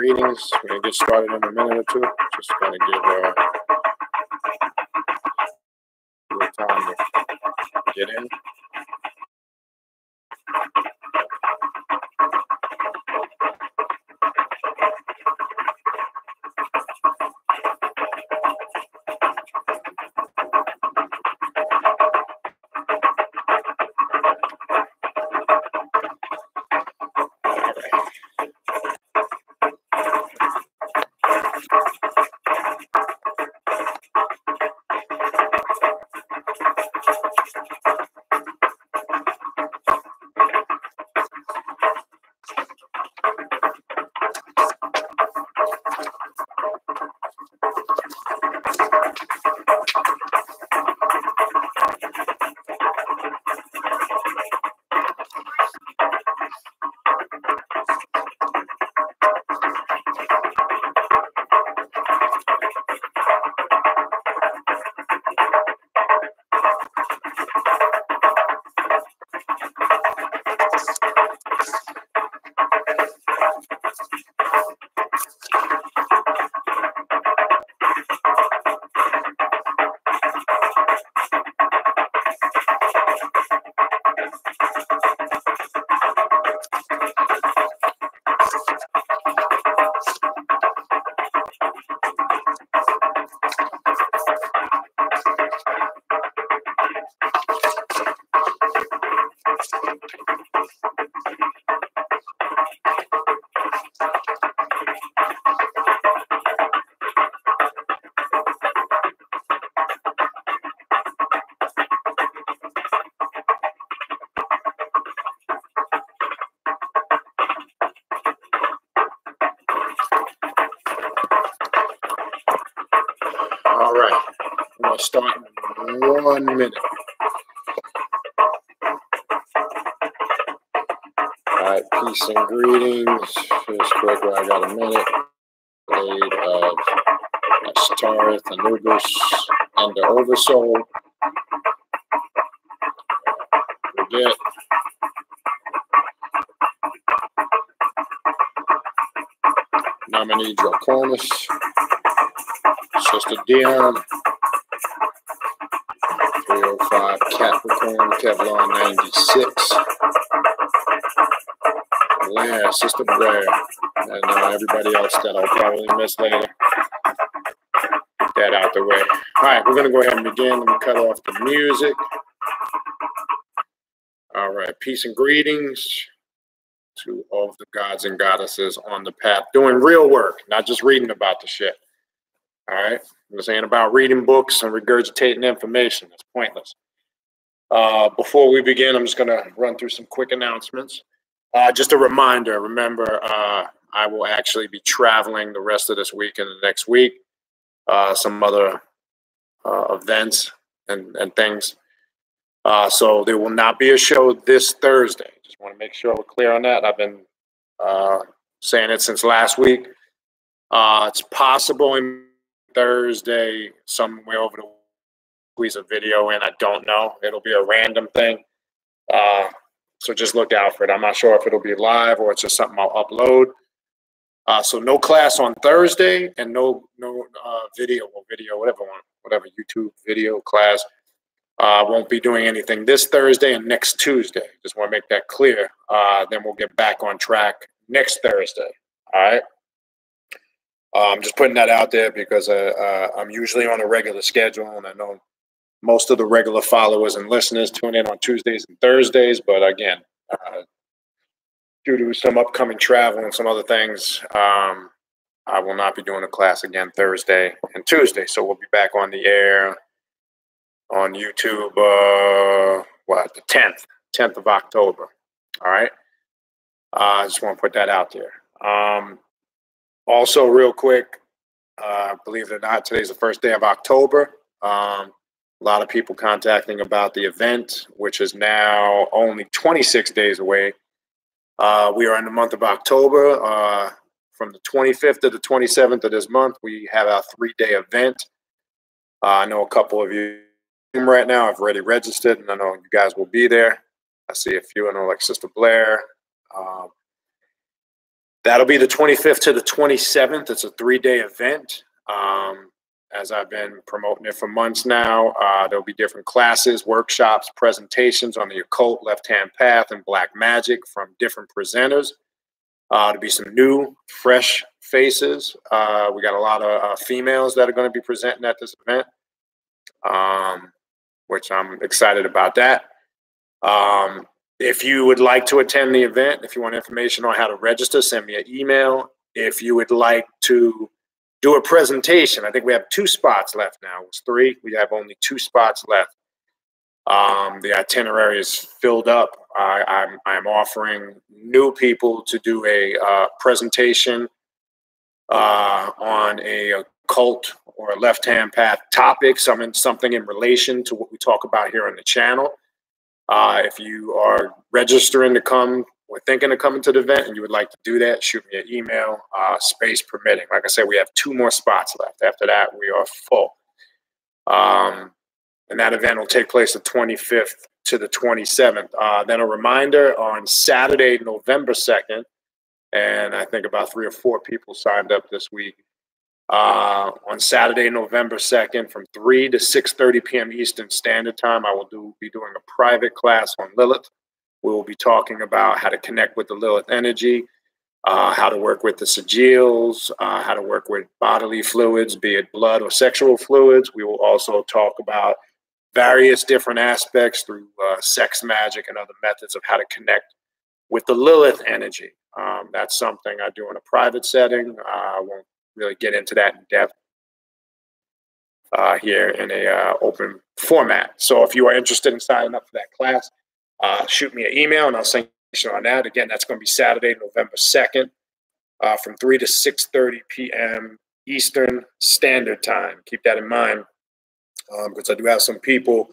greetings. We're going to get started in a minute or two. Just going to give a little time to get in. All right, I'm going to start in 1 minute. All right, peace and greetings. Just quick, I got a minute. Blade of Astareth, Anubis, and the Oversoul. Forget. Nominee Draconis. Sister Dion, 305 Capricorn, Kevlar 96, Blair, Sister Blair, and everybody else that I'll probably miss later. Get that out the way. All right, we're going to go ahead and begin. Let me cut off the music. All right, peace and greetings to all of the gods and goddesses on the path doing real work, not just reading about the shit. All right, I'm saying about reading books and regurgitating information. It's pointless. Before we begin, I'm just going to run through some quick announcements. Just a reminder, remember, I will actually be traveling the rest of this week and the next week. Some other events and things. So there will not be a show this Thursday. Just want to make sure we're clear on that. I've been saying it since last week. It's possible in Thursday, somewhere over the squeeze a video in. I don't know. It'll be a random thing. So just look out for it. I'm not sure if it'll be live or it's just something I'll upload. So no class on Thursday and no video, whatever YouTube video class. Won't be doing anything this Thursday and next Tuesday. Just want to make that clear. Then we'll get back on track next Thursday. All right. I'm just putting that out there because I'm usually on a regular schedule, and I know most of the regular followers and listeners tune in on Tuesdays and Thursdays. But again, due to some upcoming travel and some other things, I will not be doing a class again Thursday and Tuesday. So we'll be back on the air on YouTube, the 10th of October. All right. I just want to put that out there. Also, real quick, believe it or not, today's the first day of October. A lot of people contacting about the event, which is now only 26 days away. We are in the month of October. From the 25th to the 27th of this month, we have our 3-day event. I know a couple of you right now have already registered, and I know you guys will be there. I see a few. I know, like Sister Blair. That'll be the 25th to the 27th. It's a 3-day event. As I've been promoting it for months now, there'll be different classes, workshops, presentations on the occult, left-hand path, and black magic from different presenters. There'll be some new, fresh faces. We got a lot of females that are going to be presenting at this event, which I'm excited about that. If you would like to attend the event, if you want information on how to register, send me an email. If you would like to do a presentation, I think we have 2 spots left now. It was 3. We have only 2 spots left. The itinerary is filled up. I'm offering new people to do a presentation on a occult or a left-hand path topic, something in relation to what we talk about here on the channel. If you are registering to come or thinking of coming to the event and you would like to do that, shoot me an email, space permitting. Like I said, we have 2 more spots left. After that, we are full. And that event will take place the 25th to the 27th. Then a reminder on Saturday, November 2nd, and I think about 3 or 4 people signed up this week. On Saturday, November 2nd, from 3 to 6:30 p.m. Eastern Standard Time, I will be doing a private class on Lilith. We will be talking about how to connect with the Lilith energy, how to work with the sigils, how to work with bodily fluids, be it blood or sexual fluids. We will also talk about various different aspects through sex magic and other methods of how to connect with the Lilith energy. That's something I do in a private setting. I won't really get into that in depth here in a open format. So if you are interested in signing up for that class, shoot me an email and I'll send you on that. Again, that's going to be Saturday, November 2nd, from 3 to 6:30 p.m. Eastern Standard Time. Keep that in mind, because I do have some people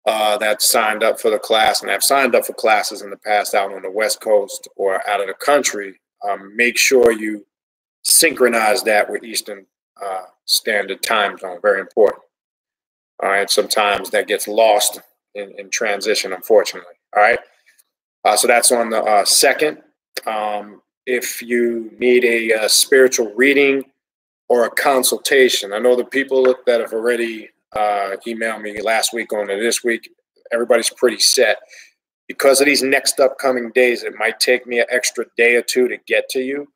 that signed up for the class and have signed up for classes in the past out on the West Coast or out of the country. Make sure you synchronize that with Eastern Standard Time Zone. Very important. All right. Sometimes that gets lost in transition, unfortunately. All right. So that's on the 2nd. If you need a spiritual reading or a consultation, I know the people that have already emailed me last week on to this week, everybody's pretty set. Because of these next upcoming days, it might take me an extra day or 2 to get to you.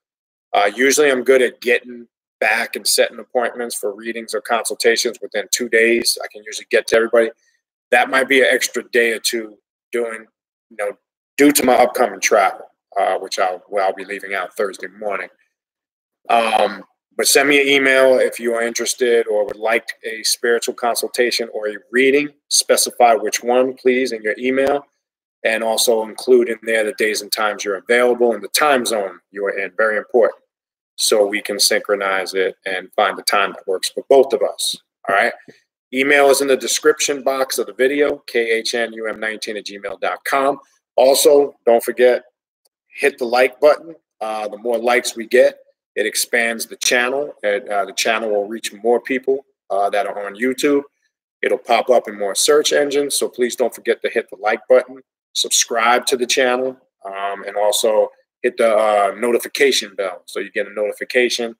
Usually I'm good at getting back and setting appointments for readings or consultations within 2 days. I can usually get to everybody. That might be an extra day or 2 due to my upcoming travel, which I'll be leaving out Thursday morning. But send me an email if you are interested or would like a spiritual consultation or a reading. Specify which one, please, in your email. And also include in there the days and times you're available and the time zone you are in. Very important. So we can synchronize it and find the time that works for both of us. All right. Email is in the description box of the video, khnum19@gmail.com. Also, don't forget, hit the like button. The more likes we get, it expands the channel. The channel will reach more people that are on YouTube. It'll pop up in more search engines. So please don't forget to hit the like button, subscribe to the channel, and also hit the notification bell so you get a notification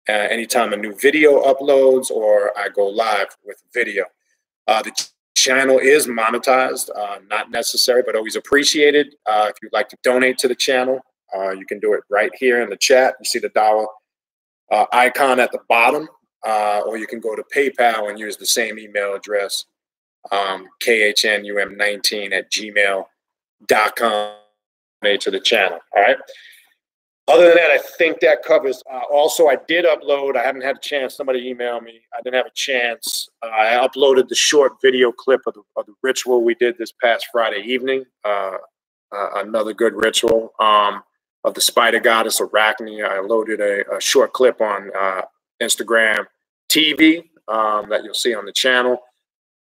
anytime a new video uploads or I go live with video. The channel is monetized, not necessary, but always appreciated. If you'd like to donate to the channel, you can do it right here in the chat. You see the dollar icon at the bottom, or you can go to PayPal and use the same email address, khnum19@gmail.com. To the channel. All right. Other than that, I think that covers. Also, I did upload. I haven't had a chance. Somebody emailed me. I didn't have a chance. I uploaded the short video clip of the ritual we did this past Friday evening. Another good ritual of the spider goddess Arachne. I loaded a short clip on Instagram TV that you'll see on the channel.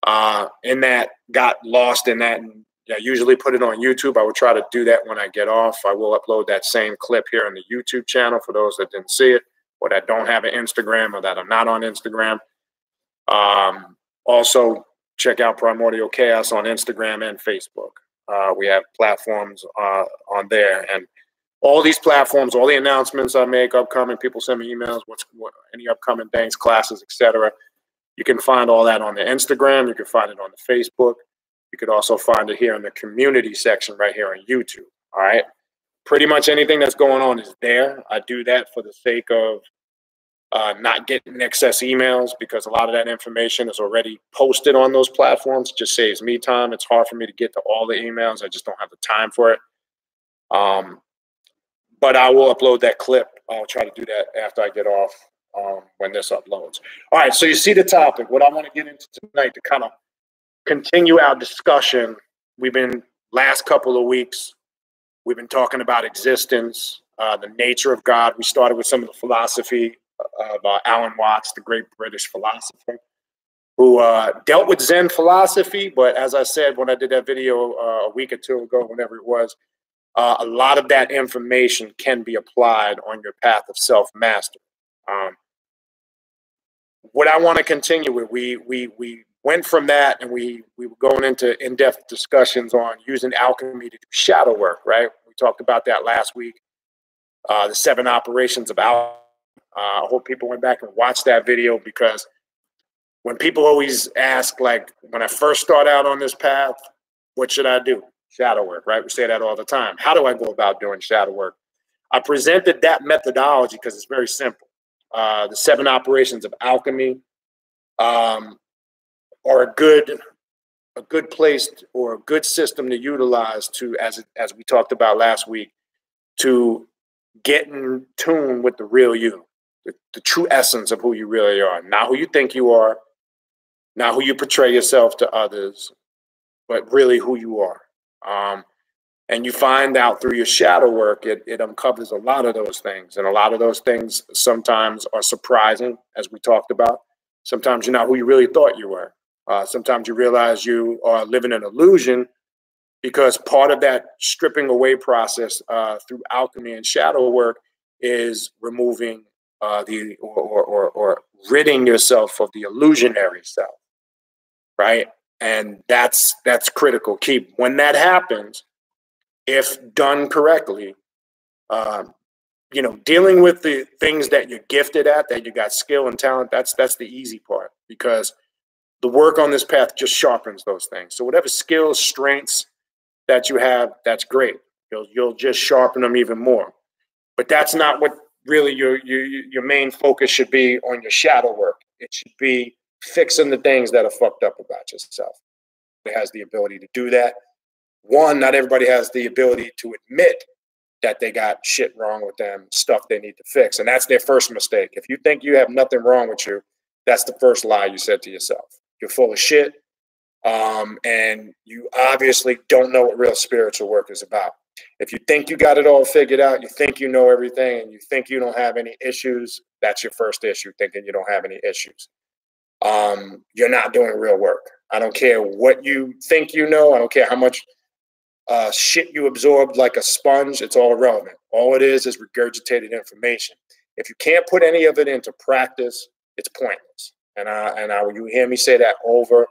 And that got lost in that. And I usually put it on YouTube. I will try to do that when I get off. I will upload that same clip here on the YouTube channel for those that didn't see it or that don't have an Instagram or that are not on Instagram. Also, check out Primordial Chaos on Instagram and Facebook. We have platforms on there. And all these platforms, all the announcements I make, upcoming, people send me emails, any upcoming things, classes, etc. You can find all that on the Instagram. You can find it on the Facebook. You could also find it here in the community section right here on YouTube. All right. Pretty much anything that's going on is there. I do that for the sake of not getting excess emails, because a lot of that information is already posted on those platforms. It just saves me time. It's hard for me to get to all the emails. I just don't have the time for it. But I will upload that clip. I'll try to do that after I get off when this uploads. All right, so you see the topic. What I want to get into tonight to kind of continue our discussion. Last couple of weeks, we've been talking about existence, the nature of God. We started with some of the philosophy of Alan Watts, the great British philosopher, who dealt with Zen philosophy. But as I said, when I did that video a week or two ago, whenever it was, a lot of that information can be applied on your path of self-mastery. What I want to continue with, we went from that, and we were going into in-depth discussions on using alchemy to do shadow work, right? We talked about that last week, the 7 operations of alchemy. I hope people went back and watched that video, because when people always ask, like, when I first start out on this path, what should I do? Shadow work, right? We say that all the time. How do I go about doing shadow work? I presented that methodology because it's very simple. The 7 operations of alchemy are a good place, or a good system to utilize to, as we talked about last week, to get in tune with the real you, the true essence of who you really are, not who you think you are, not who you portray yourself to others, but really who you are. And you find out through your shadow work, it uncovers a lot of those things. And a lot of those things sometimes are surprising, as we talked about. Sometimes you're not who you really thought you were. Sometimes you realize you are living an illusion, because part of that stripping away process through alchemy and shadow work is removing or ridding yourself of the illusionary self, right? And that's critical. When that happens, if done correctly, dealing with the things that you're gifted at, that you got skill and talent, that's the easy part, because the work on this path just sharpens those things. So whatever skills, strengths that you have, that's great. You'll just sharpen them even more. But that's not what really your main focus should be on your shadow work. It should be fixing the things that are fucked up about yourself. It has the ability to do that. One, not everybody has the ability to admit that they got shit wrong with them, stuff they need to fix. And that's their first mistake. If you think you have nothing wrong with you, that's the first lie you said to yourself. You're full of shit. And you obviously don't know what real spiritual work is about. If you think you got it all figured out, you think you know everything, and you think you don't have any issues, that's your first issue, thinking you don't have any issues. You're not doing real work. I don't care what you think you know. I don't care how much shit you absorbed like a sponge. It's all irrelevant. All it is regurgitated information. If you can't put any of it into practice, it's pointless. And you hear me say that over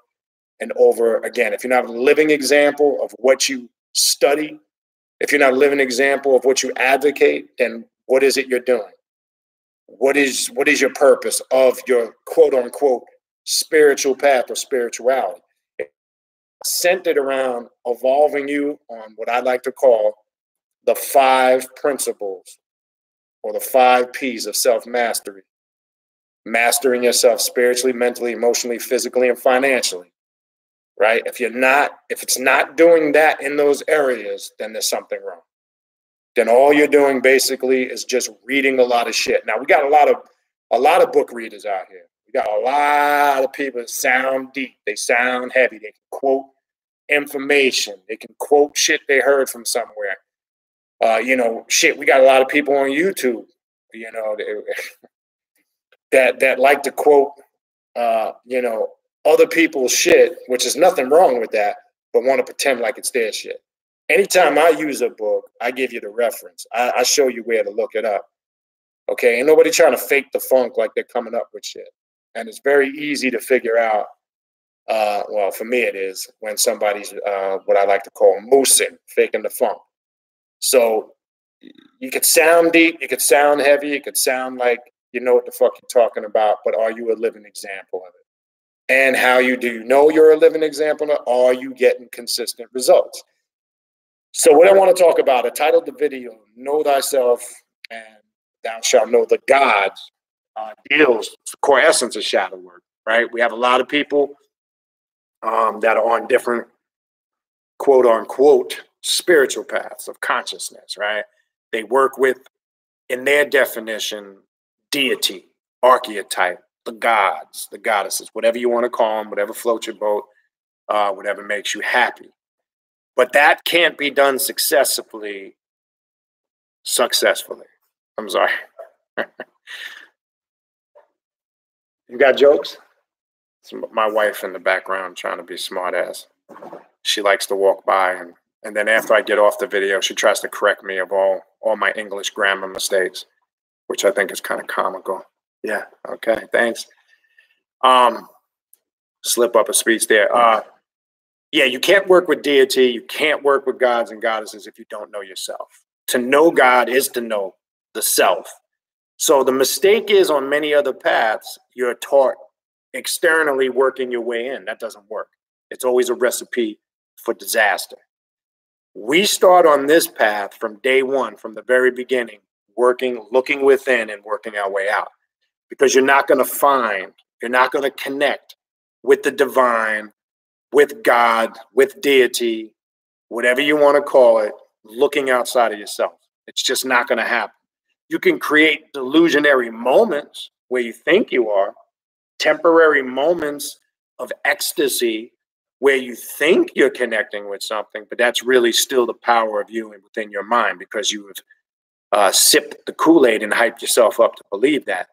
and over again. If you're not a living example of what you study, if you're not a living example of what you advocate, then what is it you're doing? What is your purpose of your quote unquote spiritual path or spirituality? Centered around evolving you on what I like to call the 5 principles, or the 5 P's of self-mastery. Mastering yourself spiritually, mentally, emotionally, physically, and financially. Right? If it's not doing that in those areas, then there's something wrong. Then all you're doing basically is just reading a lot of shit. Now, we got a lot of book readers out here. We got a lot of people that sound deep. They sound heavy. They can quote information. They can quote shit they heard from somewhere. Shit. We got a lot of people on YouTube, that like to quote, other people's shit, which is nothing wrong with that, but want to pretend like it's their shit. Anytime I use a book, I give you the reference. I show you where to look it up. Okay, ain't nobody trying to fake the funk like they're coming up with shit. And it's very easy to figure out, well, for me it is, when somebody's what I like to call moosing, faking the funk. So you could sound deep, you could sound heavy, you could sound like you know what the fuck you're talking about, but are you a living example of it? And how do you know you're a living example of it? Are you getting consistent results? So what I want to talk about, I titled the video, Know Thyself and Thou Shalt Know the Gods, deals with the core essence of shadow work, right? We have a lot of people that are on different quote unquote spiritual paths of consciousness, right? They work with, in their definition, deity, archetype, the gods, the goddesses, whatever you want to call them, whatever floats your boat, whatever makes you happy. But that can't be done successfully. I'm sorry. You got jokes? It's my wife in the background trying to be smart ass. She likes to walk by, and then after I get off the video, she tries to correct me of all my English grammar mistakes, which I think is kind of comical. Yeah, okay, thanks. Slip up a speech there. Yeah, you can't work with deity, you can't work with gods and goddesses if you don't know yourself. To know God is to know the self. So the mistake is, on many other paths, you're taught externally working your way in. That doesn't work. It's always a recipe for disaster. We start on this path from day one, from the very beginning, looking within and working our way out. Because you're not going to connect with the divine, with God, with deity, whatever you want to call it, looking outside of yourself. It's just not going to happen. You can create delusionary moments where you think you are, temporary moments of ecstasy where you think you're connecting with something, but that's really still the power of you within your mind, because you have sipped the Kool-Aid and hyped yourself up to believe that.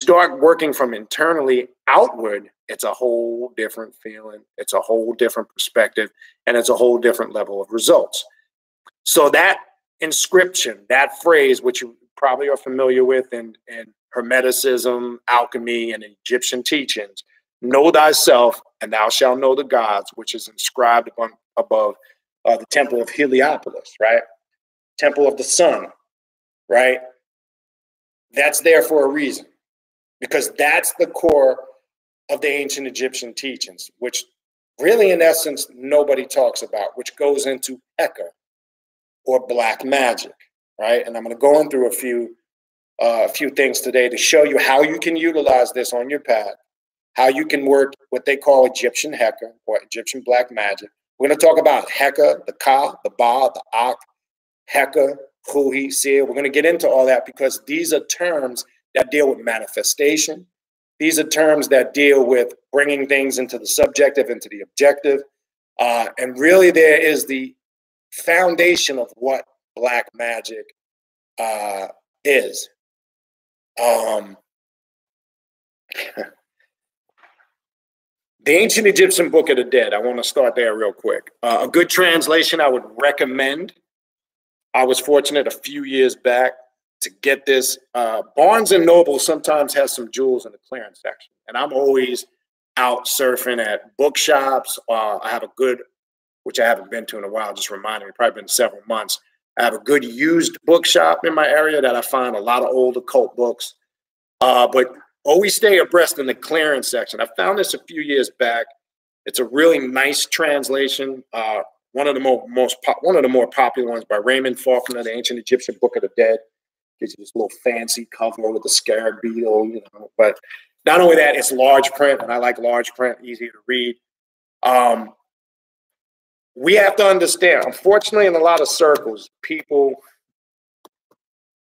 Start working from internally outward, it's a whole different feeling, it's a whole different perspective, and it's a whole different level of results. So that inscription, that phrase, which you probably are familiar with in Hermeticism, alchemy, and Egyptian teachings, know thyself and thou shalt know the gods, which is inscribed above the temple of Heliopolis, right? Temple of the sun, right? That's there for a reason, because that's the core of the ancient Egyptian teachings, which really, in essence, nobody talks about, which goes into Heka, or black magic, right? And I'm going to go on through a few things today to show you how you can utilize this on your path, how you can work what they call Egyptian Heka, or Egyptian black magic. We're going to talk about Heka, the Ka, the Ba, the Ak, Heka, Hui, Seer. We're going to get into all that because these are terms that deal with manifestation. These are terms that deal with bringing things into the subjective, into the objective. And really there is the foundation of what black magic is. The Ancient Egyptian Book of the Dead, I want to start there real quick. A good translation I would recommend. I was fortunate a few years back to get this. Barnes & Noble sometimes has some jewels in the clearance section, and I'm always out surfing at bookshops. I have a good, which I haven't been to in a while, just reminding me, probably been several months. I have a good used bookshop in my area that I find a lot of old occult books, but always stay abreast in the clearance section. I found this a few years back. It's a really nice translation. One of the more popular ones by Raymond Faulkner, The Ancient Egyptian Book of the Dead. Gives you this little fancy cover with the scarab beetle, you know. But not only that, it's large print, and I like large print, easier to read. We have to understand, unfortunately, in a lot of circles, people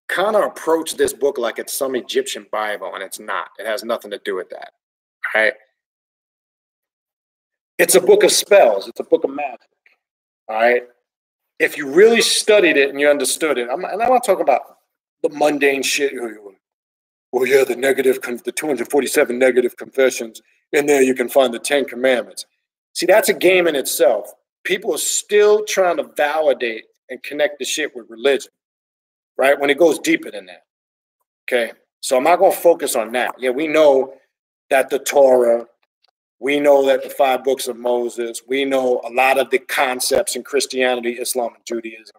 kind of approach this book like it's some Egyptian Bible, and it's not. It has nothing to do with that, right? It's a book of spells. It's a book of magic, all right? If you really studied it and you understood it, and I'm not talking about the mundane shit. Well, yeah, the 247 negative confessions. In there, you can find the 10 Commandments. See, that's a game in itself. People are still trying to validate and connect the shit with religion, right? When it goes deeper than that. Okay, so I'm not going to focus on that. Yeah, we know that the Torah, we know that the 5 books of Moses, we know a lot of the concepts in Christianity, Islam, and Judaism.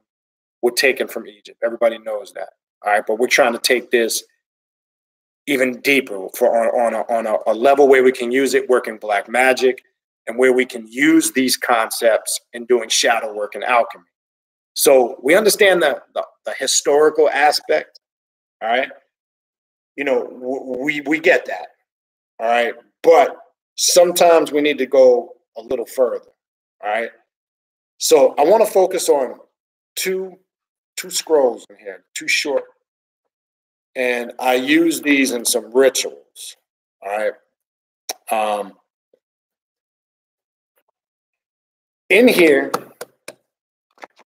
were taken from Egypt. Everybody knows that. All right, but we're trying to take this even deeper on a level where we can use it working black magic and where we can use these concepts in doing shadow work and alchemy. So we understand the historical aspect, all right? You know, we get that, all right? But sometimes we need to go a little further, all right? So I want to focus on two scrolls in here, two short. And I use these in some rituals, all right? In here,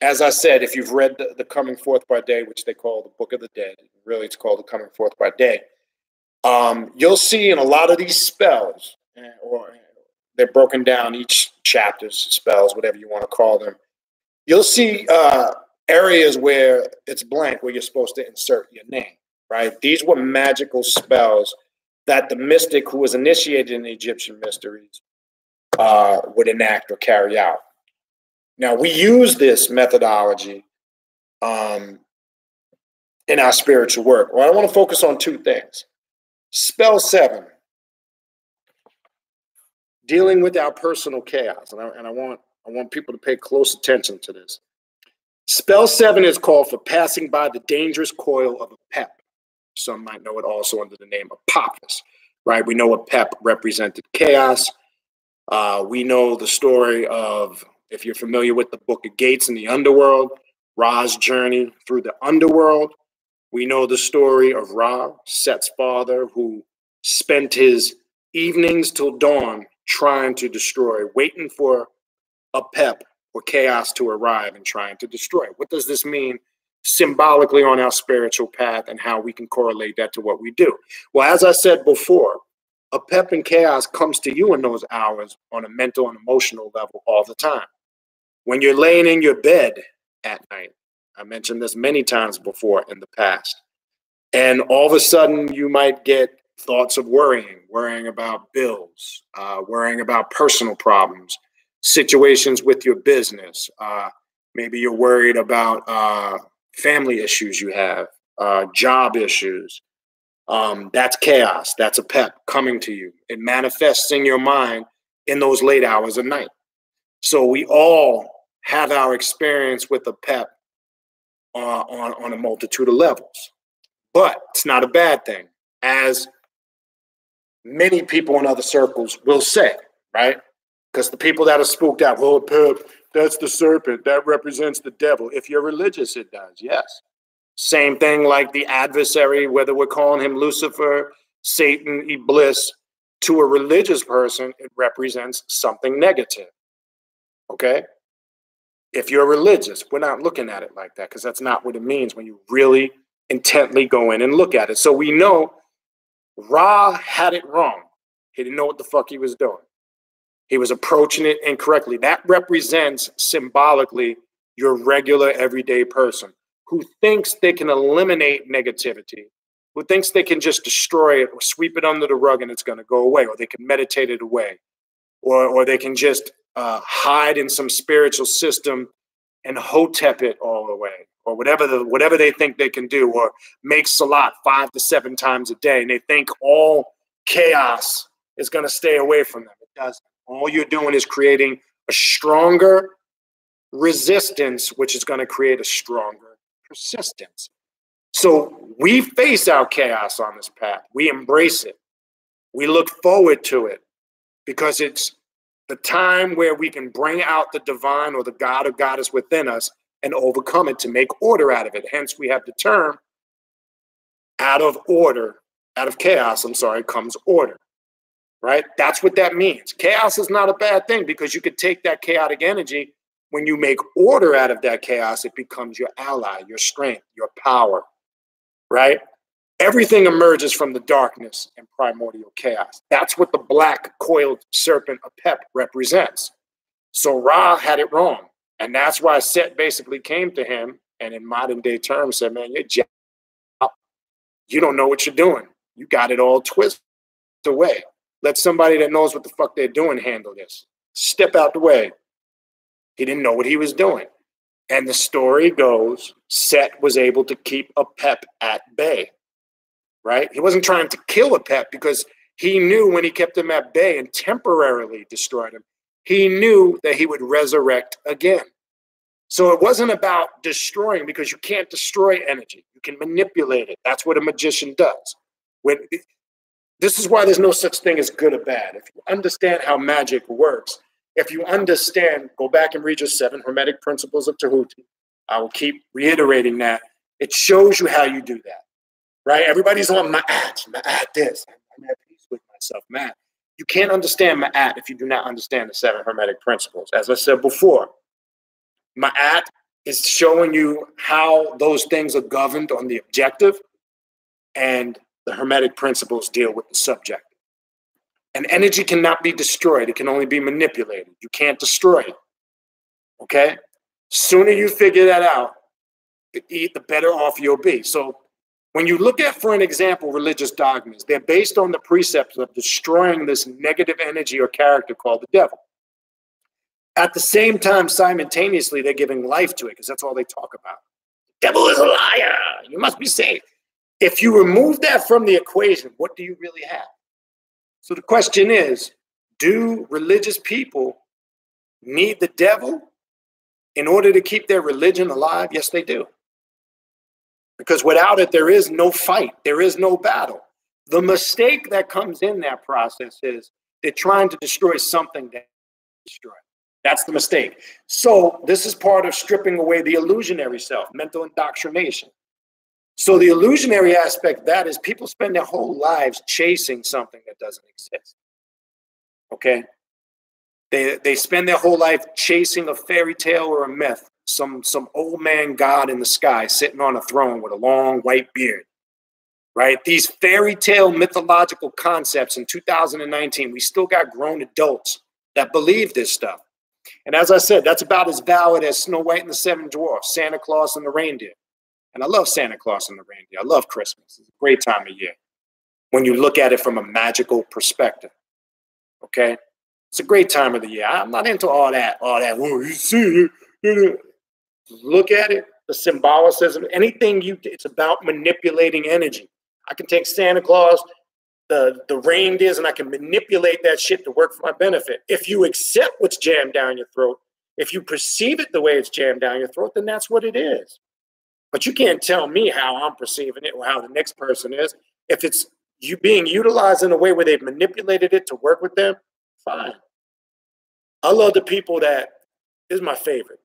as I said, if you've read the Coming Forth by Day, which they call the Book of the Dead, really it's called the Coming Forth by Day, you'll see in a lot of these spells, or they're broken down, each chapter's spells, whatever you want to call them, you'll see areas where it's blank, where you're supposed to insert your name. Right? These were magical spells that the mystic who was initiated in the Egyptian mysteries would enact or carry out. Now, we use this methodology in our spiritual work. Well, I want to focus on two things. Spell 7, dealing with our personal chaos. And I want people to pay close attention to this. Spell 7 is called for passing by the dangerous coil of a pep. Some might know it also under the name of Apophis, right? We know a pep represented chaos. We know the story of, if you're familiar with the Book of Gates in the underworld, Ra's journey through the underworld. We know the story of Ra, Set's father, who spent his evenings till dawn trying to destroy, waiting for a pep or chaos to arrive and trying to destroy. What does this mean symbolically on our spiritual path and how we can correlate that to what we do? Well, as I said before, a pep and chaos comes to you in those hours on a mental and emotional level all the time. When you're laying in your bed at night, I mentioned this many times before in the past, and all of a sudden you might get thoughts of worrying about bills, worrying about personal problems, situations with your business. Maybe you're worried about family issues you have, job issues. That's chaos. That's a pep coming to you. It manifests in your mind in those late hours of night. So we all have our experience with a pep on a multitude of levels. But it's not a bad thing, as many people in other circles will say, right? Because the people that are spooked out, oh, pep, that's the serpent, that represents the devil. If you're religious, it does, yes. Same thing like the adversary, whether we're calling him Lucifer, Satan, Iblis. To a religious person, it represents something negative, okay? If you're religious, we're not looking at it like that, because that's not what it means when you really intently go in and look at it. So we know Ra had it wrong. He didn't know what the fuck he was doing. He was approaching it incorrectly. That represents symbolically your regular everyday person who thinks they can eliminate negativity, who thinks they can just destroy it or sweep it under the rug and it's going to go away, or they can meditate it away, or they can just hide in some spiritual system and hotep it all away, or whatever they think they can do, or make salat 5 to 7 times a day, and they think all chaos is going to stay away from them. It doesn't. All you're doing is creating a stronger resistance, which is going to create a stronger persistence. So we face our chaos on this path. We embrace it. We look forward to it, because it's the time where we can bring out the divine or the God or goddess within us and overcome it, to make order out of it. Hence, we have the term out of chaos, comes order. Right? That's what that means. Chaos is not a bad thing, because you could take that chaotic energy. When you make order out of that chaos, it becomes your ally, your strength, your power, right? Everything emerges from the darkness and primordial chaos. That's what the black coiled serpent, Apep, represents. So Ra had it wrong. And that's why Set basically came to him and in modern day terms said, man, you're jacked up. You don't know what you're doing. You got it all twisted away. Let somebody that knows what the fuck they're doing handle this. Step out the way. He didn't know what he was doing. And the story goes, Set was able to keep Apep at bay, right? He wasn't trying to kill Apep because he knew when he kept him at bay and temporarily destroyed him, he knew that he would resurrect again. So it wasn't about destroying, because you can't destroy energy. You can manipulate it. That's what a magician does. This is why there's no such thing as good or bad. If you understand how magic works, if you understand, go back and read your 7 Hermetic Principles of Tahuti. I will keep reiterating that. It shows you how you do that, right? Everybody's on ma'at this. I'm at peace with myself, ma'at. You can't understand ma'at if you do not understand the 7 Hermetic Principles. As I said before, ma'at is showing you how those things are governed on the objective, and the Hermetic Principles deal with the subjective. And energy cannot be destroyed. It can only be manipulated. You can't destroy it. Okay? Sooner you figure that out, the better off you'll be. So when you look at, for an example, religious dogmas, they're based on the precepts of destroying this negative energy or character called the devil. At the same time, simultaneously, they're giving life to it, because that's all they talk about. The devil is a liar. You must be saved. If you remove that from the equation, what do you really have? So the question is, do religious people need the devil in order to keep their religion alive? Yes, they do. Because without it, there is no fight. There is no battle. The mistake that comes in that process is they're trying to destroy something that destroy. That's the mistake. So this is part of stripping away the illusionary self, mental indoctrination. So the illusionary aspect of that is people spend their whole lives chasing something that doesn't exist. Okay? They spend their whole life chasing a fairy tale or a myth, some old man god in the sky sitting on a throne with a long white beard. Right? These fairy tale mythological concepts in 2019, we still got grown adults that believe this stuff. And as I said, that's about as valid as Snow White and the 7 Dwarfs, Santa Claus and the reindeer. And I love Santa Claus and the reindeer. I love Christmas. It's a great time of year when you look at it from a magical perspective. Okay? It's a great time of the year. I'm not into all that. Oh, you see it. Look at it, the symbolicism, anything it's about manipulating energy. I can take Santa Claus, the reindeers, and I can manipulate that shit to work for my benefit. If you accept what's jammed down your throat, if you perceive it the way it's jammed down your throat, then that's what it is. But you can't tell me how I'm perceiving it or how the next person is. If it's you being utilized in a way where they've manipulated it to work with them, fine. I love the people that, this is my favorite,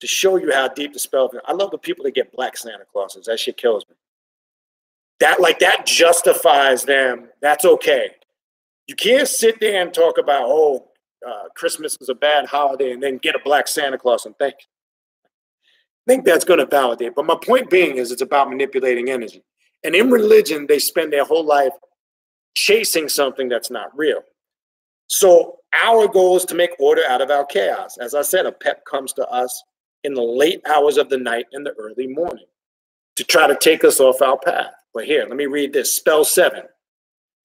to show you how deep the spell is. I love the people that get black Santa Clauses. That shit kills me. That justifies them. That's okay. You can't sit there and talk about, Christmas is a bad holiday and then get a black Santa Claus and think that's going to validate. But my point being is it's about manipulating energy. And in religion, they spend their whole life chasing something that's not real. So our goal is to make order out of our chaos. As I said, Apep comes to us in the late hours of the night and the early morning to try to take us off our path. But here, let me read this. Spell 7.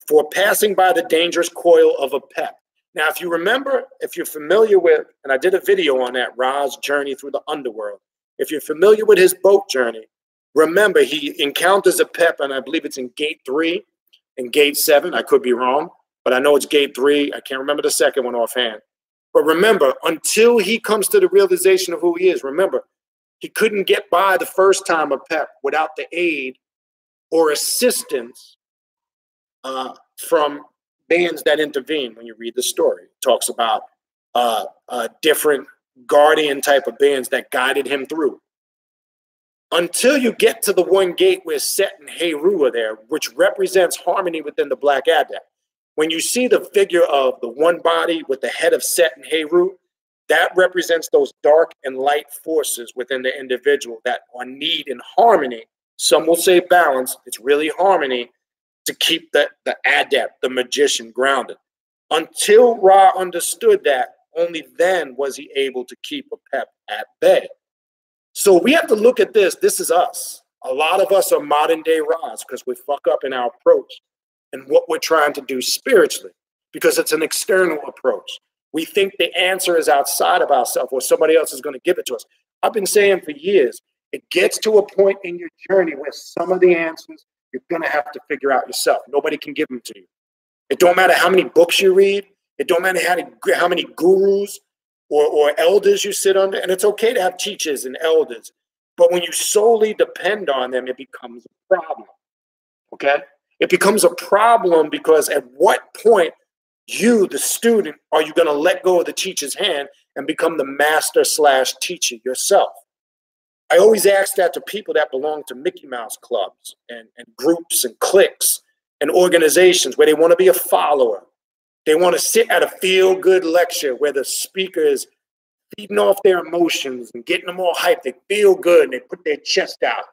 For passing by the dangerous coil of Apep. Now, if you remember, if you're familiar with, and I did a video on that, Ra's journey through the underworld. If you're familiar with his boat journey, remember he encounters Apep, and I believe it's in gate 3 and gate 7. I could be wrong, but I know it's gate 3. I can't remember the second one offhand. But remember, until he comes to the realization of who he is, remember, he couldn't get by the first time Apep without the aid or assistance from bands that intervene. When you read the story, it talks about different guardian type of bands that guided him through. Until you get to the one gate where Set and Heru are there, which represents harmony within the Black Adept. When you see the figure of the one body with the head of Set and Heru, that represents those dark and light forces within the individual that are need in harmony. Some will say balance. It's really harmony to keep the adept, the magician, grounded. Until Ra understood that, only then was he able to keep Apep at bay. So we have to look at this. This is us. A lot of us are modern day Ra's because we fuck up in our approach and what we're trying to do spiritually, because it's an external approach. We think the answer is outside of ourselves or somebody else is going to give it to us. I've been saying for years, it gets to a point in your journey where some of the answers you're going to have to figure out yourself. Nobody can give them to you. It don't matter how many books you read. It don't matter how many gurus or elders you sit under. And it's okay to have teachers and elders. But when you solely depend on them, it becomes a problem. Okay? It becomes a problem because at what point you, the student, are you going to let go of the teacher's hand and become the master/teacher yourself? I always ask that to people that belong to Mickey Mouse clubs and groups and cliques and organizations where they want to be a follower. They want to sit at a feel-good lecture where the speaker is feeding off their emotions and getting them all hyped. They feel good and they put their chest out.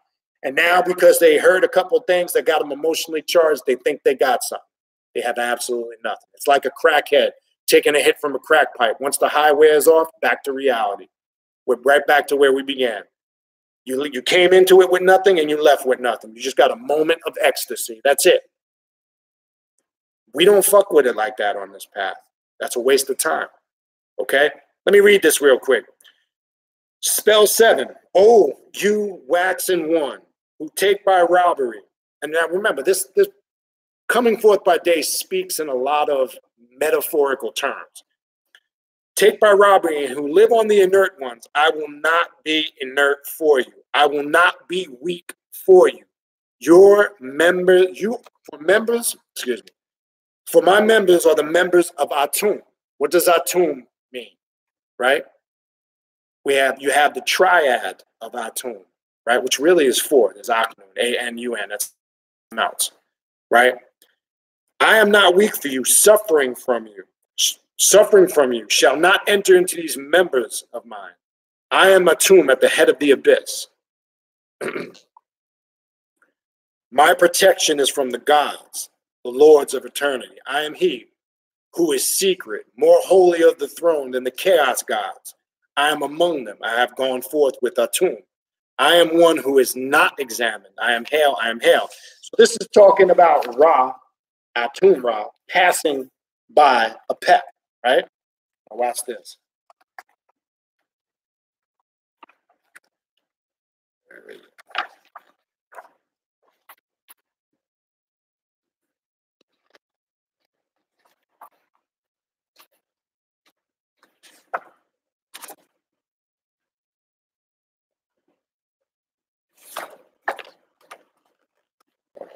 And now because they heard a couple of things that got them emotionally charged, they think they got something. They have absolutely nothing. It's like a crackhead taking a hit from a crack pipe. Once the high wears off, back to reality. We're right back to where we began. You came into it with nothing and you left with nothing. You just got a moment of ecstasy. That's it. We don't fuck with it like that on this path. That's a waste of time. Okay? Let me read this real quick. Spell 7. Oh, you waxen one, who take by robbery. And now remember, this coming forth by day speaks in a lot of metaphorical terms. Take by robbery and who live on the inert ones. I will not be inert for you. I will not be weak for you. For my members are the members of Atum. What does Atum mean? Right? You have the triad of Atum, right? Which really is 4. There's Aknun, A-N-U-N. That's amounts, right? I am not weak for you, suffering from you. Suffering from you shall not enter into these members of mine. I am Atum at the head of the abyss. My protection is from the gods, the lords of eternity. I am he who is secret, more holy of the throne than the chaos gods. I am among them. I have gone forth with Atum. I am one who is not examined. I am hail. I am hail. So this is talking about Ra, Atum Ra, passing by a pet, right? Now watch this.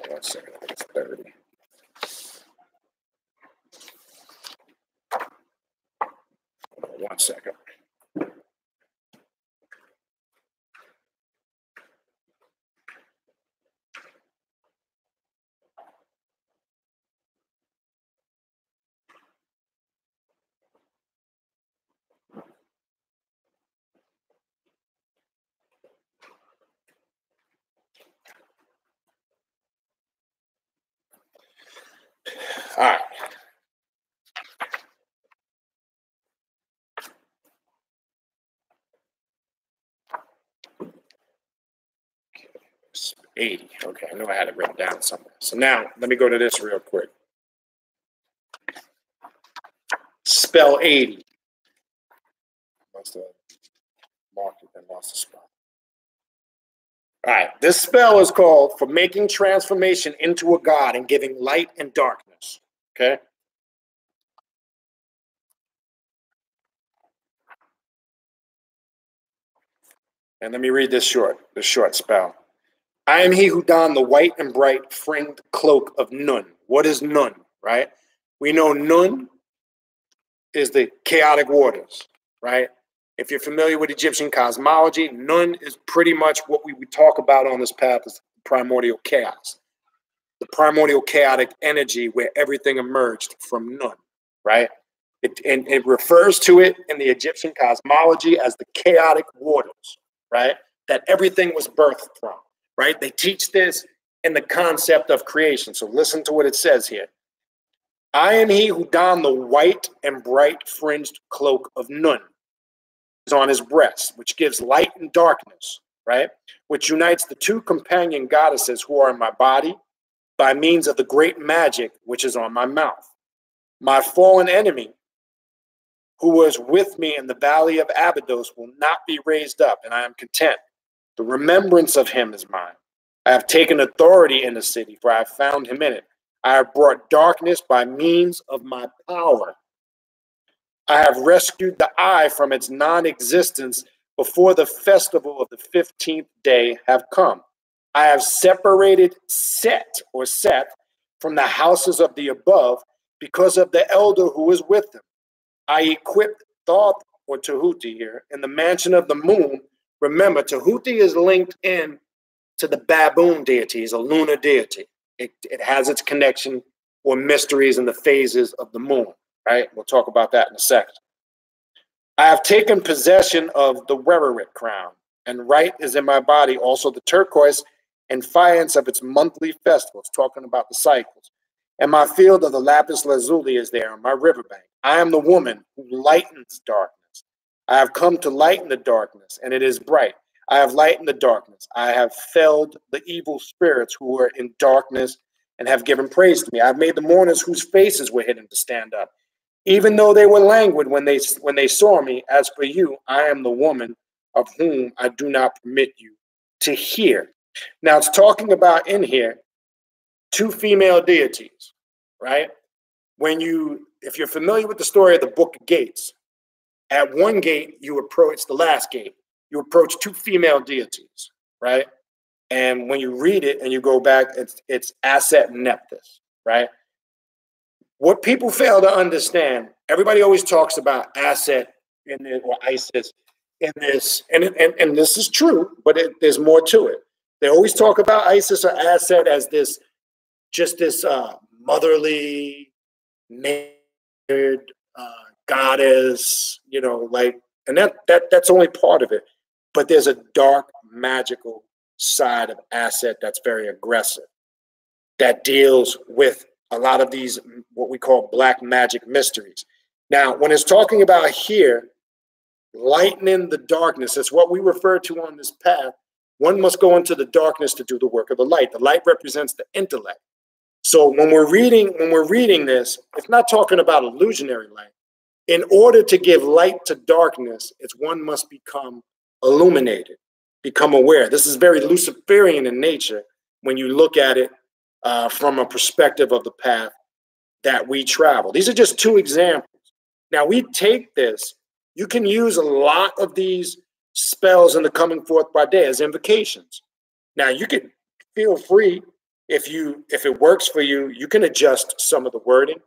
One second, I think it's 30. One second. All right. Okay. 80. Okay, I knew I had it written down somewhere. So now let me go to this real quick. Spell 80. Must have marked it and lost the spot. All right, this spell is called for making transformation into a god and giving light and darkness. Okay. And let me read this short spell. I am he who donned the white and bright fringed cloak of Nun. What is Nun, right? We know Nun is the chaotic waters, right? If you're familiar with Egyptian cosmology, Nun is pretty much what we would talk about on this path as primordial chaos. The primordial chaotic energy where everything emerged from Nun, right? It refers to it in the Egyptian cosmology as the chaotic waters, right? That everything was birthed from, right? They teach this in the concept of creation. So listen to what it says here. I am he who donned the white and bright fringed cloak of Nun. Is on his breast, which gives light and darkness, right? Which unites the 2 companion goddesses who are in my body by means of the great magic which is on my mouth. My fallen enemy who was with me in the valley of Abydos will not be raised up, and I am content. The remembrance of him is mine. I have taken authority in the city, for I have found him in it. I have brought darkness by means of my power. I have rescued the eye from its non-existence before the festival of the 15th day have come. I have separated Set from the houses of the above because of the elder who is with them. I equipped Thoth, or Tahuti here, in the mansion of the moon. Remember, Tahuti is linked in to the baboon deity, is a lunar deity. It has its connection or mysteries in the phases of the moon, right? We'll talk about that in a second. I have taken possession of the Wererit crown, and right is in my body also the turquoise and faience of its monthly festivals, talking about the cycles. And my field of the lapis lazuli is there on my riverbank. I am the woman who lightens darkness. I have come to lighten the darkness, and it is bright. I have lightened the darkness. I have felled the evil spirits who were in darkness and have given praise to me. I have made the mourners whose faces were hidden to stand up, even though they were languid when they saw me. As for you, I am the woman of whom I do not permit you to hear. Now it's talking about in here two female deities, right? If you're familiar with the story of the Book of Gates, at one gate you approach, the last gate, you approach two female deities, right? And when you read it and you go back, it's Aset and Nephthys, right? What people fail to understand, everybody always talks about Aset or Isis in this, and this is true, but there's more to it. They always talk about Isis or Aset as this motherly, goddess, and that's only part of it. But there's a dark, magical side of Aset that's very aggressive, that deals with a lot of these, what we call black magic mysteries. Now, when it's talking about here, lightening the darkness, it's what we refer to on this path. One must go into the darkness to do the work of the light. The light represents the intellect. So when we're reading this, it's not talking about illusionary light. In order to give light to darkness, one must become illuminated, become aware. This is very Luciferian in nature when you look at it from a perspective of the path that we travel. These are just two examples. Now we take this, you can use a lot of these spells in the coming forth by day as invocations. Now you can feel free, if it works for you, you can adjust some of the wording.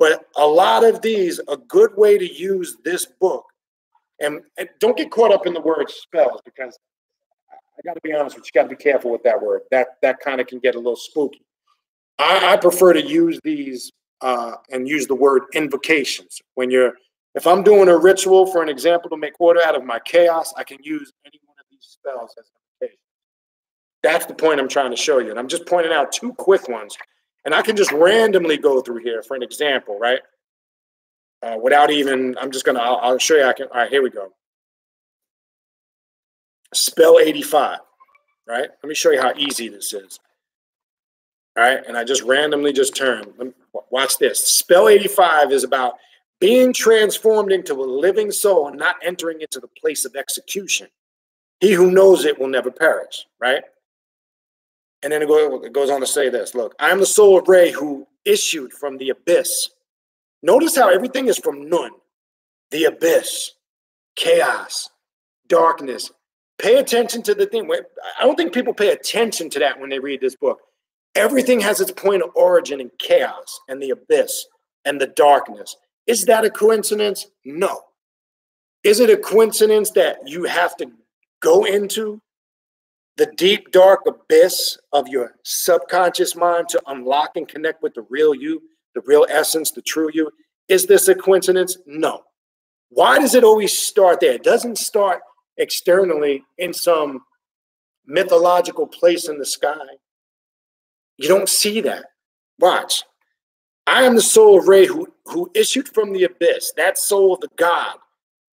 But a lot of these, a good way to use this book, and don't get caught up in the word spells, because I got to be honest with you, got to be careful with that word. That kind of can get a little spooky. I prefer to use these and use the word invocations. If I'm doing a ritual, for an example, to make order out of my chaos, I can use any one of these spells as invocations. That's the point I'm trying to show you. And I'm just pointing out two quick ones. And I can just randomly go through here for an example, right? Without even, I'll show you. All right, here we go. Spell 85, right? Let me show you how easy this is. All right, and I just randomly turn. Watch this. Spell 85 is about being transformed into a living soul and not entering into the place of execution. He who knows it will never perish, right? And then it goes on to say this. Look, I am the soul of Re who issued from the abyss. Notice how everything is from Nun. The abyss, chaos, darkness. Pay attention to the thing. I don't think people pay attention to that when they read this book. Everything has its point of origin in chaos and the abyss and the darkness. Is that a coincidence? No. Is it a coincidence that you have to go into the deep, dark abyss of your subconscious mind to unlock and connect with the real you, the real essence, the true you? Is this a coincidence? No. Why does it always start there? It doesn't start externally in some mythological place in the sky. You don't see that. Watch. I am the soul of Re who issued from the abyss, that soul of the God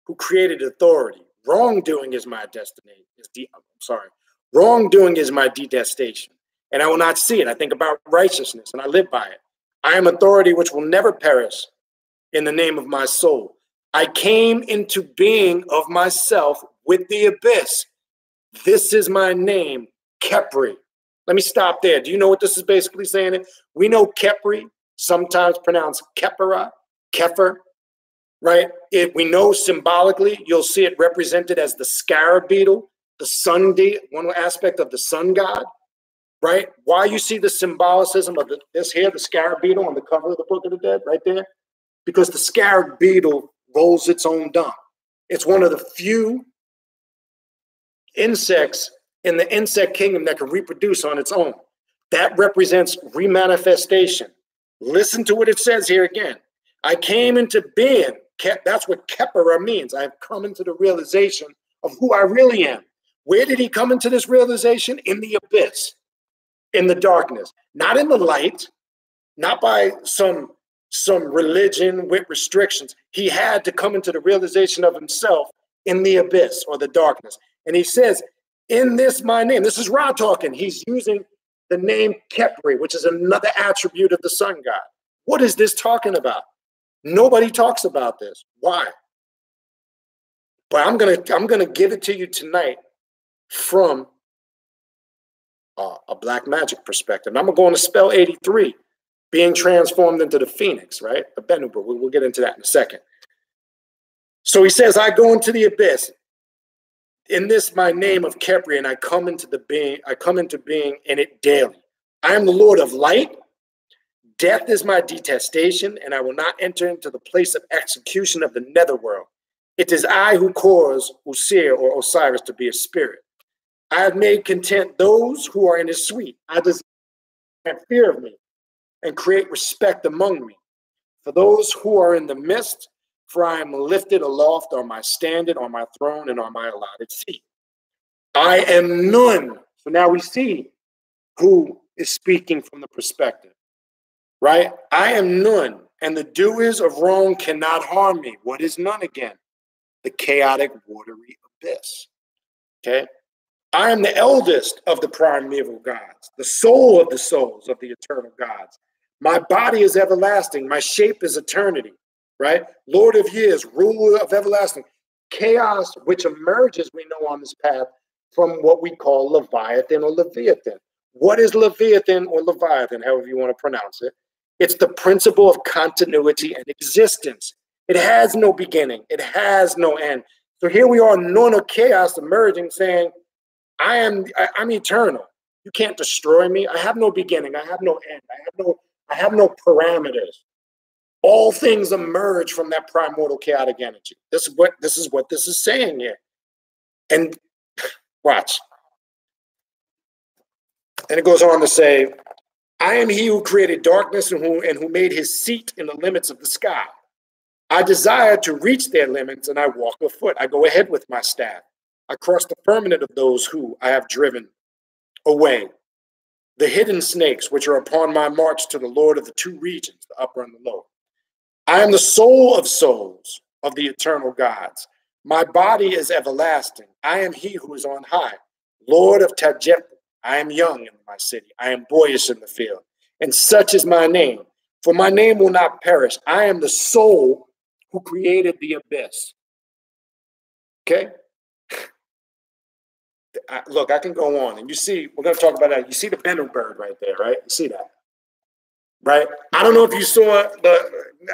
who created authority. Wrongdoing is my destiny. Wrongdoing is my detestation, and I will not see it. I think about righteousness, and I live by it. I am authority which will never perish in the name of my soul. I came into being of myself with the abyss. This is my name, Khepri. Let me stop there. Do you know what this is basically saying? We know Khepri, sometimes pronounced Khepera, Kepher, right? We know symbolically, you'll see it represented as the scarab beetle, the sun deity, one aspect of the sun god, right? Why you see the symbolicism of this here, the scarab beetle on the cover of the Book of the Dead, right there? Because the scarab beetle rolls its own dung. It's one of the few insects in the insect kingdom that can reproduce on its own. That represents remanifestation. Listen to what it says here again. I came into being. That's what Khepera means. I have come into the realization of who I really am. Where did he come into this realization? In the abyss, in the darkness, not in the light, not by some religion with restrictions. He had to come into the realization of himself in the abyss or the darkness. And he says, in this my name, this is Ra talking. He's using the name Khepri, which is another attribute of the sun god. What is this talking about? Nobody talks about this. Why? But I'm gonna give it to you tonight from a black magic perspective. And I'm going to spell 83, being transformed into the phoenix, right? The Benuba. We'll get into that in a second. So he says, I go into the abyss. In this my name of Khepri, and I come into being in it daily. I am the Lord of light. Death is my detestation, and I will not enter into the place of execution of the netherworld. It is I who cause Usir or Osiris to be a spirit. I have made content those who are in his suite. I desire have fear of me and create respect among me. For those who are in the midst, for I am lifted aloft on my standard, on my throne, and on my allotted seat. I am none. So now we see who is speaking from the perspective, right? I am none, and the doers of wrong cannot harm me. What is none again? The chaotic, watery abyss, okay? I am the eldest of the primeval gods, the soul of the souls of the eternal gods. My body is everlasting. My shape is eternity. Right? Lord of years, ruler of everlasting. Chaos, which emerges, we know, on this path from what we call Leviathan or Leviathan. What is Leviathan or Leviathan, however you want to pronounce it? It's the principle of continuity and existence. It has no beginning. It has no end. So here we are, none of chaos emerging, saying, I'm eternal. You can't destroy me. I have no beginning. I have no end. I have no parameters. All things emerge from that primordial chaotic energy. This is what this is saying here. And watch. And it goes on to say, I am he who created darkness and who made his seat in the limits of the sky. I desire to reach their limits, and I walk afoot. I go ahead with my staff. I cross the firmament of those who I have driven away. The hidden snakes, which are upon my march to the Lord of the two regions, the upper and the lower. I am the soul of souls of the eternal gods. My body is everlasting. I am he who is on high, Lord of Tajet. I am young in my city. I am boyish in the field. And such is my name. For my name will not perish. I am the soul who created the abyss. Okay? Look, I can go on. And you see, we're going to talk about that. You see the Bennu bird right there, right? You see that? Right? I don't know if you saw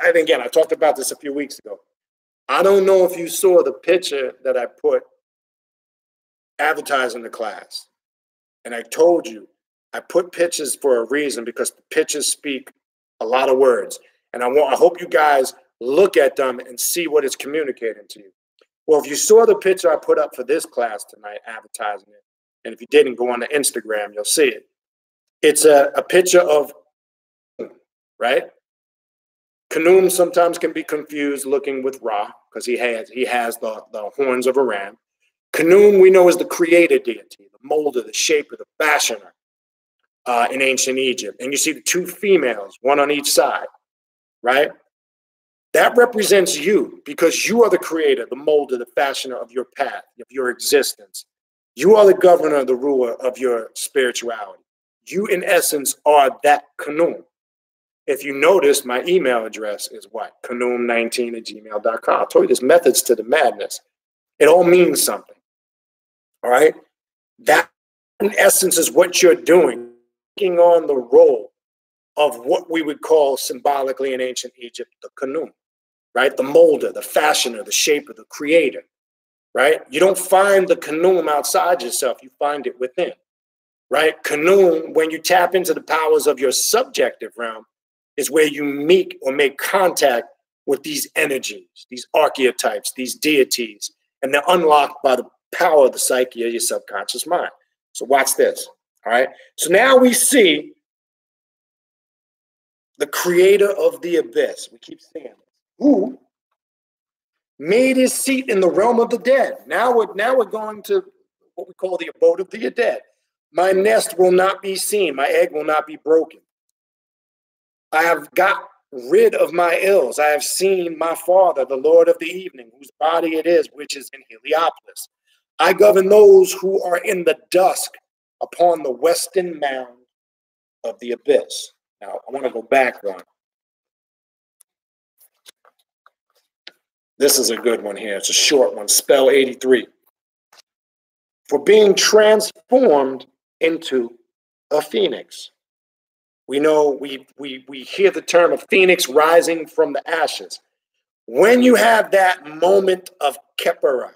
and again, I talked about this a few weeks ago. I don't know if you saw the picture that I put advertising the class. And I told you, I put pictures for a reason, because the pictures speak a lot of words. And I hope you guys look at them and see what it's communicating to you. Well, if you saw the picture I put up for this class tonight, advertising it, and if you didn't, go on to Instagram, you'll see it. It's a picture of, right? Khnum sometimes can be confused looking with Ra, because he has the horns of a ram. Khnum, we know, is the creator deity, the molder, the shaper, the fashioner in ancient Egypt. And you see the two females, one on each side, right? That represents you, because you are the creator, the molder, the fashioner of your path, of your existence. You are the governor, the ruler of your spirituality. You, in essence, are that Khnum. If you notice, my email address is what? Kanum19@gmail.com. I told you there's methods to the madness. It all means something. All right? That, in essence, is what you're doing, taking on the role of what we would call symbolically in ancient Egypt, the Kanum, right? The molder, the fashioner, the shaper, the creator, right? You don't find the Kanum outside yourself. You find it within, right? Kanum, when you tap into the powers of your subjective realm, is where you meet or make contact with these energies, these archetypes, these deities, and they're unlocked by the power of the psyche of your subconscious mind. So watch this, all right? So now we see the creator of the abyss. We keep saying this. Who made his seat in the realm of the dead. Now we're going to what we call the abode of the dead. My nest will not be seen. My egg will not be broken. I have got rid of my ills. I have seen my father, the Lord of the evening, whose body it is, which is in Heliopolis. I govern those who are in the dusk upon the western mound of the abyss. Now, I want to go back one. This is a good one here. It's a short one. Spell 83. For being transformed into a phoenix. We know we hear the term of phoenix rising from the ashes. When you have that moment of kepara,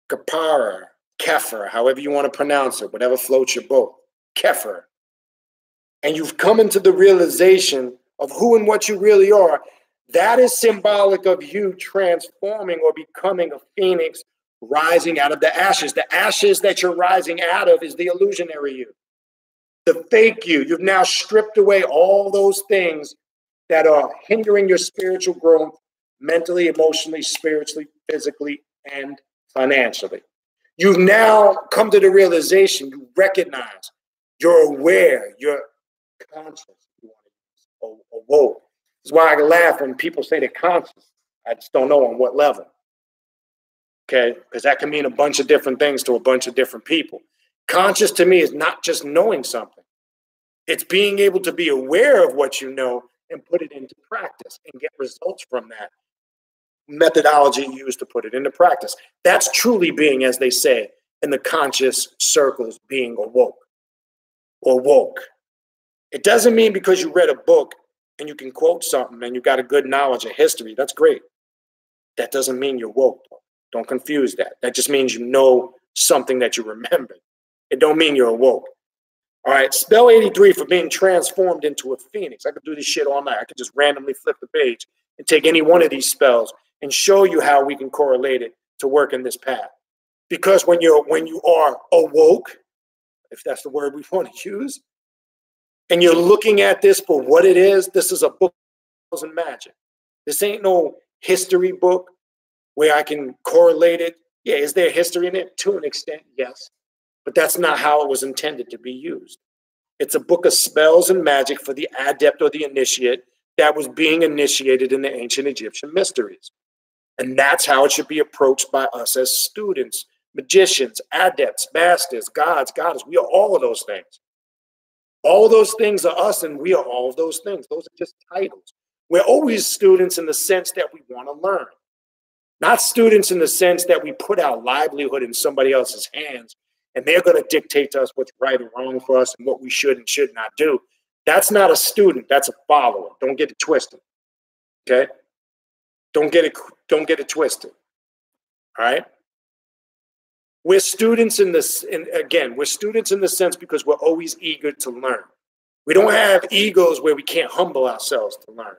kefir, however you want to pronounce it, whatever floats your boat, kefir, and you've come into the realization of who and what you really are, that is symbolic of you transforming or becoming a phoenix rising out of the ashes. The ashes that you're rising out of is the illusionary you, the fake you. You've now stripped away all those things that are hindering your spiritual growth mentally, emotionally, spiritually, physically, and financially. You've now come to the realization, you recognize, you're aware, you're conscious, you want to use, awoke. That's why I laugh when people say they're conscious. I just don't know on what level. Okay, because that can mean a bunch of different things to a bunch of different people. Conscious to me is not just knowing something. It's being able to be aware of what you know and put it into practice and get results from that methodology used to put it into practice. That's truly being, as they say, in the conscious circles, being awoke or woke. It doesn't mean because you read a book and you can quote something and you got a good knowledge of history. That's great. That doesn't mean you're woke. Don't confuse that. That just means you know something that you remember. It don't mean you're awoke. All right, spell 83 for being transformed into a phoenix. I could do this shit all night. I could just randomly flip the page and take any one of these spells and show you how we can correlate it to work in this path. Because when you are awoke, if that's the word we want to use, and you're looking at this for what it is, this is a book of spells and magic. This ain't no history book where I can correlate it. Yeah, is there history in it? To an extent, yes. But that's not how it was intended to be used. It's a book of spells and magic for the adept or the initiate that was being initiated in the ancient Egyptian mysteries. And that's how it should be approached by us as students, magicians, adepts, masters, gods, goddesses. We are all of those things. All those things are us, and we are all of those things. Those are just titles. We're always students in the sense that we want to learn. Not students in the sense that we put our livelihood in somebody else's hands and they're going to dictate to us what's right or wrong for us and what we should and should not do. That's not a student. That's a follower. Don't get it twisted. Okay? Don't get it twisted. All right? We're students in this, and again, we're students in the sense because we're always eager to learn. We don't have egos where we can't humble ourselves to learn.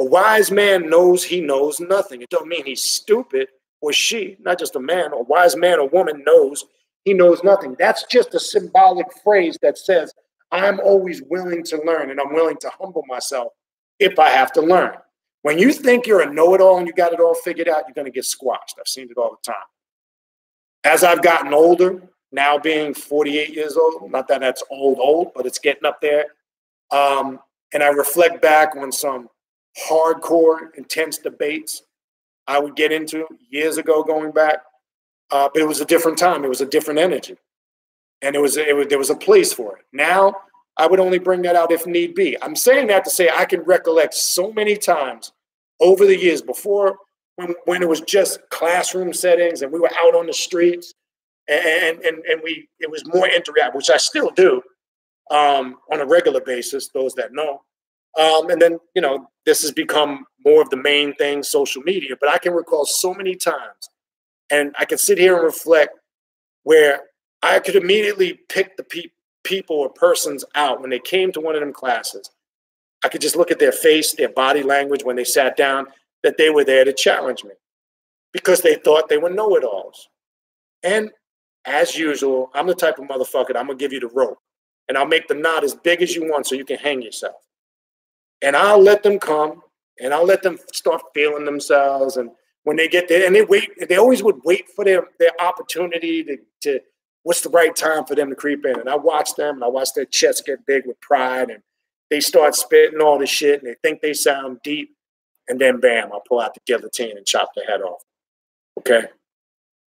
A wise man knows he knows nothing. It don't mean he's stupid, or she, not just a man. A wise man or woman knows he knows nothing. That's just a symbolic phrase that says, I'm always willing to learn and I'm willing to humble myself if I have to learn. When you think you're a know-it-all and you got it all figured out, you're going to get squashed. I've seen it all the time. As I've gotten older, now being 48 years old, not that that's old, but it's getting up there. And I reflect back on some hardcore, intense debates I would get into years ago going back. But it was a different time. It was a different energy. And there was a place for it. Now I would only bring that out if need be. I'm saying that to say I can recollect so many times over the years before when it was just classroom settings and we were out on the streets and it was more interactive, which I still do on a regular basis, those that know. And then, you know, this has become more of the main thing, social media. But I can recall so many times, and I can sit here and reflect where I could immediately pick the people or persons out when they came to one of them classes. I could just look at their face, their body language when they sat down, that they were there to challenge me because they thought they were know-it-alls. And as usual, I'm the type of motherfucker, I'm going to give you the rope. And I'll make the knot as big as you want so you can hang yourself. And I'll let them come, and I'll let them start feeling themselves. And when they get there, and they always would wait for their opportunity to what's the right time for them to creep in. And I watch them, and I watch their chests get big with pride, and they start spitting all this shit, and they think they sound deep. And then, bam, I'll pull out the guillotine and chop their head off. Okay?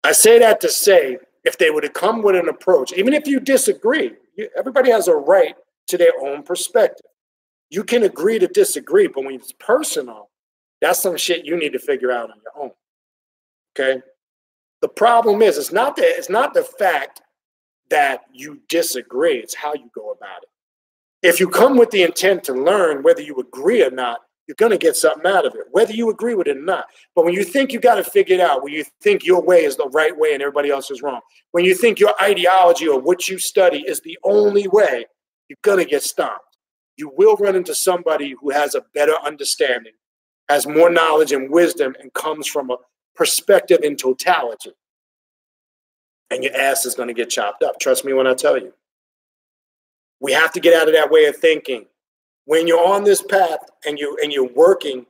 I say that to say, if they would have come with an approach, even if you disagree, everybody has a right to their own perspective. You can agree to disagree, but when it's personal, that's some shit you need to figure out on your own. Okay? The problem is, it's not the fact that you disagree, it's how you go about it. If you come with the intent to learn, whether you agree or not, you're going to get something out of it, whether you agree with it or not. But when you think you got to figure it out, when you think your way is the right way and everybody else is wrong, when you think your ideology or what you study is the only way, you're going to get stomped. You will run into somebody who has a better understanding, has more knowledge and wisdom, and comes from a perspective in totality. And your ass is going to get chopped up. Trust me when I tell you. We have to get out of that way of thinking. When you're on this path and you're working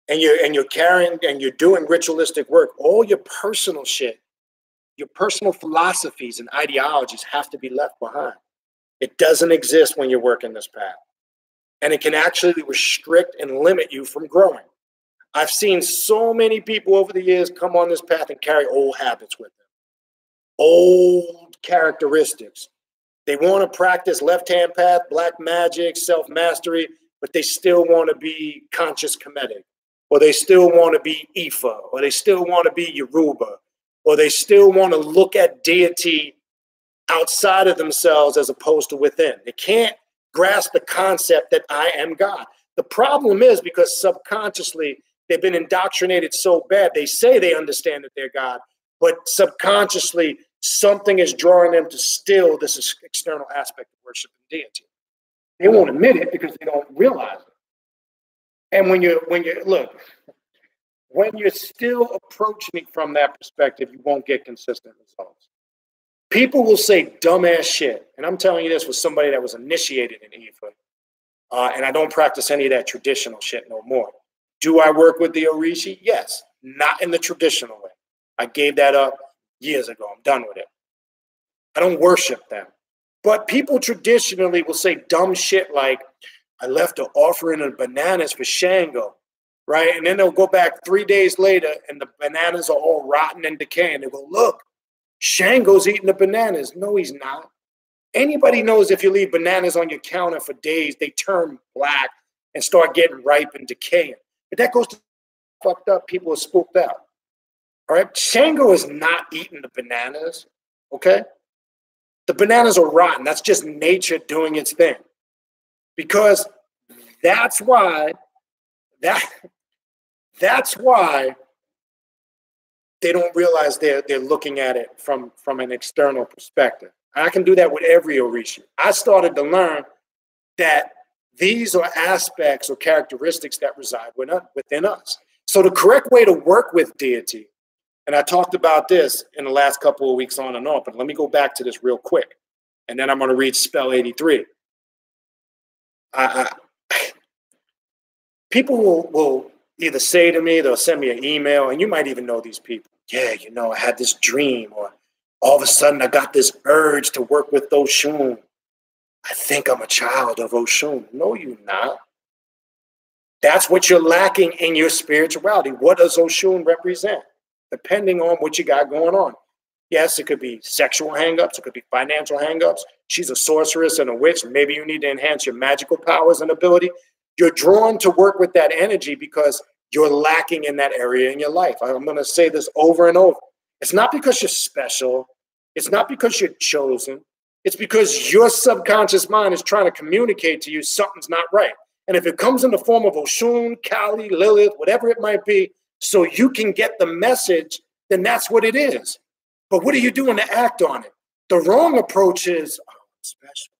and you're carrying and you're doing ritualistic work, all your personal shit, your personal philosophies and ideologies have to be left behind. It doesn't exist when you're working this path. And it can actually restrict and limit you from growing. I've seen so many people over the years come on this path and carry old habits with them, old characteristics. They want to practice left-hand path, black magic, self-mastery, but they still want to be conscious Kemetic, or they still want to be Ifa, or they still want to be Yoruba, or they still want to look at deity outside of themselves as opposed to within. They can't grasp the concept that I am God. The problem is because subconsciously they've been indoctrinated so bad, they say they understand that they're God, but subconsciously something is drawing them to still this external aspect of worship and deity. They won't admit it because they don't realize it. And when you're still approaching it from that perspective, you won't get consistent results. People will say dumbass shit. And I'm telling you this was somebody that was initiated in Ifa. And I don't practice any of that traditional shit no more. Do I work with the Orishi? Yes. Not in the traditional way. I gave that up years ago. I'm done with it. I don't worship them. But people traditionally will say dumb shit like, I left an offering of bananas for Shango, right? And then they'll go back 3 days later and the bananas are all rotten and decaying. They go, look, Shango's eating the bananas. No, he's not. Anybody knows if you leave bananas on your counter for days, they turn black and start getting ripe and decaying. But that goes to fucked up. People are spooked out. All right, Shango is not eating the bananas, okay? The bananas are rotten. That's just nature doing its thing. Because that's why they don't realize they're looking at it from an external perspective. I can do that with every Orishi. I started to learn that these are aspects or characteristics that reside within us. So the correct way to work with deity, and I talked about this in the last couple of weeks on and off, but let me go back to this real quick. And then I'm going to read spell 83. People will either say to me, they'll send me an email, and you might even know these people. Yeah, you know, I had this dream, or all of a sudden I got this urge to work with Oshun. I think I'm a child of Oshun. No, you're not. That's what you're lacking in your spirituality. What does Oshun represent? Depending on what you got going on. Yes, it could be sexual hangups. It could be financial hangups. She's a sorceress and a witch. Maybe you need to enhance your magical powers and ability. You're drawn to work with that energy because you're lacking in that area in your life. I'm going to say this over and over. It's not because you're special. It's not because you're chosen. It's because your subconscious mind is trying to communicate to you something's not right. And if it comes in the form of Oshun, Kali, Lilith, whatever it might be, so you can get the message, then that's what it is. But what are you doing to act on it? The wrong approach is, oh, I'm special.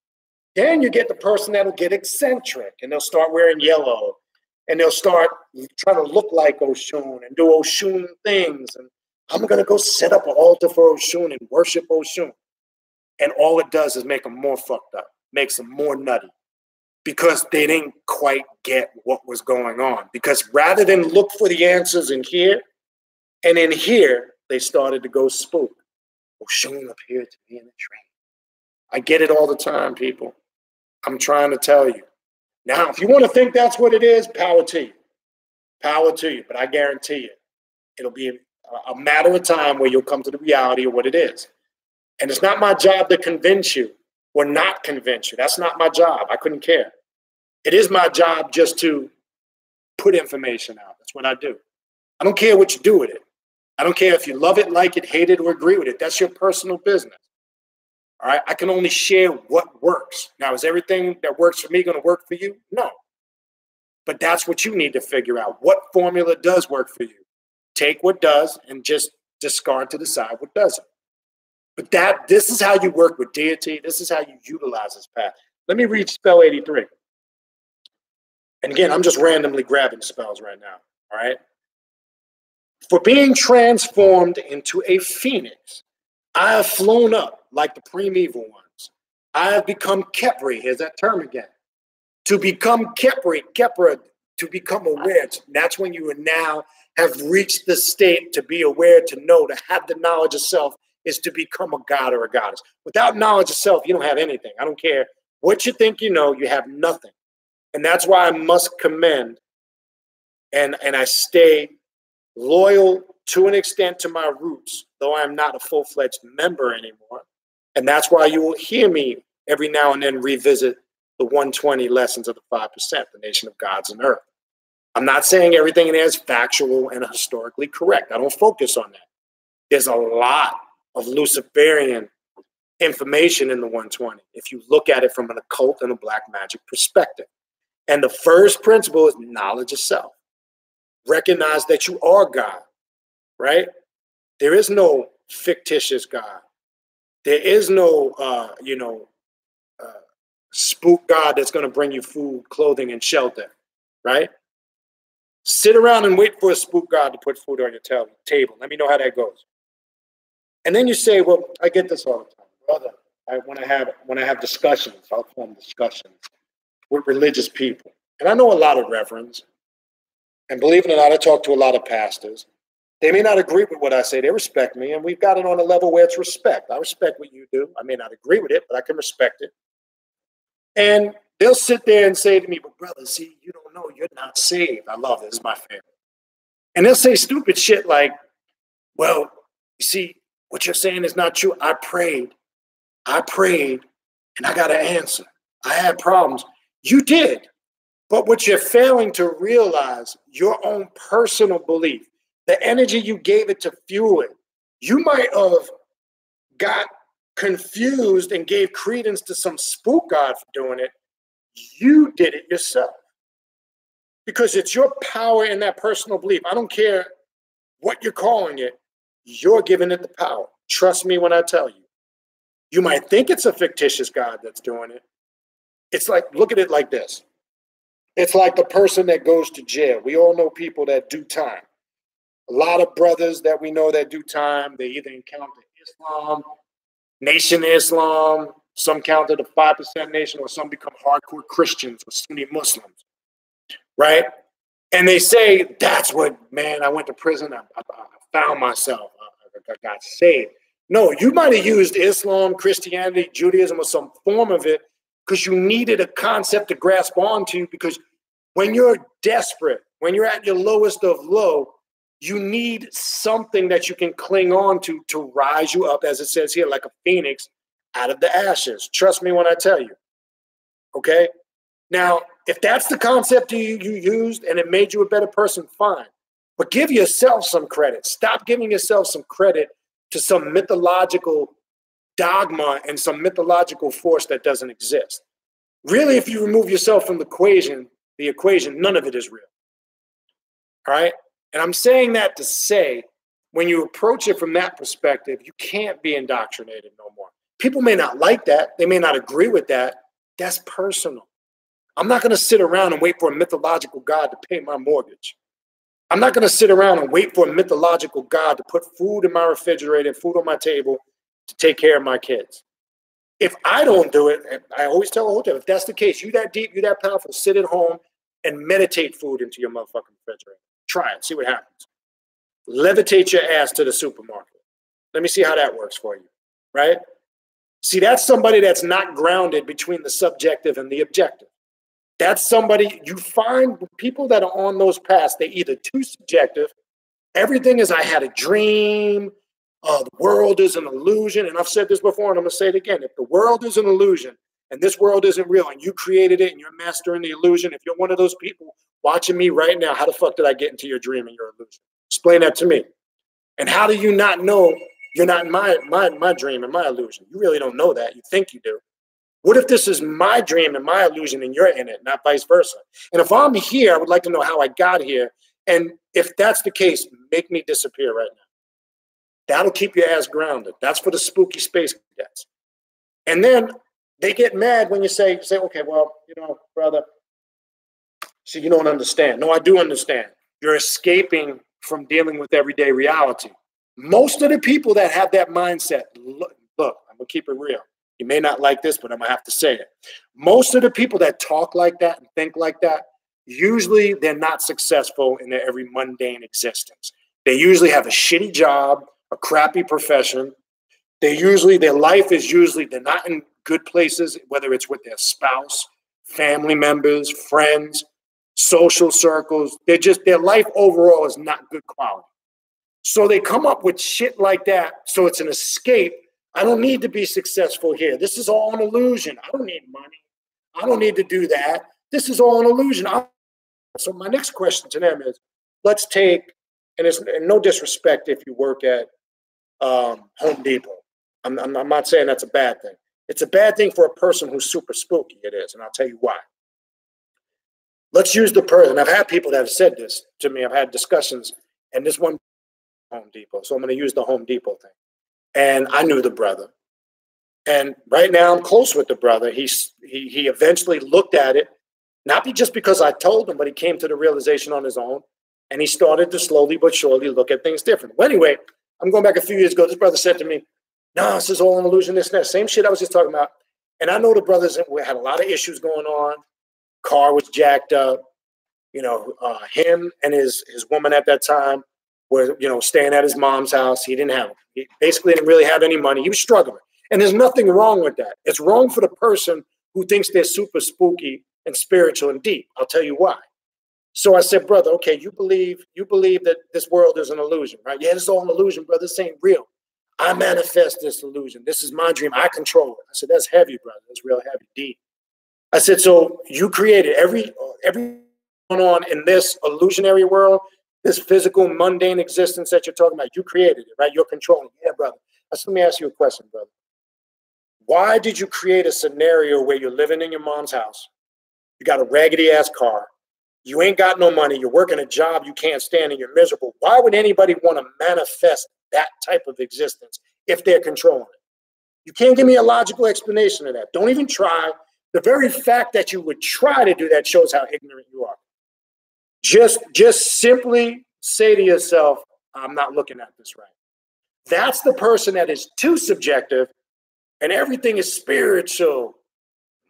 Then you get the person that'll get eccentric and they'll start wearing yellow and they'll start trying to look like Oshun and do Oshun things. And I'm going to go set up an altar for Oshun and worship Oshun. And all it does is make them more fucked up, makes them more nutty because they didn't quite get what was going on. Because rather than look for the answers in here, and in here, they started to go spook. Oshun appeared to me in a dream. I get it all the time, people. I'm trying to tell you. Now, if you want to think that's what it is, power to you. Power to you. But I guarantee you, it'll be a matter of time where you'll come to the reality of what it is. And it's not my job to convince you or not convince you. That's not my job. I couldn't care. It is my job just to put information out. That's what I do. I don't care what you do with it. I don't care if you love it, like it, hate it, or agree with it. That's your personal business. All right? I can only share what works. Now, is everything that works for me going to work for you? No. But that's what you need to figure out. What formula does work for you? Take what does and just discard to the side what doesn't. But this is how you work with deity. This is how you utilize this path. Let me read spell 83. And again, I'm just randomly grabbing spells right now. All right? For being transformed into a phoenix, I have flown up like the primeval ones. I have become Kepri. Here's that term again. To become Kepri, to become aware. That's when you now have reached the state to be aware, to know, to have the knowledge of self is to become a god or a goddess. Without knowledge of self, you don't have anything. I don't care what you think you know, you have nothing. And that's why I must commend and I stay loyal to an extent to my roots, though I'm not a full-fledged member anymore. And that's why you will hear me every now and then revisit the 120 lessons of the 5%, the nation of gods and earth. I'm not saying everything in there is factual and historically correct. I don't focus on that. There's a lot of Luciferian information in the 120 if you look at it from an occult and a black magic perspective. And the first principle is knowledge of self. Recognize that you are God, right? There is no fictitious God. There is no, spook God that's going to bring you food, clothing, and shelter, right? Sit around and wait for a spook God to put food on your table. Let me know how that goes. And then you say, well, I get this all the time. Brother, when I have discussions, I'll call them discussions with religious people. And I know a lot of reverends. And believe it or not, I talk to a lot of pastors. They may not agree with what I say. They respect me. And we've got it on a level where it's respect. I respect what you do. I may not agree with it, but I can respect it. And they'll sit there and say to me, but brother, see, you don't know, you're not saved. I love this. It's my favorite. And they'll say stupid shit like, well, you see, what you're saying is not true. I prayed, and I got an answer. I had problems. You did. But what you're failing to realize, your own personal belief, the energy you gave it to fuel it, you might have got confused and gave credence to some spook God for doing it. You did it yourself. Because it's your power in that personal belief. I don't care what you're calling it. You're giving it the power. Trust me when I tell you. You might think it's a fictitious God that's doing it. It's like, look at it like this. It's like the person that goes to jail. We all know people that do time. A lot of brothers that we know that do time, they either encounter Islam, Nation Islam, some counter the 5% nation, or some become hardcore Christians or Sunni Muslims, right? And they say, that's what, man, I went to prison, I found myself, I got saved. No, you might have used Islam, Christianity, Judaism, or some form of it because you needed a concept to grasp onto, because when you're desperate, when you're at your lowest of low, You need something that you can cling on to rise you up, as it says here, like a phoenix out of the ashes. Trust me when I tell you. Okay? Now, if that's the concept you used and it made you a better person, fine. But give yourself some credit. Stop giving yourself some credit to some mythological dogma and some mythological force that doesn't exist. Really, if you remove yourself from the equation, none of it is real. All right? And I'm saying that to say, when you approach it from that perspective, you can't be indoctrinated no more. People may not like that. They may not agree with that. That's personal. I'm not going to sit around and wait for a mythological God to pay my mortgage. I'm not going to sit around and wait for a mythological God to put food in my refrigerator, food on my table, to take care of my kids. If I don't do it, I always tell the whole time, if that's the case, you that deep, you that powerful, sit at home and meditate food into your motherfucking refrigerator. Try it, see what happens. Levitate your ass to the supermarket. Let me see how that works for you, right? See, that's somebody that's not grounded between the subjective and the objective. That's somebody, you find people that are on those paths, they're either too subjective, everything is I had a dream, the world is an illusion, and I've said this before and I'm going to say it again. If the world is an illusion and this world isn't real and you created it and you're mastering the illusion, if you're one of those people watching me right now, how the fuck did I get into your dream and your illusion? Explain that to me. And how do you not know you're not in my dream and my illusion? You really don't know that. You think you do. What if this is my dream and my illusion and you're in it, not vice versa? And if I'm here, I would like to know how I got here. And if that's the case, make me disappear right now. That'll keep your ass grounded. That's for the spooky space cadets. And then they get mad when you say, okay, well, you know, brother, see, you don't understand. No, I do understand. You're escaping from dealing with everyday reality. Most of the people that have that mindset, look, I'm going to keep it real. You may not like this, but I'm going to have to say it. Most of the people that talk like that and think like that, usually they're not successful in their every mundane existence. They usually have a shitty job, a crappy profession. Their life is usually, they're not in good places, whether it's with their spouse, family members, friends, social circles. Their life overall is not good quality. So they come up with shit like that. So it's an escape. I don't need to be successful here. This is all an illusion. I don't need money. I don't need to do that. This is all an illusion. So my next question to them is, let's take, and it's no disrespect if you work at Home Depot. I'm not saying that's a bad thing. It's a bad thing for a person who's super spooky. It is, and I'll tell you why. Let's use the person. I've had people that have said this to me. I've had discussions, and this one Home Depot. So I'm going to use the Home Depot thing. And I knew the brother. And right now I'm close with the brother. He eventually looked at it, not just because I told him, but he came to the realization on his own. And he started to slowly but surely look at things different. Well, anyway, I'm going back a few years ago. This brother said to me, no, this is all an illusion, this and that. Same shit I was just talking about. And I know the brothers had a lot of issues going on. Car was jacked up. You know, him and his woman at that time were, you know, staying at his mom's house. He basically didn't really have any money. He was struggling. And there's nothing wrong with that. It's wrong for the person who thinks they're super spooky and spiritual and deep. I'll tell you why. So I said, brother, okay, you believe that this world is an illusion, right? Yeah, this is all an illusion, brother. This ain't real. I manifest this illusion. This is my dream. I control it. I said, that's heavy, brother. That's real heavy, deep. I said, so you created every going on in this illusionary world, this physical, mundane existence that you're talking about, you created it, right? You're controlling it. Yeah, brother. Let me ask you a question, brother. Why did you create a scenario where you're living in your mom's house? You got a raggedy-ass car. You ain't got no money. You're working a job you can't stand and you're miserable. Why would anybody want to manifest that type of existence if they're controlling it? You can't give me a logical explanation of that. Don't even try. The very fact that you would try to do that shows how ignorant you are. Just simply say to yourself, I'm not looking at this right. That's the person that is too subjective and everything is spiritual.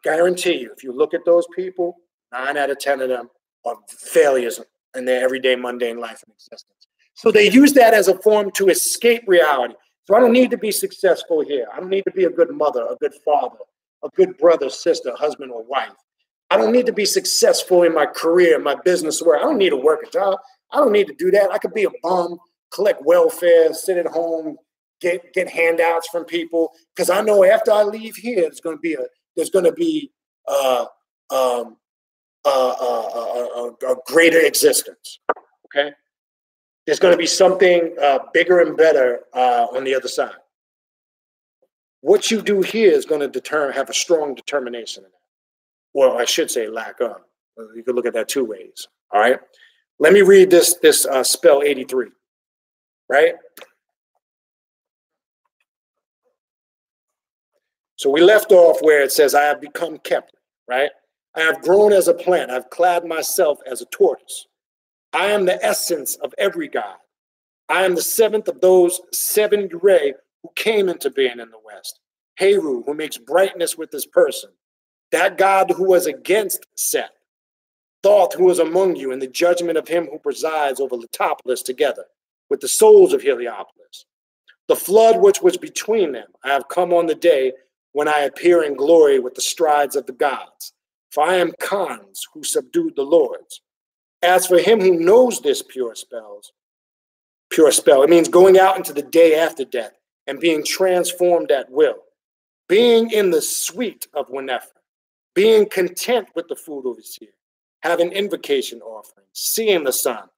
Guarantee you, if you look at those people, 9 out of 10 of them are failures in their everyday mundane life and existence. So they use that as a form to escape reality. So I don't need to be successful here. I don't need to be a good mother, a good father, a good brother, sister, husband, or wife. I don't need to be successful in my career, my business, where I don't need to work a job. I don't need to do that. I could be a bum, collect welfare, sit at home, get handouts from people, because I know after I leave here, there's going to be a greater existence. Okay, there's going to be something bigger and better on the other side. What you do here is going to have a strong determination in that. Well, I should say lack of. You could look at that two ways. All right. Let me read this spell 83. Right. So we left off where it says, I have become kept. Right. I have grown as a plant. I've clad myself as a tortoise. I am the essence of every god. I am the seventh of those 7 Ure who came into being in the West. Heru, who makes brightness with his person. That God who was against Set. Thoth, who is among you, in the judgment of him who presides over Letopolis together with the souls of Heliopolis. The flood which was between them, I have come on the day when I appear in glory with the strides of the gods. For I am Khans, who subdued the lords. As for him who knows this pure spell, it means going out into the day after death and being transformed at will, being in the sweet of Winnefer, being content with the food of his year, having invocation offerings, seeing the sun.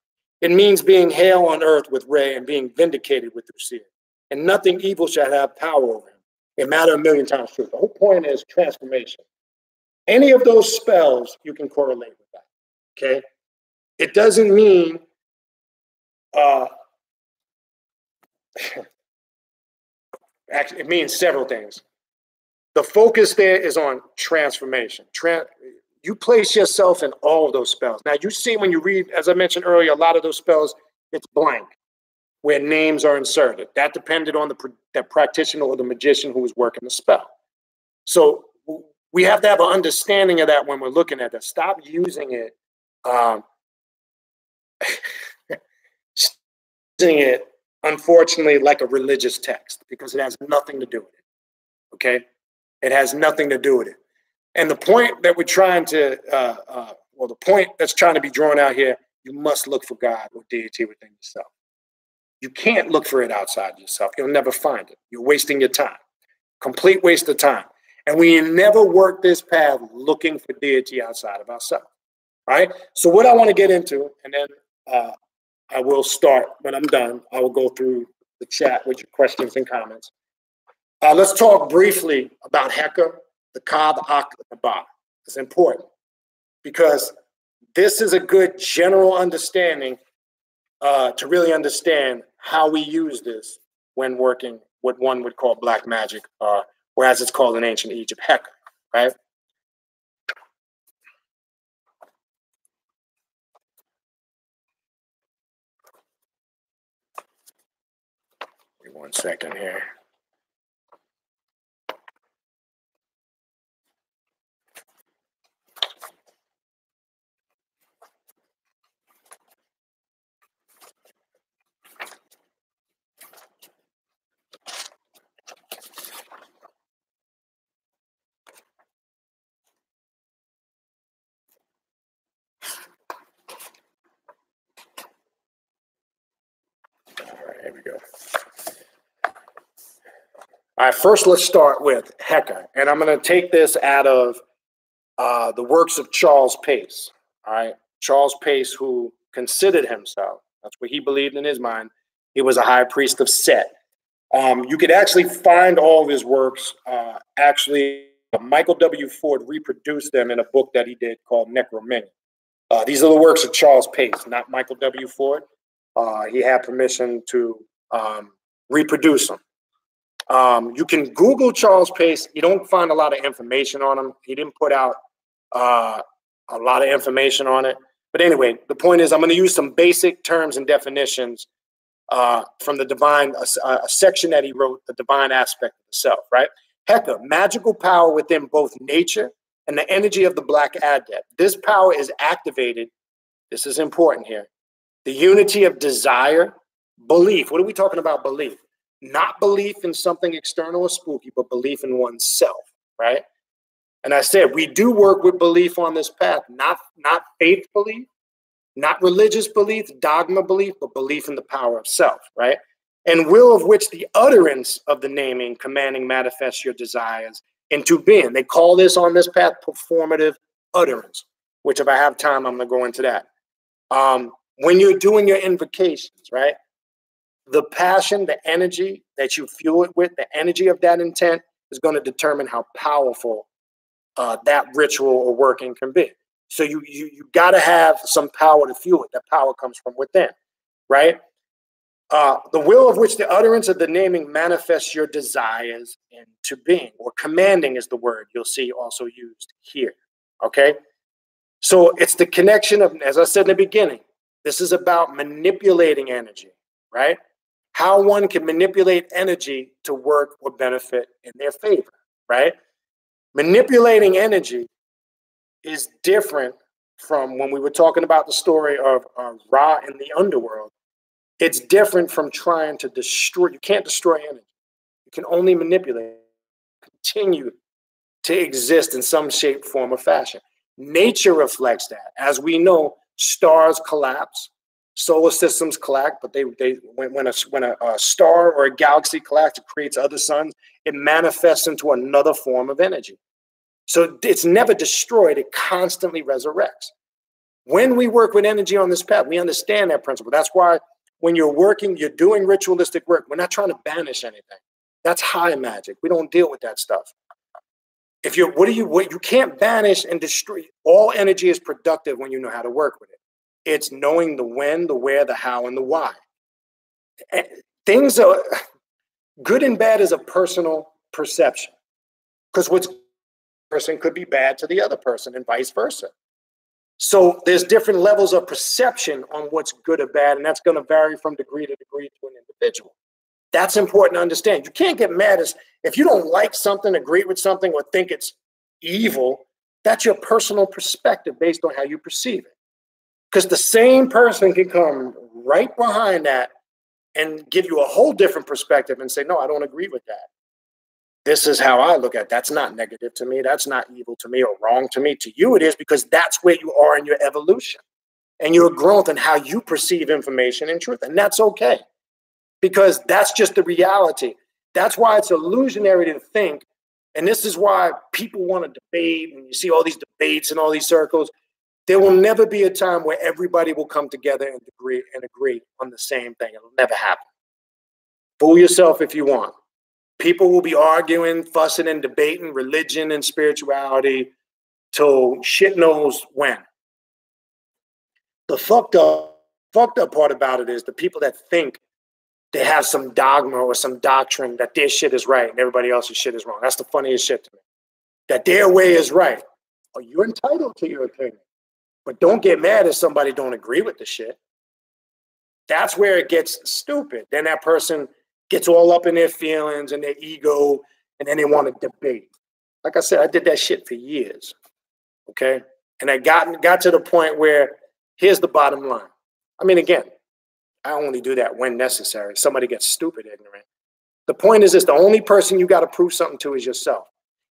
It means being hail on earth with Re and being vindicated with Usir. And nothing evil shall have power over him. It matter a million times true. The whole point is transformation. Any of those spells, you can correlate with that, okay? It doesn't mean actually, it means several things. The focus there is on transformation. You place yourself in all of those spells. Now, you see when you read, as I mentioned earlier, a lot of those spells, it's blank, where names are inserted. That depended on the practitioner or the magician who was working the spell. So we have to have an understanding of that when we're looking at that. Stop using it, unfortunately, like a religious text, because it has nothing to do with it, okay? It has nothing to do with it. And the point that we're trying to, the point that's trying to be drawn out here, you must look for God or deity within yourself. You can't look for it outside yourself. You'll never find it. You're wasting your time. Complete waste of time. And we never work this path looking for deity outside of ourselves. All right? So what I want to get into, and then I will start when I'm done. I will go through the chat with your questions and comments. Let's talk briefly about Heka, the Ka, the Ak, the Ba. It's important because this is a good general understanding to really understand how we use this when working what one would call black magic, or as it's called in ancient Egypt, Heka, right? Give me 1 second here. Here we go. All right, first let's start with Heka. And I'm going to take this out of the works of Charles Pace. All right, Charles Pace, who considered himself, that's what he believed in his mind, he was a high priest of Set. You could actually find all of his works. Actually, Michael W. Ford reproduced them in a book that he did called Necromania. These are the works of Charles Pace, not Michael W. Ford. He had permission to reproduce them. You can Google Charles Pace. You don't find a lot of information on him. He didn't put out a lot of information on it. But anyway, the point is I'm going to use some basic terms and definitions from the divine, a section that he wrote, the divine aspect of the self, right? Heka, magical power within both nature and the energy of the black adept. This power is activated. This is important here. The unity of desire, belief. What are we talking about belief? Not belief in something external or spooky, but belief in oneself, right? And I said, we do work with belief on this path, not faith belief, Not religious belief, dogma belief, but belief in the power of self, right? And will of which the utterance of the naming, commanding, manifests your desires into being. They call this on this path performative utterance, which if I have time, I'm going to go into that. When you're doing your invocations, right? The passion, the energy that you fuel it with, the energy of that intent is going to determine how powerful that ritual or working can be. So you got to have some power to fuel it. That power comes from within, right? The will of which the utterance of the naming manifests your desires into being, or commanding is the word you'll see also used here, okay? So it's the connection of, as I said in the beginning, this is about manipulating energy, right? How one can manipulate energy to work or benefit in their favor, right? Manipulating energy is different from when we were talking about the story of Ra in the underworld. It's different from trying to destroy. You can't destroy energy. You can only manipulate, continue to exist in some shape, form, or fashion. Nature reflects that. As we know, stars collapse, solar systems collapse, but when a star or a galaxy collapses, it creates other suns. It manifests into another form of energy. So it's never destroyed. It constantly resurrects. When we work with energy on this path, we understand that principle. That's why when you're working, you're doing ritualistic work. We're not trying to banish anything. That's high magic. We don't deal with that stuff. If you're, you can't banish and destroy. All energy is productive when you know how to work with it. It's knowing the when, the where, the how, and the why. Things are good and bad is a personal perception, because what's person could be bad to the other person and vice versa. So there's different levels of perception on what's good or bad, and that's going to vary from degree to degree to an individual. That's important to understand. You can't get mad if you don't like something, agree with something, or think it's evil. That's your personal perspective based on how you perceive it. Because the same person can come right behind that and give you a whole different perspective and say, no, I don't agree with that. This is how I look at it. That's not negative to me. That's not evil to me or wrong to me. To you, it is, because that's where you are in your evolution and your growth and how you perceive information and truth. And that's okay, because that's just the reality. That's why it's illusionary to think. And this is why people want to debate. And you see all these debates in all these circles. There will never be a time where everybody will come together and agree on the same thing. It'll never happen. Fool yourself if you want. People will be arguing, fussing, and debating religion and spirituality till shit knows when. The fucked up part about it is the people that think they have some dogma or some doctrine that their shit is right and everybody else's shit is wrong. That's the funniest shit to me. That their way is right. Oh, you're entitled to your opinion. But don't get mad if somebody don't agree with the shit. That's where it gets stupid. Then that person gets all up in their feelings and their ego, and then they want to debate. Like I said, I did that shit for years, okay? And I got to the point where here's the bottom line. I mean, again, I only do that when necessary. Somebody gets stupid ignorant. The point is this: the only person you got to prove something to is yourself.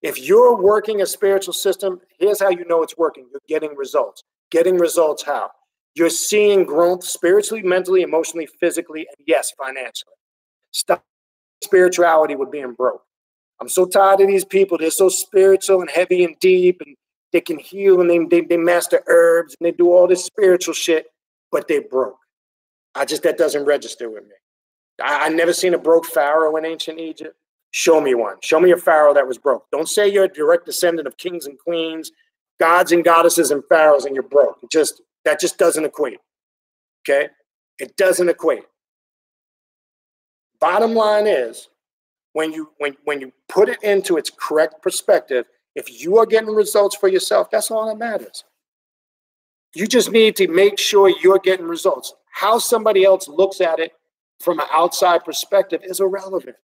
If you're working a spiritual system, here's how you know it's working. You're getting results. Getting results how? You're seeing growth spiritually, mentally, emotionally, physically, and yes, financially. Stop spirituality with being broke. I'm so tired of these people. They're so spiritual and heavy and deep, and they can heal, and they master herbs, and they do all this spiritual shit, but they're broke. That doesn't register with me. I never seen a broke pharaoh in ancient Egypt. Show me one. Show me a pharaoh that was broke. Don't say you're a direct descendant of kings and queens, gods and goddesses and pharaohs, and you're broke. That just doesn't equate. Okay? It doesn't equate. Bottom line is, when you put it into its correct perspective, if you are getting results for yourself, that's all that matters. You just need to make sure you're getting results. How somebody else looks at it from an outside perspective is irrelevant.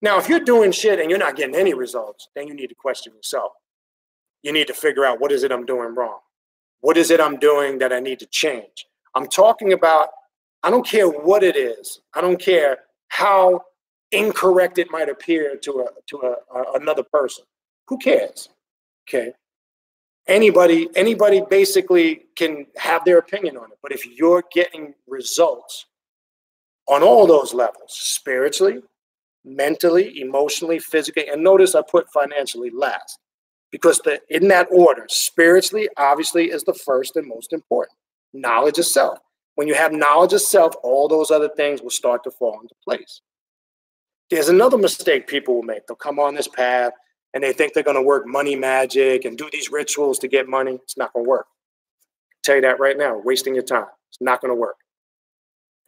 Now, if you're doing shit and you're not getting any results, then you need to question yourself. You need to figure out, what is it I'm doing wrong? What is it I'm doing that I need to change? I'm talking about, I don't care what it is. I don't care how incorrect it might appear to another person. Who cares? Okay. Anybody basically can have their opinion on it. But if you're getting results on all those levels, spiritually, mentally, emotionally, physically, and notice I put financially last, because in that order, spiritually, obviously, is the first and most important. Knowledge of self. When you have knowledge of self, all those other things will start to fall into place. There's another mistake people will make. They'll come on this path and they think they're going to work money magic and do these rituals to get money. It's not going to work. I'll tell you that right now, wasting your time. It's not going to work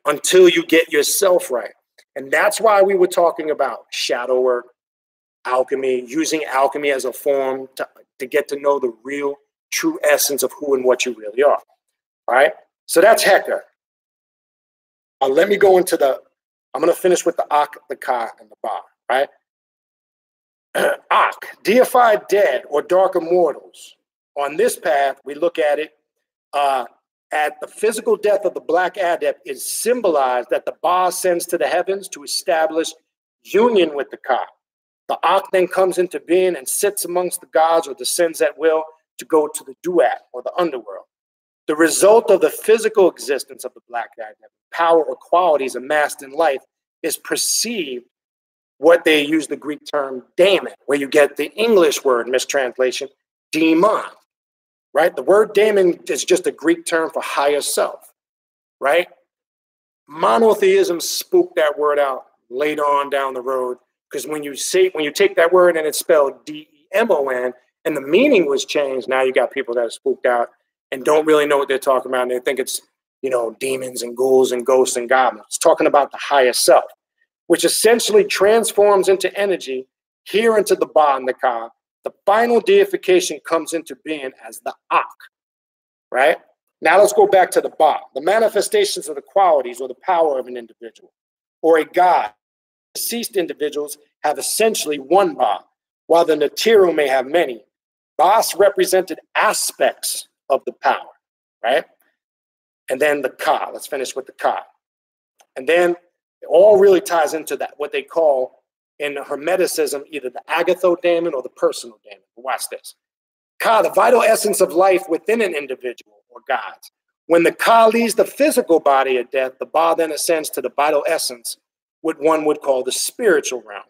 until you get yourself right. And that's why we were talking about shadow work, alchemy, using alchemy as a form to get to know the real, true essence of who and what you really are. All right? So that's Heka. Let me go into I'm going to finish with the Akh, the Ka, and the Ba, right? Akh, deified dead or dark immortals. On this path, we look at it at the physical death of the Black Adept is symbolized that the Ba ascends to the heavens to establish union with the Ka. The Akh then comes into being and sits amongst the gods or descends at will to go to the Duat or the underworld. The result of the physical existence of the Black Adept, power or qualities amassed in life, is perceived what they use the Greek term daemon, where you get the English word mistranslation, demon. Right? The word daemon is just a Greek term for higher self, right? Monotheism spooked that word out later on down the road, because when you take that word and it's spelled D-E-M-O-N and the meaning was changed, now you got people that are spooked out and don't really know what they're talking about, and they think it's, demons and ghouls and ghosts and goblins. It's talking about the higher self, which essentially transforms into energy here into the Ba and the Ka. The final deification comes into being as the Akh, right? Now let's go back to the Ba. The manifestations of the qualities or the power of an individual or a god. Deceased individuals have essentially one Ba, while the Natiru may have many. Bas represented aspects of the power, right? And then the Ka. Let's finish with the Ka. And then it all really ties into that, what they call in Hermeticism, either the agatho-daemon or the personal daemon. Watch this. Ka, the vital essence of life within an individual or gods. When the Ka leaves the physical body at death, the Ba then ascends to the vital essence, what one would call the spiritual realm.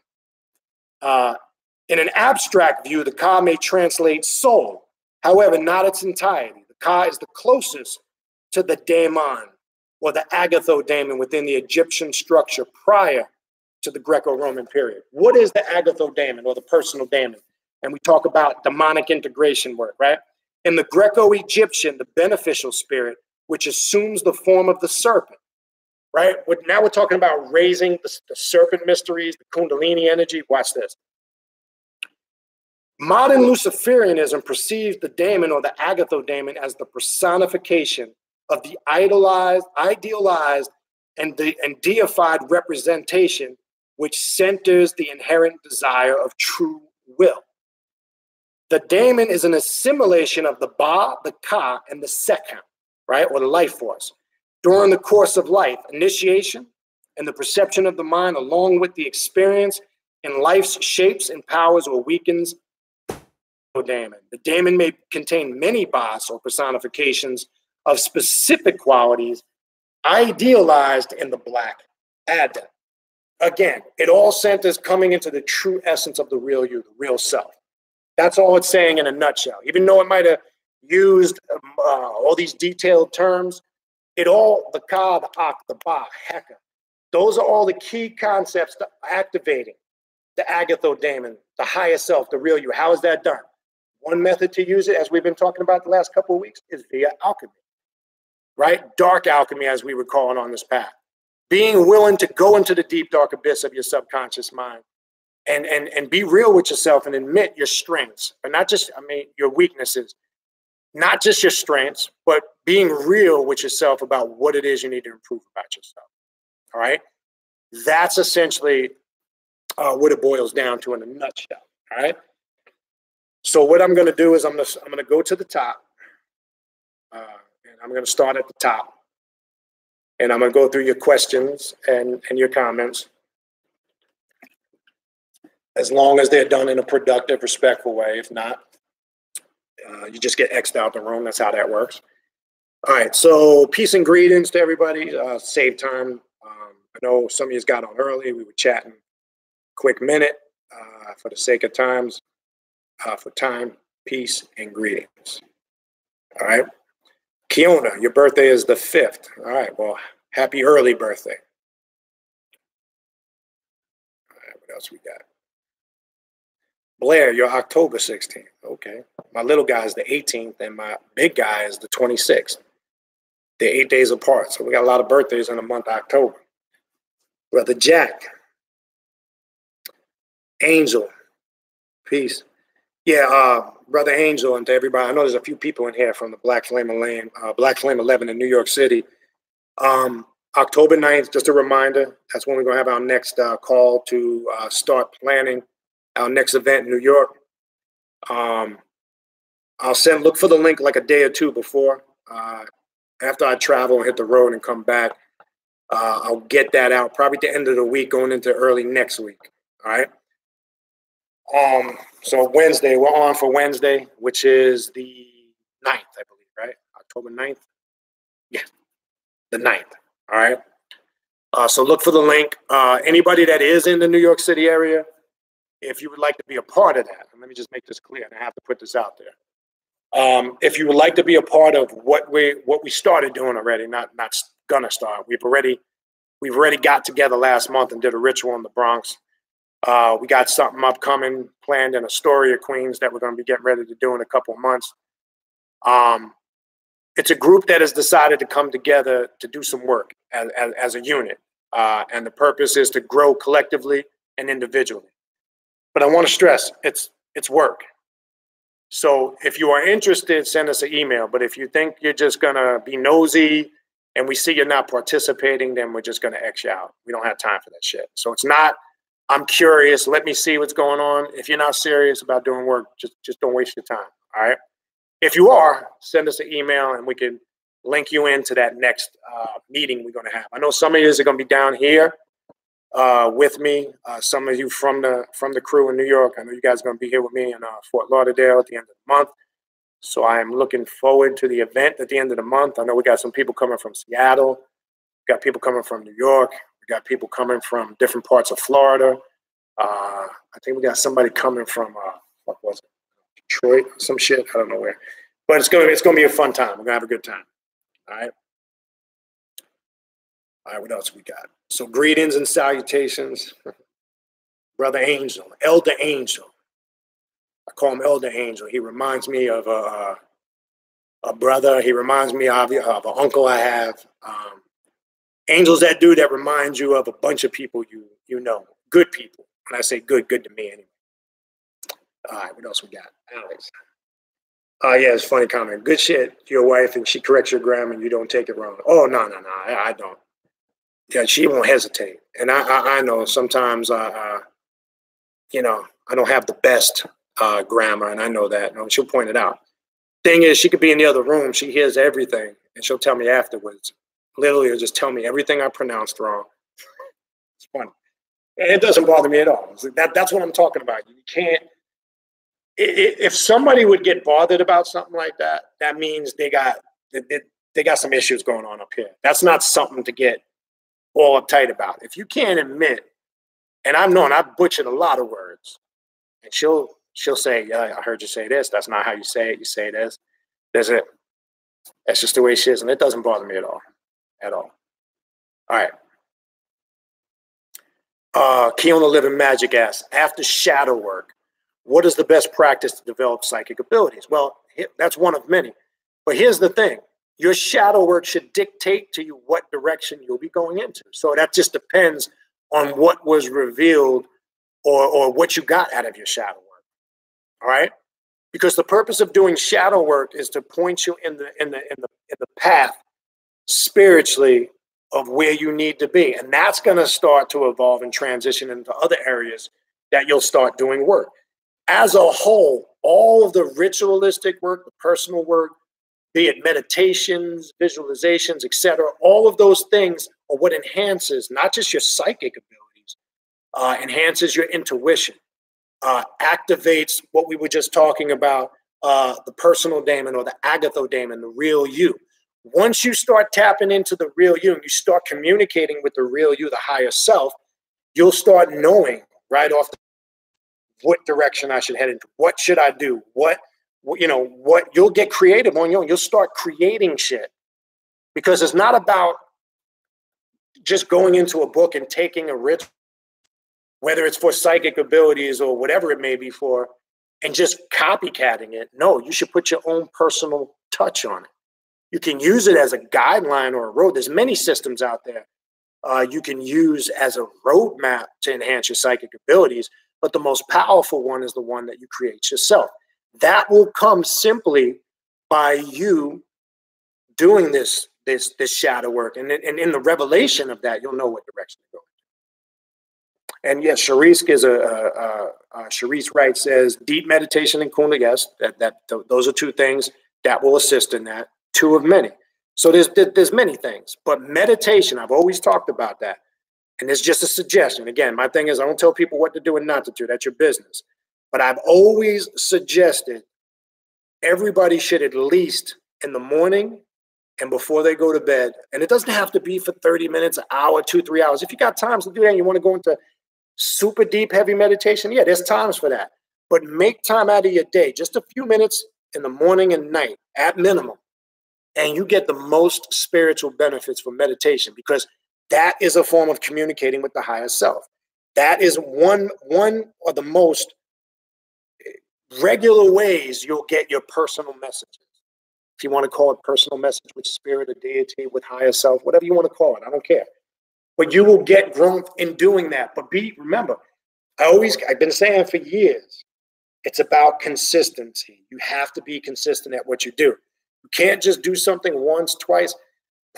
In an abstract view, the Ka may translate soul, however, not its entirety. The Ka is the closest to the daemon or the agatho-daemon within the Egyptian structure prior to the Greco-Roman period. What is the agatho-daemon or the personal daemon? And we talk about demonic integration work, right? In the Greco-Egyptian, the beneficial spirit, which assumes the form of the serpent, right? Now we're talking about raising the serpent mysteries, the Kundalini energy. Watch this. Modern Luciferianism perceives the daemon or the agatho-daemon as the personification of the idealized, and deified representation which centers the inherent desire of true will. The daemon is an assimilation of the Ba, the Ka, and the Sekhem, right, or the life force. During the course of life, initiation and the perception of the mind, along with the experience in life's shapes and powers or weakens the daemon. The daemon may contain many Bas or personifications of specific qualities idealized in the Black Adept. Again, it all centers coming into the true essence of the real you, the real self. That's all it's saying in a nutshell. Even though it might have used all these detailed terms, the Ka, the Akh, the Ba, Heka, those are all the key concepts to activating the agatho-daemon, the higher self, the real you. How is that done? One method to use it, as we've been talking about the last couple of weeks, is via alchemy, right? Dark alchemy, as we would call it on this path. Being willing to go into the deep, dark abyss of your subconscious mind and be real with yourself and admit your strengths, but not just, your weaknesses, not just your strengths, but being real with yourself about what it is you need to improve about yourself. All right. That's essentially what it boils down to in a nutshell. All right. So what I'm going to do is I'm going to go to the top, and I'm going to start at the top. And I'm going to go through your questions and your comments, as long as they're done in a productive, respectful way. If not, You just get X'd out the room. That's how that works. All right, so peace and greetings to everybody. Save time. I know some of you got on early. We were chatting. Quick minute for the sake of times. For time, peace, and greetings. All right. Kiona, your birthday is the 5th. All right, well, happy early birthday. All right, what else we got? Blair, you're October 16th. Okay. My little guy is the 18th, and my big guy is the 26th. They're 8 days apart, so we got a lot of birthdays in the month of October. Brother Jack. Angel. Peace. Yeah, Brother Angel, and to everybody, I know there's a few people in here from the Black Flame 11 in New York City. October 9th, just a reminder, that's when we're going to have our next call to start planning our next event in New York. I'll look for the link like a day or two before. After I travel and hit the road and come back, I'll get that out probably at the end of the week, going into early next week. All right. So Wednesday, we're on for Wednesday, which is the 9th, I believe, right? October 9th? Yeah, the 9th, all right? So look for the link. Anybody that is in the New York City area, if you would like to be a part of that, and let me just make this clear, and I have to put this out there. If you would like to be a part of what we started doing already, not gonna start. We've already got together last month and did a ritual in the Bronx. We got something upcoming planned in Astoria, Queens, that we're going to be getting ready to do in a couple of months. It's a group that has decided to come together to do some work as a unit. And the purpose is to grow collectively and individually. But I want to stress, it's work. So if you are interested, send us an email. But if you think you're just going to be nosy and we see you're not participating, then we're just going to X you out. We don't have time for that shit. So it's not, I'm curious, let me see what's going on. If you're not serious about doing work, just don't waste your time, all right? If you are, send us an email and we can link you into that next meeting we're gonna have. I know some of you are gonna be down here with me. Some of you from the crew in New York, I know you guys are gonna be here with me in Fort Lauderdale at the end of the month. So I am looking forward to the event at the end of the month. I know we got some people coming from Seattle, we got people coming from New York, got people coming from different parts of Florida. I think we got somebody coming from what was it? Detroit, some shit. I don't know where. But it's gonna be a fun time. We're gonna have a good time. All right. All right, what else we got? So greetings and salutations. Brother Angel, Elder Angel. I call him Elder Angel. He reminds me of a brother. He reminds me of an uncle I have. Angel's that dude that reminds you of a bunch of people you know, good people. When I say good to me anyway. All right, what else we got? Alex. Yeah, it's a funny comment. Good shit to your wife, and she corrects your grammar, and you don't take it wrong. Oh, no, I don't. Yeah, she won't hesitate. And I know sometimes, you know, I don't have the best grammar, and I know that. No, she'll point it out. Thing is, she could be in the other room. She hears everything, and she'll tell me afterwards. Literally, just tell me everything I pronounced wrong. It's funny. And it doesn't bother me at all. That's what I'm talking about. You can't. If somebody would get bothered about something like that, that means they got some issues going on up here. That's not something to get all uptight about. If you can't admit, and I've butchered a lot of words, and she'll say, "Yeah, I heard you say this. That's not how you say it. You say this. That's it. That's just the way she is," and it doesn't bother me at all. All right. Keona Living Magic asks, after shadow work, what is the best practice to develop psychic abilities? Well, that's one of many. But here's the thing. Your shadow work should dictate to you what direction you'll be going into. So that just depends on what was revealed or what you got out of your shadow work. All right? Because the purpose of doing shadow work is to point you in the path spiritually of where you need to be. And that's going to start to evolve and transition into other areas that you'll start doing work. As a whole, all of the ritualistic work, the personal work, be it meditations, visualizations, etc., all of those things are what enhances not just your psychic abilities, enhances your intuition, activates what we were just talking about the personal daemon or the agathodaemon, the real you. Once you start tapping into the real you and you start communicating with the real you, the higher self, you'll start knowing right off what direction I should head into. What should I do? What you'll get creative on your own. You'll start creating shit, because it's not about just going into a book and taking a ritual, whether it's for psychic abilities or whatever it may be for, and just copycatting it. No, you should put your own personal touch on it. You can use it as a guideline or a road. There's many systems out there you can use as a roadmap to enhance your psychic abilities, but the most powerful one is the one that you create yourself. That will come simply by you doing this shadow work, and in the revelation of that, you'll know what direction to go. And yes, Sharice gives Sharice Wright says deep meditation and kundalini. Yes, those are two things that will assist in that. Two of many. So there's many things, but meditation, I've always talked about that, and it's just a suggestion. Again, my thing is I don't tell people what to do and not to do. That's your business. But I've always suggested everybody should, at least in the morning and before they go to bed, and it doesn't have to be for 30 minutes, an hour, 2-3 hours. If you got times to do that and you want to go into super deep, heavy meditation, yeah, there's times for that. But make time out of your day, just a few minutes in the morning and night at minimum, and you get the most spiritual benefits from meditation, because that is a form of communicating with the higher self. That is one of the most regular ways you'll get your personal messages. If you want to call it personal message with spirit or deity, with higher self, whatever you want to call it, I don't care. But you will get growth in doing that. But remember, I've been saying for years, it's about consistency. You have to be consistent at what you do. You can't just do something once, twice.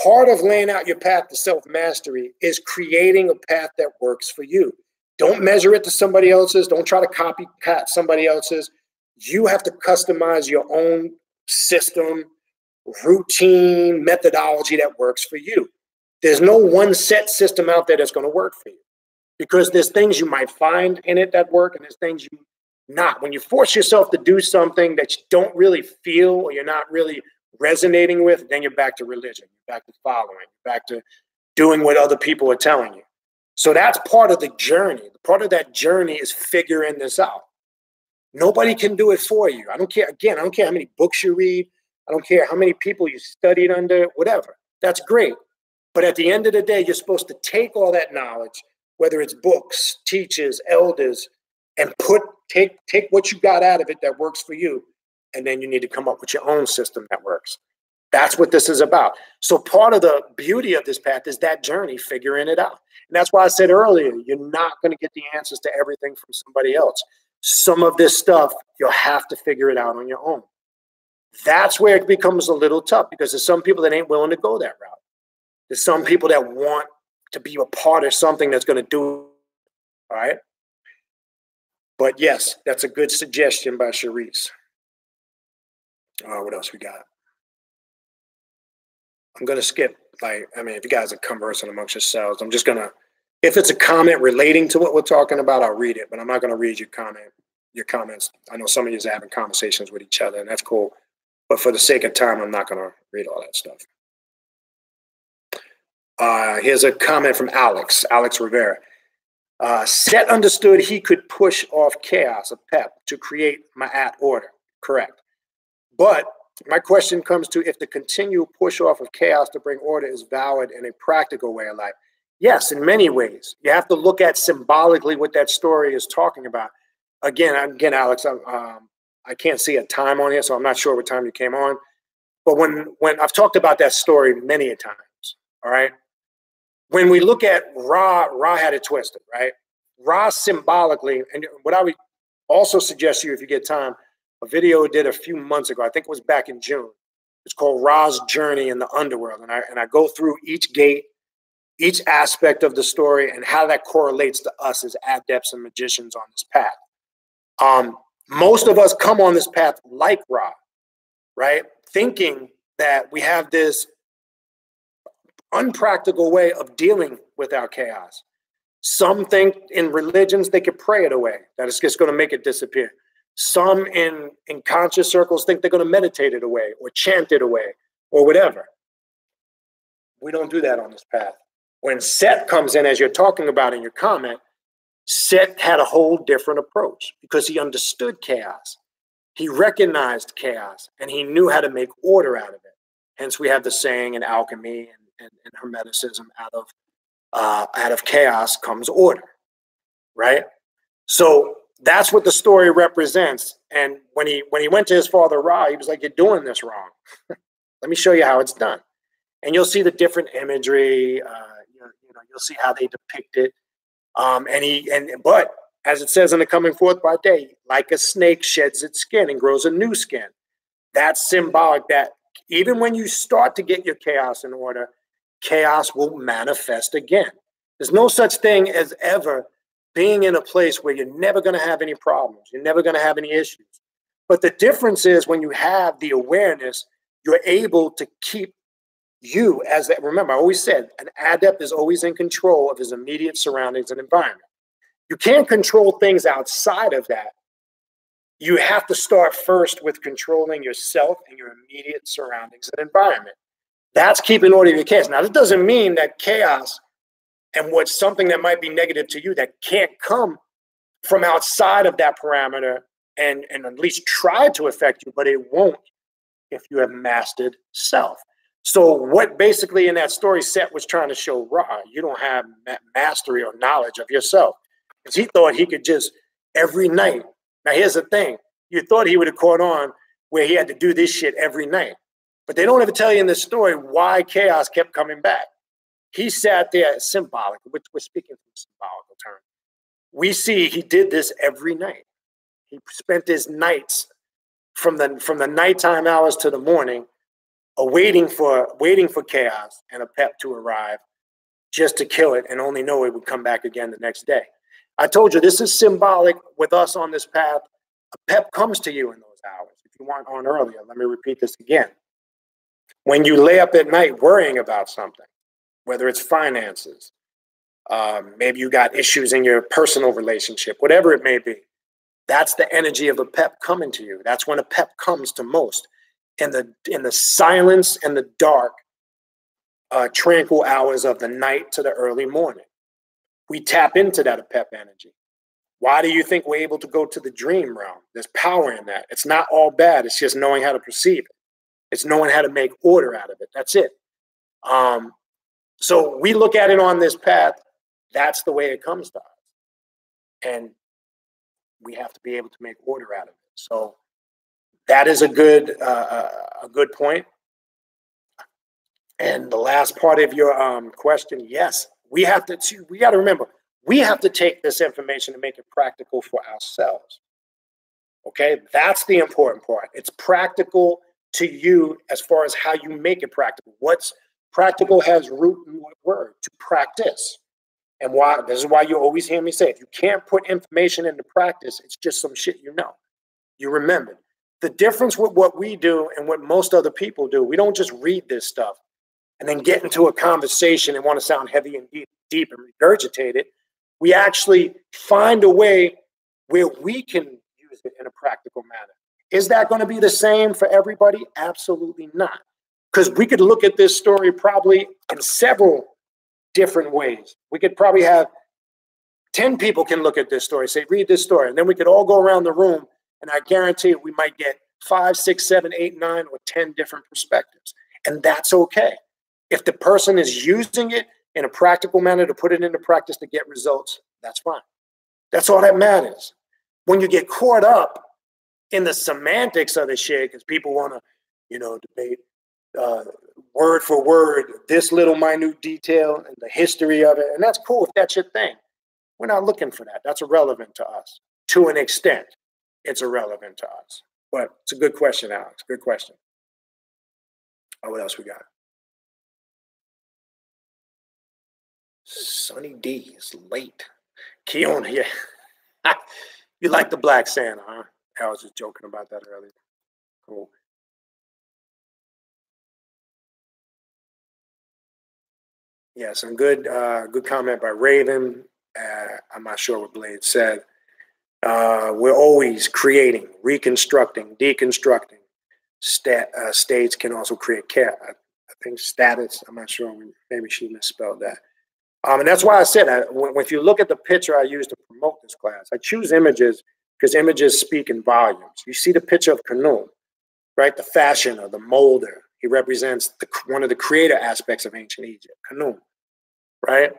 Part of laying out your path to self-mastery is creating a path that works for you. Don't measure it to somebody else's. Don't try to copycat somebody else's. You have to customize your own system, routine, methodology that works for you. There's no one set system out there that's going to work for you, because there's things you might find in it that work, and there's things you not. When you force yourself to do something that you don't really feel or you're not really resonating with, then you're back to religion, you're back to following, back to doing what other people are telling you. So that's part of the journey. Part of that journey is figuring this out. Nobody can do it for you. I don't care. Again, I don't care how many books you read. I don't care how many people you studied under, whatever. That's great. But at the end of the day, you're supposed to take all that knowledge, whether it's books, teachers, elders, and take what you got out of it that works for you. And then you need to come up with your own system that works. That's what this is about. So part of the beauty of this path is that journey, figuring it out. And that's why I said earlier, you're not going to get the answers to everything from somebody else. Some of this stuff, you'll have to figure it out on your own. That's where it becomes a little tough, because there's some people that ain't willing to go that route. There's some people that want to be a part of something that's going to do it. All right. But yes, that's a good suggestion by Sharice. What else we got? I'm going to skip, if you guys are conversing amongst yourselves, I'm just going to, if it's a comment relating to what we're talking about, I'll read it, but I'm not going to read your comments. I know some of you are having conversations with each other, and that's cool. But for the sake of time, I'm not going to read all that stuff. Here's a comment from Alex Rivera. Set understood he could push off chaos, a PEP, to create Ma'at order. Correct. But my question comes to, if the continual push off of chaos to bring order is valid in a practical way of life. Yes, in many ways. You have to look at symbolically what that story is talking about. Again, Alex, I can't see a time on here, so I'm not sure what time you came on. But when I've talked about that story many a times, all right? When we look at Ra had it twisted, right? Ra symbolically, and what I would also suggest to you, if you get time, a video I did a few months ago, I think it was back in June. It's called Ra's Journey in the Underworld. And I go through each gate, each aspect of the story, and how that correlates to us as adepts and magicians on this path. Most of us come on this path like Ra, right? Thinking that we have this unpractical way of dealing with our chaos. Some think in religions they could pray it away, that it's just going to make it disappear. Some in conscious circles think they're going to meditate it away or chant it away or whatever. We don't do that on this path. When Set comes in, as you're talking about in your comment, Set had a whole different approach because he understood chaos. He recognized chaos and he knew how to make order out of it. Hence, we have the saying in alchemy and hermeticism, out of chaos comes order, right? So that's what the story represents. And when he went to his father Ra, he was like, "You're doing this wrong. Let me show you how it's done." And you'll see the different imagery. You'll see how they depict it. But as it says in the Coming Forth by Day, like a snake sheds its skin and grows a new skin. That's symbolic that even when you start to get your chaos in order, chaos will manifest again. There's no such thing as ever being in a place where you're never going to have any problems. You're never going to have any issues. But the difference is when you have the awareness, you're able to keep you as that. Remember, I always said an adept is always in control of his immediate surroundings and environment. You can't control things outside of that. You have to start first with controlling yourself and your immediate surroundings and environment. That's keeping order of your chaos. Now, that doesn't mean that chaos and what's something that might be negative to you that can't come from outside of that parameter and at least try to affect you, but it won't if you have mastered self. So what basically in that story Set was trying to show Ra, you don't have mastery or knowledge of yourself. Because he thought he could just every night. Now, here's the thing. You thought he would have caught on where he had to do this shit every night. But they don't ever tell you in this story why chaos kept coming back. He sat there, symbolic, we're speaking from symbolical terms. We see he did this every night. He spent his nights from the nighttime hours to the morning, waiting for chaos and a pep to arrive just to kill it and only know it would come back again the next day. I told you this is symbolic with us on this path. A pep comes to you in those hours. If you weren't on earlier, let me repeat this again. When you lay up at night worrying about something, whether it's finances, maybe you got issues in your personal relationship, whatever it may be, that's the energy of a pep coming to you. That's when a pep comes to most. In the silence and the dark, tranquil hours of the night to the early morning. We tap into that pep energy. Why do you think we're able to go to the dream realm? There's power in that. It's not all bad. It's just knowing how to perceive it. It's knowing how to make order out of it. That's it. So we look at it on this path. That's the way it comes to us. And we have to be able to make order out of it. So that is a good point. And the last part of your question, yes, we got to remember, we have to take this information and make it practical for ourselves. Okay, that's the important part. It's practical to you as far as how you make it practical. What's practical has root in what word? To practice. And why? This is why you always hear me say, if you can't put information into practice, it's just some shit you know. You remember. The difference with what we do and what most other people do, we don't just read this stuff and then get into a conversation and want to sound heavy and deep and regurgitate it. We actually find a way where we can use it in a practical manner. Is that going to be the same for everybody? Absolutely not. Because we could look at this story probably in several different ways. We could probably have 10 people can look at this story, say, read this story. And then we could all go around the room and I guarantee we might get 5, 6, 7, 8, 9, or 10 different perspectives. And that's okay. If the person is using it in a practical manner to put it into practice to get results, that's fine. That's all that matters. When you get caught up in the semantics of the shit, because people want to, debate word for word, this little minute detail and the history of it, and that's cool if that's your thing. We're not looking for that. That's irrelevant to us. To an extent, it's irrelevant to us. But it's a good question, Alex. Good question. Oh, what else we got? Sunny D is late. Keon here. You like the Black Santa, huh? I was just joking about that earlier. Cool. Yeah, some good comment by Raven. I'm not sure what Blade said. We're always creating, reconstructing, deconstructing. States can also create chaos. I think status, I'm not sure, maybe she misspelled that. And that's why I said, if you look at the picture I used to promote this class, I choose images because images speak in volumes. You see the picture of Khnum, right? The fashioner, the molder. He represents one of the creator aspects of ancient Egypt, Khnum, right?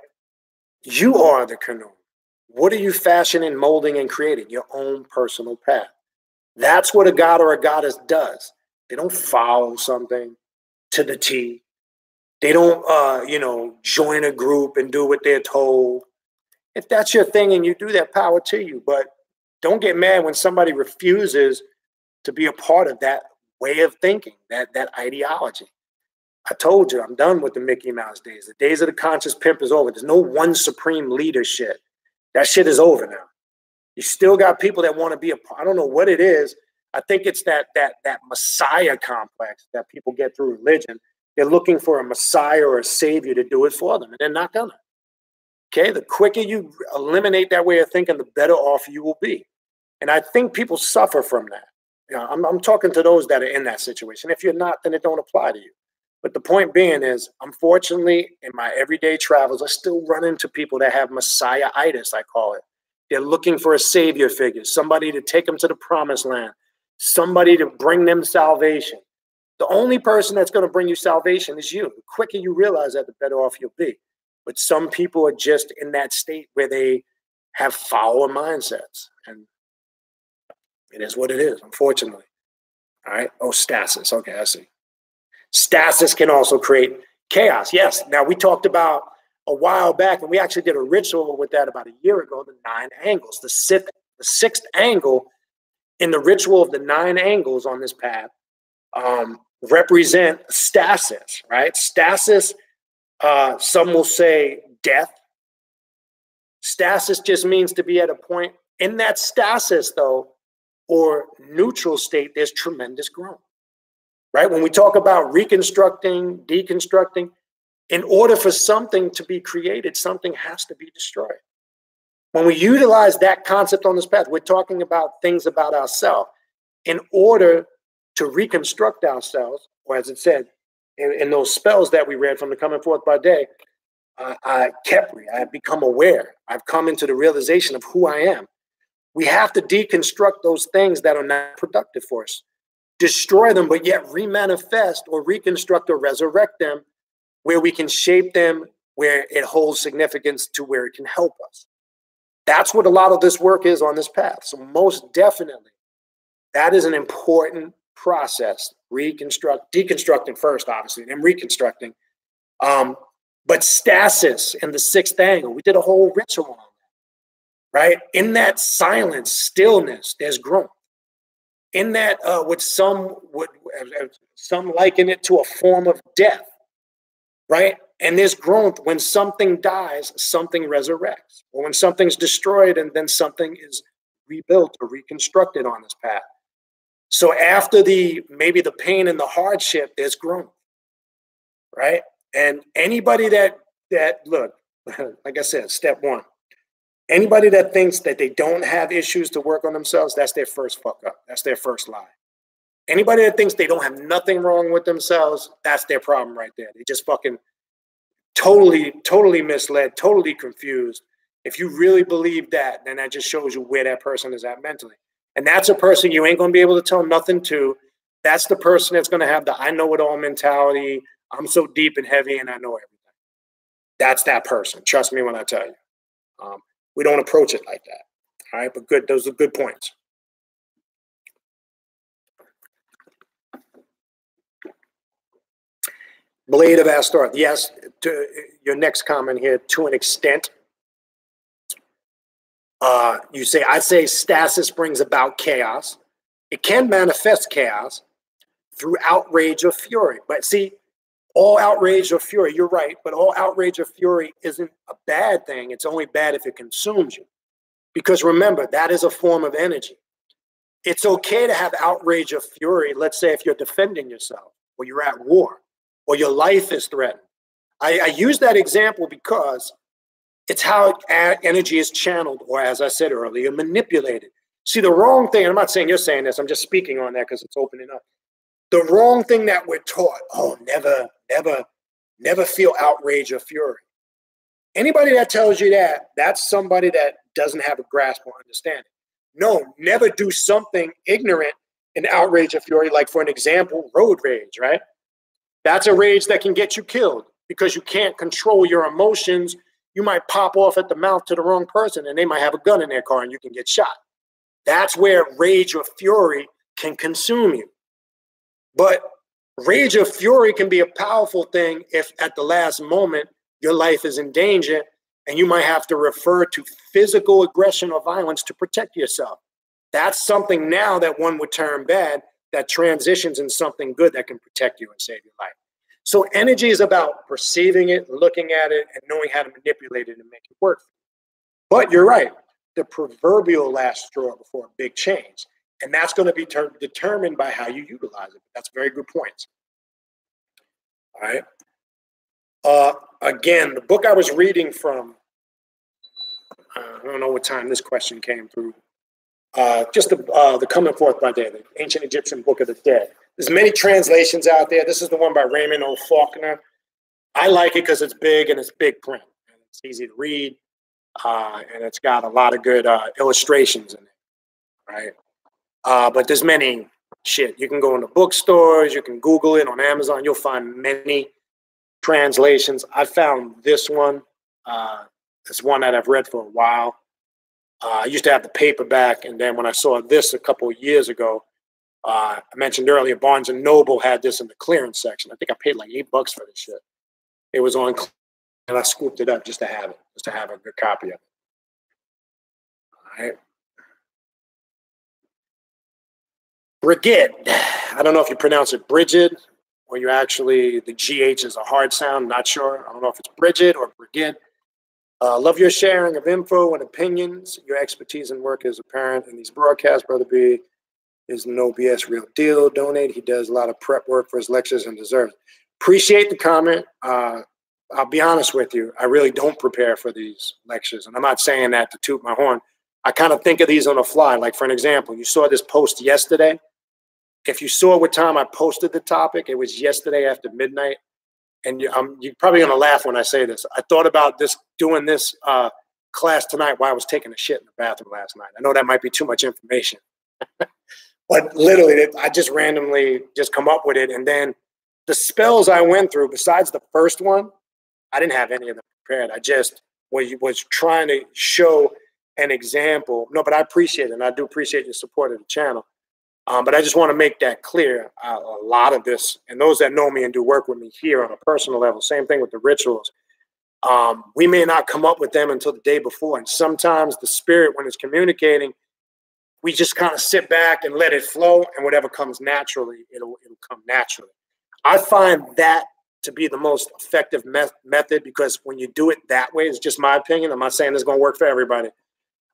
You are the Khnum. What are you fashioning, molding, and creating? Your own personal path. That's what a god or a goddess does. They don't follow something to the T. They don't, join a group and do what they're told. If that's your thing and you do that, power to you. But don't get mad when somebody refuses to be a part of that way of thinking, that ideology. I told you, I'm done with the Mickey Mouse days. The days of the conscious pimp is over. There's no one supreme leader shit. That shit is over now. You still got people that want to be I don't know what it is. I think it's that messiah complex that people get through religion. They're looking for a messiah or a savior to do it for them, and they're not gonna. Okay, the quicker you eliminate that way of thinking, the better off you will be. And I think people suffer from that. You know, I'm talking to those that are in that situation. If you're not, then it don't apply to you. But the point being is, unfortunately, in my everyday travels, I still run into people that have messiah-itis, I call it. They're looking for a savior figure, somebody to take them to the promised land, somebody to bring them salvation. The only person that's going to bring you salvation is you. The quicker you realize that, the better off you'll be. But some people are just in that state where they have follower mindsets. And it is what it is, unfortunately. All right. Oh, stasis. Okay, I see. Stasis can also create chaos. Yes. Now, we talked about a while back, and we actually did a ritual with that about a year ago, the 9 angles. The sixth angle in the ritual of the 9 angles on this path represent stasis, right? Stasis, some will say death. Stasis just means to be at a point. In that stasis, though, or neutral state, there's tremendous growth. Right? When we talk about reconstructing, deconstructing, in order for something to be created, something has to be destroyed. When we utilize that concept on this path, we're talking about things about ourselves. In order to reconstruct ourselves, or as it said in those spells that we read from the Coming Forth by Day, I have become aware. I've come into the realization of who I am. We have to deconstruct those things that are not productive for us. Destroy them, but yet remanifest or reconstruct or resurrect them where we can shape them, where it holds significance to where it can help us. That's what a lot of this work is on this path. So most definitely, that is an important process. Deconstructing first, obviously, then reconstructing. But stasis in the 6th angle, we did a whole ritual on that, right? In that silence, stillness, there's growth. In that, some liken it to a form of death, right? And there's growth. When something dies, something resurrects. Or when something's destroyed, and then something is rebuilt or reconstructed on this path. So after maybe the pain and the hardship, there's growth, right? And anybody that look, like I said, step 1. Anybody that thinks that they don't have issues to work on themselves, that's their first fuck up. That's their first lie. Anybody that thinks they don't have nothing wrong with themselves, that's their problem right there. They just fucking totally misled, totally confused. If you really believe that, then that just shows you where that person is at mentally. And that's a person you ain't going to be able to tell nothing to. That's the person that's going to have the I know it all mentality. I'm so deep and heavy and I know everything. That's that person. Trust me when I tell you. We don't approach it like that. All right, but good. Those are good points. Blade of Astor. Yes, to your next comment here, to an extent. I say stasis brings about chaos. It can manifest chaos through outrage or fury. But see, all outrage or fury, you're right, but all outrage or fury isn't a bad thing. It's only bad if it consumes you. Because remember, that is a form of energy. It's okay to have outrage or fury, let's say if you're defending yourself, or you're at war, or your life is threatened. I use that example because It's how energy is channeled, or as I said earlier, manipulated. See, the wrong thing, and I'm not saying you're saying this, I'm just speaking on that because it's opening up. The wrong thing that we're taught, oh, never feel outrage or fury. Anybody that tells you that, that's somebody that doesn't have a grasp or understanding. No, never do something ignorant in outrage or fury. Like, for an example, road rage, right? That's a rage that can get you killed because you can't control your emotions. You might pop off at the mouth to the wrong person and they might have a gun in their car and you can get shot. That's where rage or fury can consume you. But rage or fury can be a powerful thing if at the last moment your life is in danger and you might have to refer to physical aggression or violence to protect yourself. That's something now that one would term bad that transitions in something good that can protect you and save your life. So energy is about perceiving it, looking at it, and knowing how to manipulate it and make it work. But you're right, the proverbial last straw before a big change. And that's going to be determined by how you utilize it. That's a very good point. All right. Again, the book I was reading from, I don't know what time this question came through. Just the Coming Forth by Day, the Ancient Egyptian Book of the Dead. There's many translations out there. This is the one by Raymond O. Faulkner. I like it because it's big and it's big print. And it's easy to read. And it's got a lot of good illustrations in it, right? But there's many shit. You can go into bookstores. You can Google it on Amazon. You'll find many translations. I found this one. It's one that I've read for a while. I used to have the paperback, and then when I saw this a couple of years ago, I mentioned earlier, Barnes & Noble had this in the clearance section. I think I paid like $8 for this shit. It was on, and I scooped it up just to have it, just to have a good copy of it. All right. Brigid. I don't know if you pronounce it Brigid, or you actually, the GH is a hard sound, not sure. I don't know if it's Brigid or Brigid. Love your sharing of info and opinions. Your expertise and work is apparent in these broadcasts. Brother B is no BS, real deal. Donate. He does a lot of prep work for his lectures and deserves. Appreciate the comment. I'll be honest with you. I really don't prepare for these lectures. And I'm not saying that to toot my horn. I kind of think of these on the fly. Like, for an example, you saw this post yesterday. If you saw what time I posted the topic, it was yesterday after midnight. And you're probably going to laugh when I say this. I thought about doing this class tonight while I was taking a shit in the bathroom last night. I know that might be too much information. But literally, I just randomly just come up with it. And then the spells I went through, besides the first one, I didn't have any of them prepared. I just was trying to show an example. No, but I appreciate it. And I do appreciate your support of the channel. But I just want to make that clear. A lot of this, and those that know me and do work with me here on a personal level, same thing with the rituals. We may not come up with them until the day before. And sometimes the spirit, when it's communicating, we just kind of sit back and let it flow. And whatever comes naturally, it'll come naturally. I find that to be the most effective method, because when you do it that way, it's just my opinion. I'm not saying it's going to work for everybody.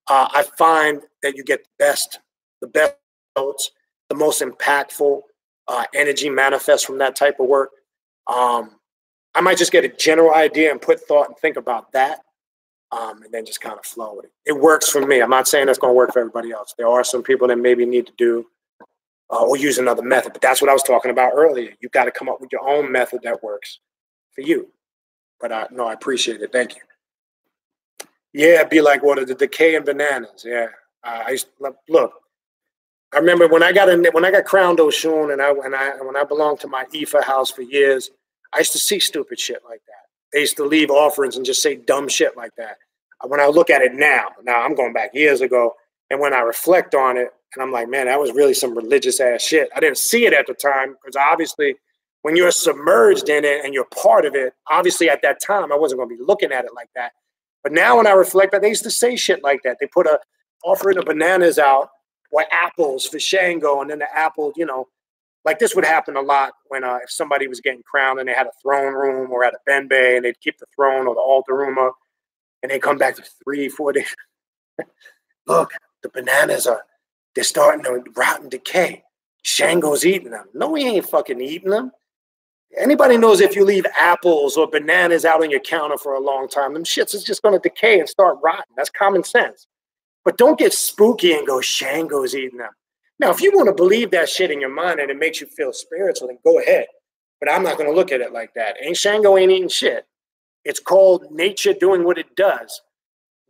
I find that you get the best notes, the most impactful energy manifests from that type of work. I might just get a general idea and put thought and think about that, and then just kind of flow with it. It works for me. I'm not saying it's going to work for everybody else. There are some people that maybe need to do or use another method, but that's what I was talking about earlier. You've got to come up with your own method that works for you. But no, I appreciate it. Thank you. Yeah, it'd be like the decay in bananas. Yeah, I used to, look. I remember when I got crowned Oshun, and when I belonged to my Ifa house for years, I used to see stupid shit like that. They used to leave offerings and just say dumb shit like that. When I look at it now I'm going back years ago, and when I reflect on it, and I'm like, man, that was really some religious ass shit. I didn't see it at the time, because obviously when you're submerged in it and you're part of it, obviously at that time I wasn't going to be looking at it like that. But now when I reflect, they used to say shit like that. They put a offering of bananas out, or apples for Shango, and then the apple, like this would happen a lot when if somebody was getting crowned and they had a throne room or at a benbei, and they'd keep the throne or the altar room up, and they come back to 3-4 days. Look, the bananas they're starting to rot and decay. Shango's eating them. No, he ain't fucking eating them. Anybody knows if you leave apples or bananas out on your counter for a long time, them shits is just going to decay and start rotting. That's common sense. But don't get spooky and go, Shango's eating them. Now, if you want to believe that shit in your mind and it makes you feel spiritual, then go ahead. But I'm not going to look at it like that. Shango ain't eating shit. It's called nature doing what it does.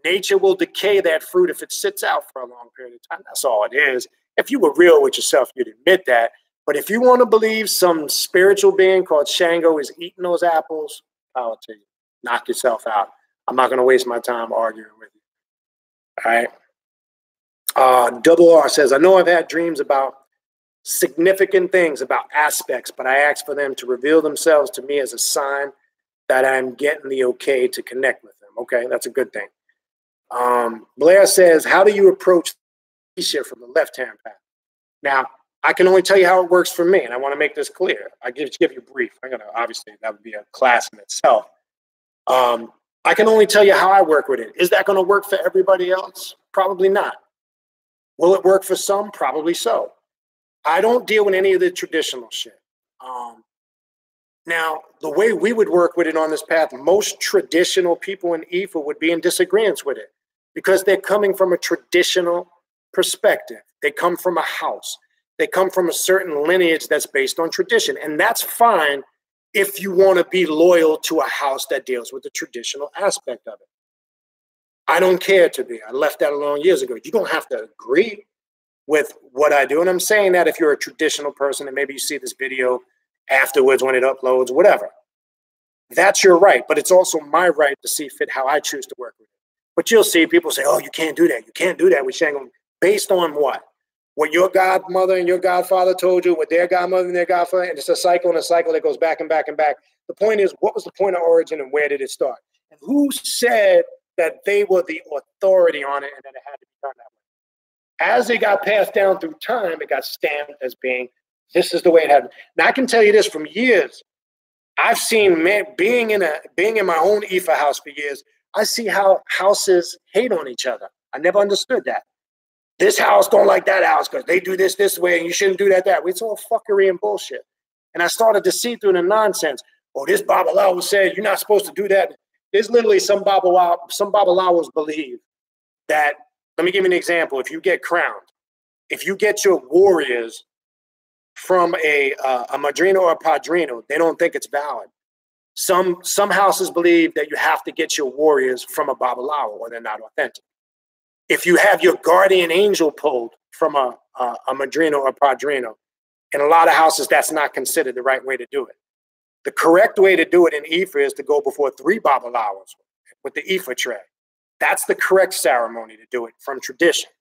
Nature will decay that fruit if it sits out for a long period of time. That's all it is. If you were real with yourself, you'd admit that. But if you want to believe some spiritual being called Shango is eating those apples, power to you. Knock yourself out. I'm not going to waste my time arguing with you. All right. Double R says, I know I've had dreams about significant things, about aspects, but I ask for them to reveal themselves to me as a sign that I'm getting the okay to connect with them. Okay, that's a good thing. Blair says, how do you approach shit from the left-hand path? Now, I can only tell you how it works for me, and I want to make this clear. I give you a brief. I'm gonna, obviously, that would be a class in itself. I can only tell you how I work with it. Is that going to work for everybody else? Probably not. Will it work for some? Probably so. I don't deal with any of the traditional shit. Now, the way we would work with it on this path, most traditional people in Ifa would be in disagreement with it because they're coming from a traditional perspective. They come from a house. They come from a certain lineage that's based on tradition. And that's fine if you want to be loyal to a house that deals with the traditional aspect of it. I don't care to be. I left that alone years ago. You don't have to agree with what I do. And I'm saying that if you're a traditional person and maybe you see this video afterwards when it uploads, whatever. That's your right. But it's also my right to see fit how I choose to work with it. But you'll see people say, oh, you can't do that. You can't do that with Shango. Based on what? What your godmother and your godfather told you, what their godmother and their godfather, and it's a cycle and a cycle that goes back and back and back. The point is, what was the point of origin and where did it start? And who said that they were the authority on it and that it had to be done that way? As it got passed down through time, it got stamped as being, this is the way it happened. Now, I can tell you this from years. I've seen, man, being in my own Ifa house for years, I see how houses hate on each other. I never understood that. This house don't like that house because they do this way and you shouldn't do that. It's all fuckery and bullshit. And I started to see through the nonsense. Oh, this Babalawo said you're not supposed to do that. There's literally some Babalawos believe that, let me give you an example. If you get crowned, if you get your warriors from a madrina or a padrino, they don't think it's valid. Some houses believe that you have to get your warriors from a Babalawo or they're not authentic. If you have your guardian angel pulled from a madrina or a padrino, in a lot of houses, that's not considered the right way to do it. The correct way to do it in Ifa is to go before 3 Babalawos with the Ifa tray. That's the correct ceremony to do it from tradition.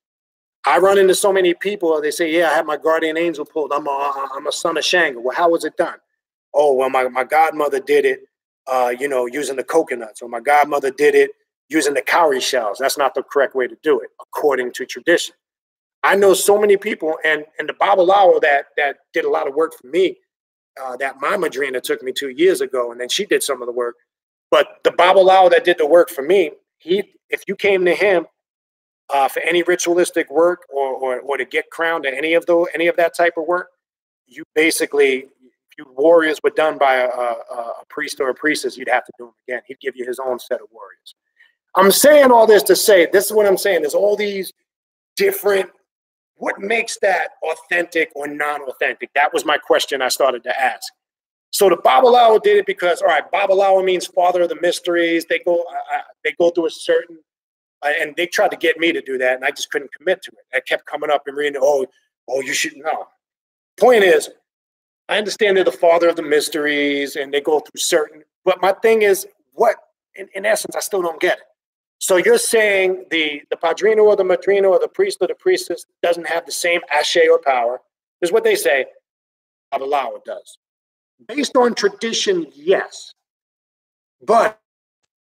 I run into so many people, they say, yeah, I have my guardian angel pulled. I'm a son of Shango. Well, how was it done? Oh, well, my godmother did it, using the coconuts, or my godmother did it using the cowrie shells. That's not the correct way to do it, according to tradition. I know so many people, and the Babalawo that did a lot of work for me, that my madrina took me 2 years ago, and then she did some of the work. But the Babalawo that did the work for me, if you came to him for any ritualistic work or to get crowned or any of that type of work, you basically, if your warriors were done by a priest or a priestess, you'd have to do them again. He'd give you his own set of warriors. I'm saying all this to say, this is what I'm saying. There's all these different, what makes that authentic or non-authentic? That was my question I started to ask. So the Babalawo did it because, all right, Babalawo means father of the mysteries. They go through a certain, and they tried to get me to do that, and I just couldn't commit to it. I kept coming up and reading, oh, you should know. Point is, I understand they're the father of the mysteries, and they go through certain, but my thing is, what, in essence, I still don't get it. So you're saying the padrino or the madrina or the priest or the priestess doesn't have the same ashe or power. Is what they say. Babalawo does. Based on tradition, yes. But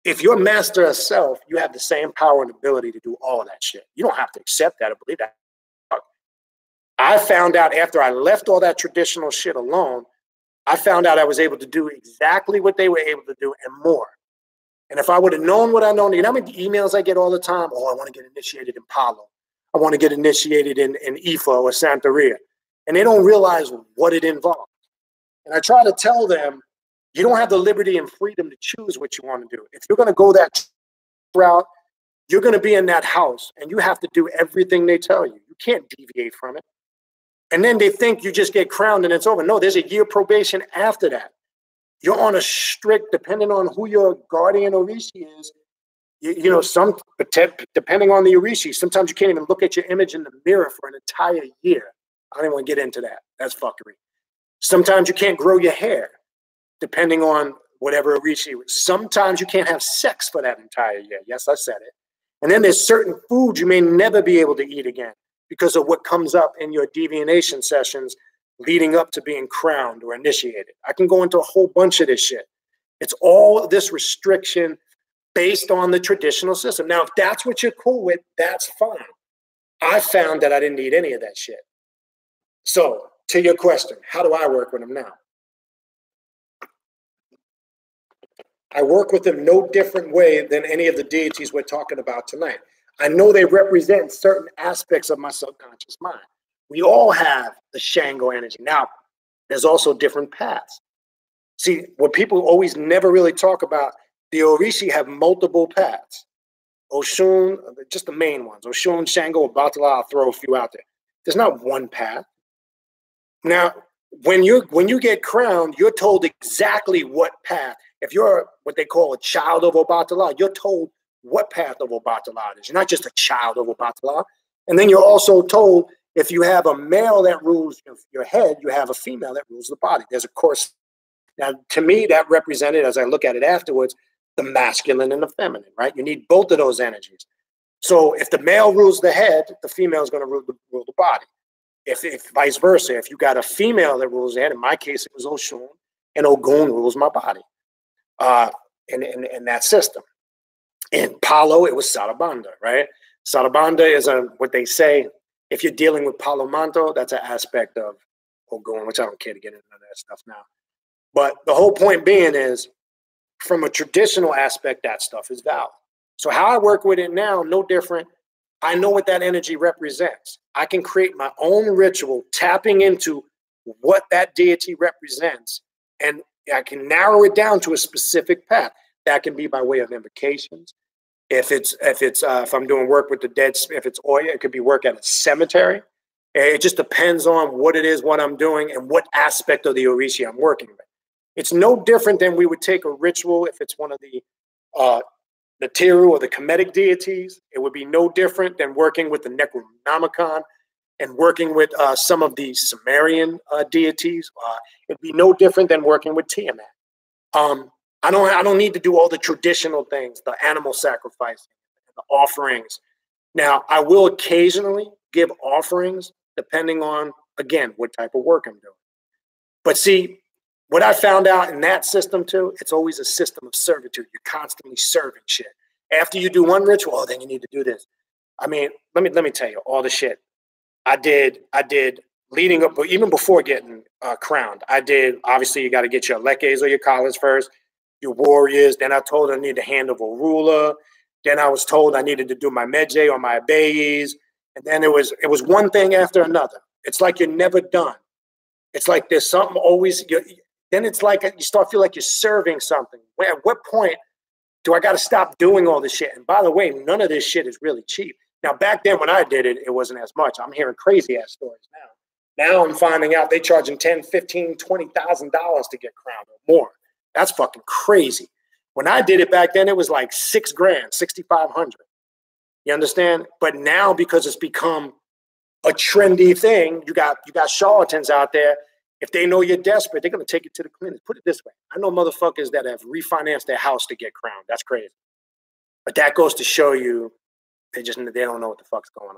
if you're master of self, you have the same power and ability to do all of that shit. You don't have to accept that or believe that. I found out after I left all that traditional shit alone, I found out I was able to do exactly what they were able to do and more. And if I would have known what I know, you know how many emails I get all the time? Oh, I want to get initiated in Palo. I want to get initiated in Ifa or Santeria. And they don't realize what it involves. And I try to tell them, you don't have the liberty and freedom to choose what you want to do. If you're going to go that route, you're going to be in that house and you have to do everything they tell you. You can't deviate from it. And then they think you just get crowned and it's over. No, there's a year probation after that. You're on a strict, depending on who your guardian Orishi is, you know, depending on the Orishi, sometimes you can't even look at your image in the mirror for an entire year. I don't even want to get into that. That's fuckery. Sometimes you can't grow your hair, depending on whatever Orishi. Sometimes you can't have sex for that entire year. Yes, I said it. And then there's certain foods you may never be able to eat again because of what comes up in your divination sessions leading up to being crowned or initiated. I can go into a whole bunch of this shit. It's all this restriction based on the traditional system. Now, if that's what you're cool with, that's fine. I found that I didn't need any of that shit. So, to your question, how do I work with them now? I work with them no different way than any of the deities we're talking about tonight. I know they represent certain aspects of my subconscious mind. We all have the Shango energy. Now, there's also different paths. See, what people always never really talk about, the Orishi have multiple paths. Oshun, just the main ones. Oshun, Shango, Obatala, I'll throw a few out there. There's not one path. Now, when you get crowned, you're told exactly what path. If you're what they call a child of Obatala, you're told what path of Obatala it is. You're not just a child of Obatala. And then you're also told if you have a male that rules your head, you have a female that rules the body. There's a course. Now, to me, that represented, as I look at it afterwards, the masculine and the feminine, right? You need both of those energies. So if the male rules the head, the female is going to rule the body. If vice versa, if you got a female that rules the head, in my case, it was Oshun, and Ogun rules my body in that system. In Palo, it was Sarabanda, right? Sarabanda is what they say, if you're dealing with Palo Manto, that's an aspect of Ogun, which I don't care to get into that stuff now. But the whole point being is, from a traditional aspect, that stuff is valid. So how I work with it now, no different. I know what that energy represents. I can create my own ritual tapping into what that deity represents, and I can narrow it down to a specific path. That can be by way of invocations. If I'm doing work with the dead, if it's Oya, it could be work at a cemetery. It just depends on what it is, what I'm doing, and what aspect of the Orishi I'm working with. It's no different than we would take a ritual if it's one of the Teru or the Kemetic deities. It would be no different than working with the Necronomicon and working with some of the Sumerian deities. It'd be no different than working with Tiamat. I don't need to do all the traditional things, the animal sacrificing, the offerings. Now, I will occasionally give offerings depending on, again, what type of work I'm doing. But see, what I found out in that system too, it's always a system of servitude. You're constantly serving shit. After you do one ritual, oh, then you need to do this. I mean, let me tell you all the shit I did leading up, even before getting crowned. I did, obviously, you got to get your lekes or your collars first, your warriors. Then I told I needed to hand over a ruler. Then I was told I needed to do my meje or my abayes. And then it was one thing after another. It's like you're never done. It's like there's something always. Then it's like you start feeling like you're serving something. At what point do I got to stop doing all this shit? And by the way, none of this shit is really cheap. Now, back then when I did it, it wasn't as much. I'm hearing crazy ass stories now. Now I'm finding out they charging $10,000, $15,000, $20,000 to get crowned or more. That's fucking crazy. When I did it back then, it was like $6 grand, $6,500. You understand? But now, because it's become a trendy thing, you got charlatans out there. If they know you're desperate, they're going to take it to the clinic. Put it this way. I know motherfuckers that have refinanced their house to get crowned. That's crazy. But that goes to show you they don't know what the fuck's going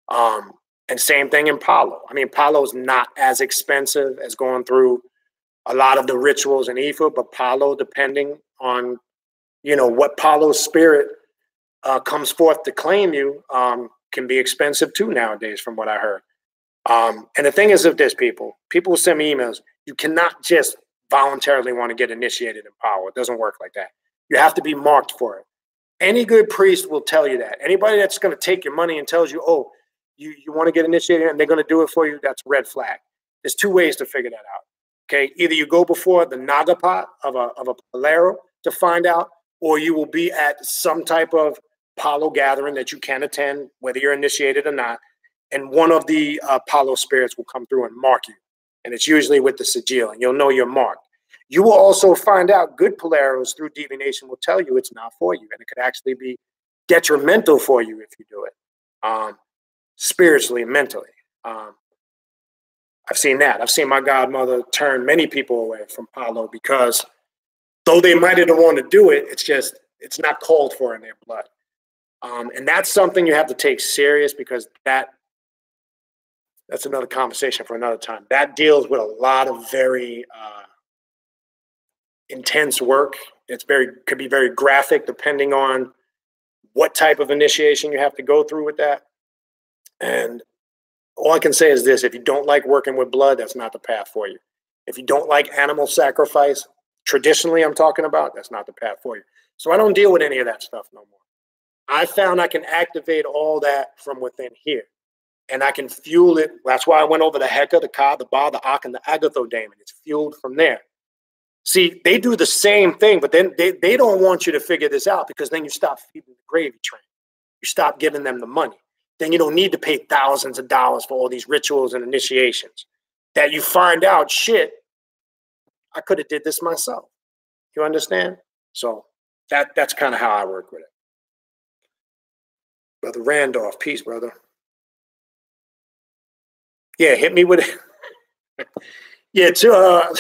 on. And same thing in Palo. I mean, Palo's not as expensive as going through a lot of the rituals in Ifa, but Palo, depending on, what Palo's spirit comes forth to claim you, can be expensive too nowadays, from what I heard. And the thing is of this, people will send me emails. You cannot just voluntarily want to get initiated in Palo. It doesn't work like that. You have to be marked for it. Any good priest will tell you that. Anybody that's going to take your money and tells you, oh, you want to get initiated and they're going to do it for you, that's a red flag. There's two ways to figure that out. Okay, either you go before the Nagapot of a Polero to find out, or you will be at some type of Palo gathering that you can attend, whether you're initiated or not, and one of the Palo spirits will come through and mark you. And it's usually with the sigil, and you'll know you're marked. You will also find out good Poleros through divination will tell you it's not for you, and it could actually be detrimental for you if you do it, spiritually and mentally. I've seen that. I've seen my godmother turn many people away from Palo because though they might have want to do it, it's not called for in their blood. And that's something you have to take serious because that's another conversation for another time. That deals with a lot of very intense work. Could be very graphic depending on what type of initiation you have to go through with that. And all I can say is this: if you don't like working with blood, that's not the path for you. If you don't like animal sacrifice, traditionally I'm talking about, that's not the path for you. So I don't deal with any of that stuff no more. I found I can activate all that from within here. And I can fuel it. That's why I went over the Heka, the Ka, the Ba, the Ak, and the Agatho-daemon. It's fueled from there. See, they do the same thing, but then they don't want you to figure this out because then you stop feeding the gravy train. You stop giving them the money. Then you don't need to pay thousands of dollars for all these rituals and initiations. That you find out, shit, I could have did this myself. You understand? So that's kind of how I work with it. Brother Randolph, peace, brother. Yeah, hit me with it. Yeah, to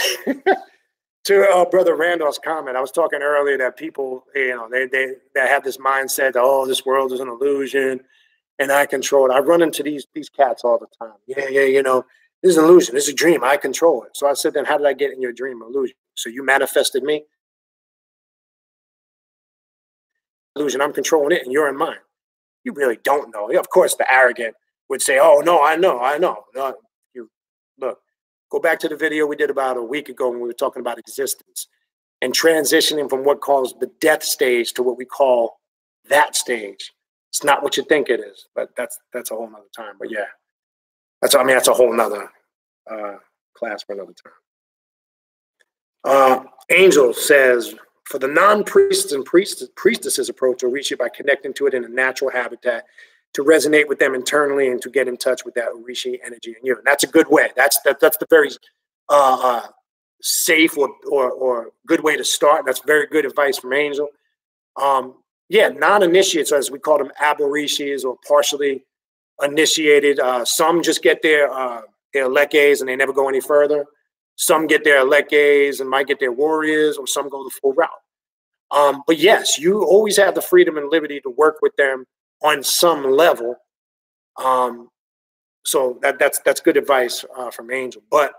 Brother Randolph's comment, I was talking earlier that people, they have this mindset that, oh, this world is an illusion and I control it. I run into these cats all the time. Yeah, this is an illusion. This is a dream. I control it. So I said, then how did I get in your dream illusion? So you manifested me? Illusion, I'm controlling it and you're in mine. You really don't know. Of course, the arrogant would say, oh, no, I know. No, you look, go back to the video we did about a week ago when we were talking about existence and transitioning from what calls the death stage to what we call that stage. It's not what you think it is, but that's a whole nother time. But yeah, that's a whole nother class for another time. Angel says, for the non-priests and priestesses approach Orishi by connecting to it in a natural habitat to resonate with them internally and to get in touch with that Orishi energy in you. And that's a good way. That's the very safe or good way to start. That's very good advice from Angel. Yeah, non-initiates, as we call them, aborishis or partially initiated. Some just get their lekes and they never go any further. Some get their lekes and might get their warriors, or some go the full route. But yes, you always have the freedom and liberty to work with them on some level. So that's good advice from Angel. But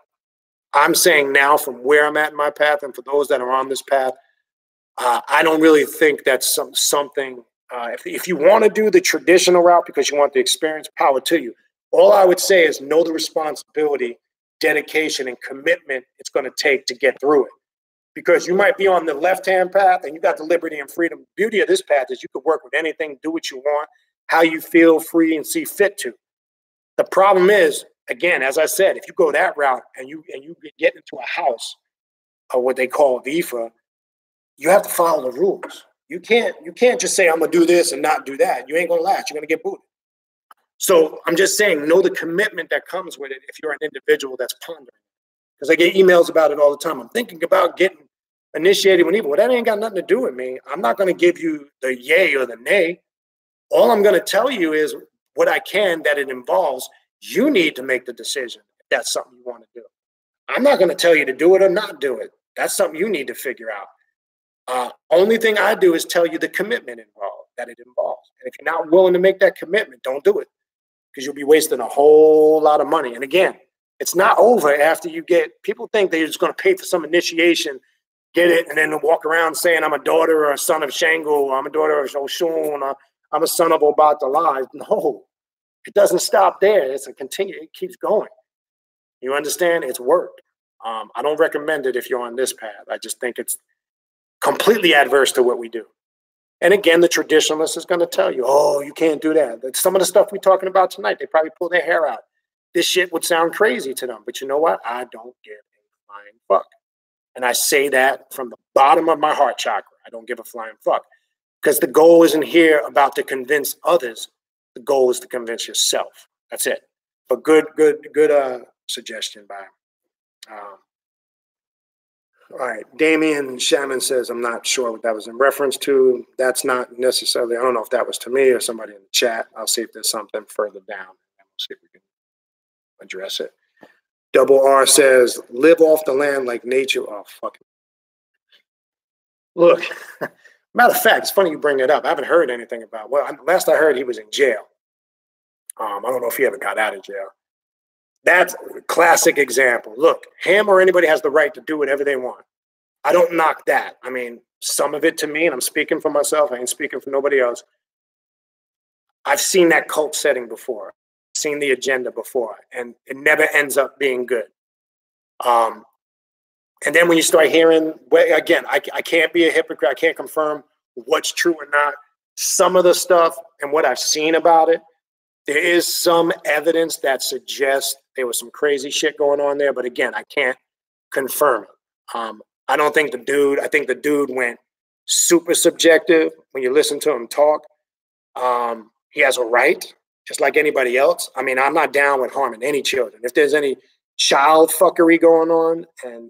I'm saying now, from where I'm at in my path, and for those that are on this path, I don't really think that's something. If you want to do the traditional route because you want the experience, power to you. All I would say is know the responsibility, dedication, and commitment it's going to take to get through it. Because you might be on the left-hand path and you got the liberty and freedom. The beauty of this path is you could work with anything, do what you want, how you feel free and see fit to. The problem is, again, as I said, if you go that route and you get into a house or what they call Vifa, you have to follow the rules. You can't just say, I'm going to do this and not do that. You ain't going to last. You're going to get booted. So I'm just saying, know the commitment that comes with it if you're an individual that's pondering. Because I get emails about it all the time. I'm thinking about getting initiated with evil. Well, that ain't got nothing to do with me. I'm not going to give you the yay or the nay. All I'm going to tell you is what I can that it involves. You need to make the decision if that's something you want to do. I'm not going to tell you to do it or not do it. That's something you need to figure out. Only thing I do is tell you the commitment involved, that it involves. And if you're not willing to make that commitment, don't do it. Because you'll be wasting a whole lot of money. And again, it's not over after you get, people think they're just going to pay for some initiation, get it, and then walk around saying, I'm a daughter or a son of Shango, or I'm a daughter of Oshun, or I'm a son of Obatala. No, it doesn't stop there. It's a continue. It keeps going. You understand? It's work. I don't recommend it if you're on this path. I just think it's completely adverse to what we do. And again, the traditionalist is going to tell you, oh, you can't do that. Some of the stuff we're talking about tonight, they probably pull their hair out. This shit would sound crazy to them. But you know what? I don't give flying fuck. And I say that from the bottom of my heart chakra. I don't give a flying fuck. Because the goal isn't here about to convince others. The goal is to convince yourself. That's it. But good suggestion by all right, Damien Shaman says, I'm not sure what that was in reference to. That's not necessarily, I don't know if that was to me or somebody in the chat. I'll see if there's something further down. And we'll see if we can address it. Double R says, live off the land like nature. Oh, fuck it. Look, matter of fact, it's funny you bring that up. I haven't heard anything about, well, last I heard he was in jail. I don't know if he ever got out of jail. That's a classic example. Look, him or anybody has the right to do whatever they want. I don't knock that. I mean, some of it to me, and I'm speaking for myself, I ain't speaking for nobody else. I've seen that cult setting before, seen the agenda before, and it never ends up being good. And then when you start hearing, well, again, I can't be a hypocrite. I can't confirm what's true or not. Some of the stuff and what I've seen about it, there is some evidence that suggests there was some crazy shit going on there. But again, I can't confirm it. I don't think I think the dude went super subjective when you listen to him talk. He has a right, just like anybody else. I mean, I'm not down with harming any children. If there's any child fuckery going on and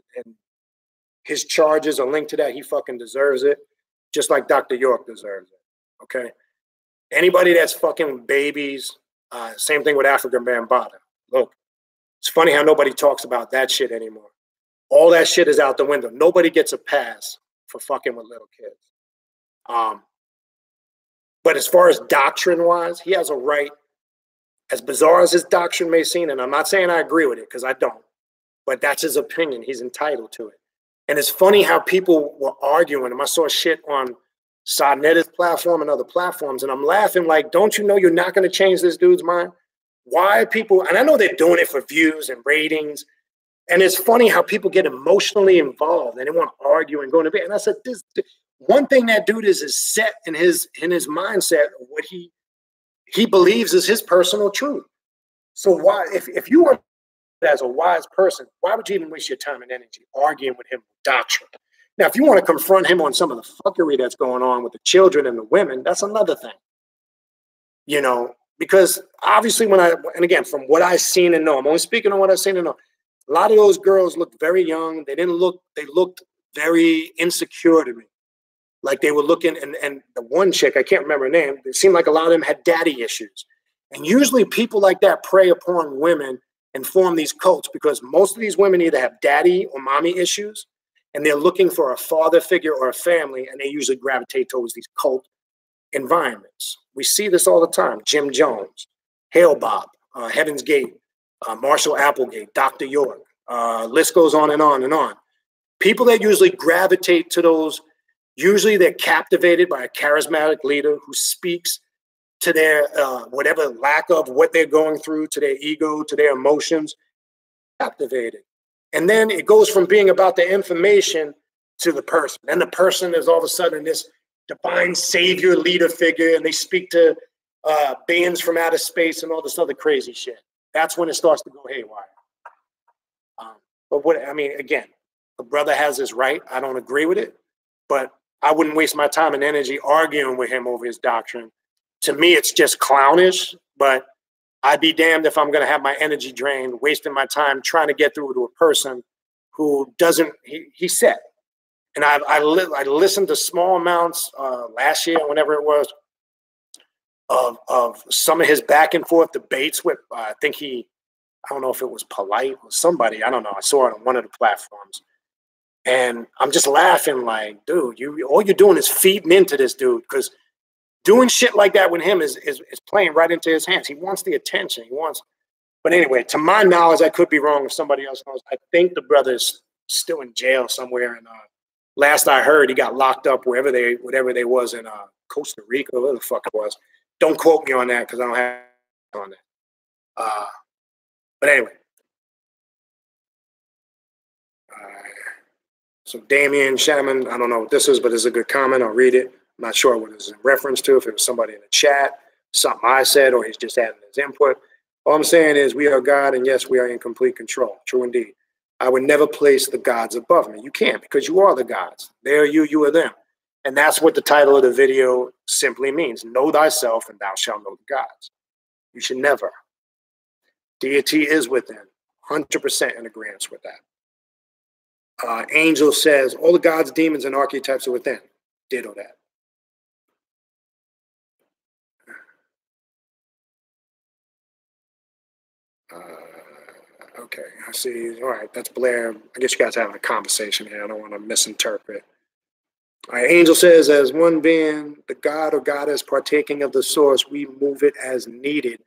his charges are linked to that, he fucking deserves it, just like Dr. York deserves it, okay? Anybody that's fucking babies, same thing with African Bambaataa. Look, it's funny how nobody talks about that shit anymore. All that shit is out the window. Nobody gets a pass for fucking with little kids. But as far as doctrine-wise, he has a right, as bizarre as his doctrine may seem, and I'm not saying I agree with it, because I don't, but that's his opinion. He's entitled to it. And it's funny how people were arguing. I saw shit on Sadnet's platform and other platforms, and I'm laughing like, don't you know you're not going to change this dude's mind? Why are people, and I know they're doing it for views and ratings, and it's funny how people get emotionally involved and they want to argue and go into bed. And I said, this one thing that dude is set in his mindset of what he believes is his personal truth. So why, if you are as a wise person, why would you even waste your time and energy arguing with him doctrine? Now, if you want to confront him on some of the fuckery that's going on with the children and the women, that's another thing. You know, because obviously and again, from what I've seen and know, I'm only speaking on what I've seen and know, a lot of those girls looked very young. They looked very insecure to me. Like they were looking, and the one chick, I can't remember her name, it seemed like a lot of them had daddy issues. And usually people like that prey upon women and form these cults because most of these women either have daddy or mommy issues, and they're looking for a father figure or a family, and they usually gravitate towards these cult environments. We see this all the time. Jim Jones, Hale Bob, Heaven's Gate, Marshall Applegate, Dr. York, list goes on and on and on. People that usually gravitate to those, usually they're captivated by a charismatic leader who speaks to their whatever lack of what they're going through, to their ego, to their emotions, captivated. And then it goes from being about the information to the person. Then the person is all of a sudden this divine savior leader figure, and they speak to beings from outer space and all this other crazy shit. That's when it starts to go haywire. But what I mean, again, the brother has his right. I don't agree with it, but I wouldn't waste my time and energy arguing with him over his doctrine. To me, it's just clownish, but I'd be damned if I'm going to have my energy drained, wasting my time trying to get through to a person who doesn't, he's set. And I listened to small amounts last year, whenever it was, of some of his back and forth debates with, I don't know if it was Polite or somebody, I don't know. I saw it on one of the platforms. And I'm just laughing like, dude, all you're doing is feeding into this dude, because doing shit like that with him is playing right into his hands. He wants the attention. But anyway, to my knowledge, I could be wrong if somebody else knows. I think the brother is still in jail somewhere. And last I heard, he got locked up whatever they was in Costa Rica, whatever the fuck it was. Don't quote me on that because I don't have on that. But anyway. So Damien Shaman, I don't know what this is, but it's a good comment. I'll read it. I'm not sure what it's in reference to, if it was somebody in the chat, something I said, or he's just adding his input. All I'm saying is we are God, and yes, we are in complete control. True indeed. I would never place the gods above me. You can't, because you are the gods. They are you, you are them. And that's what the title of the video simply means. Know thyself and thou shalt know the gods. You should never. Deity is within. 100% in agreement with that. Angel says, all the gods, demons, and archetypes are within. Ditto that. Okay, I see. All right, that's Blair. I guess you guys are having a conversation here. I don't want to misinterpret. All right, Angel says, as one being, the god or goddess partaking of the source, we move it as needed.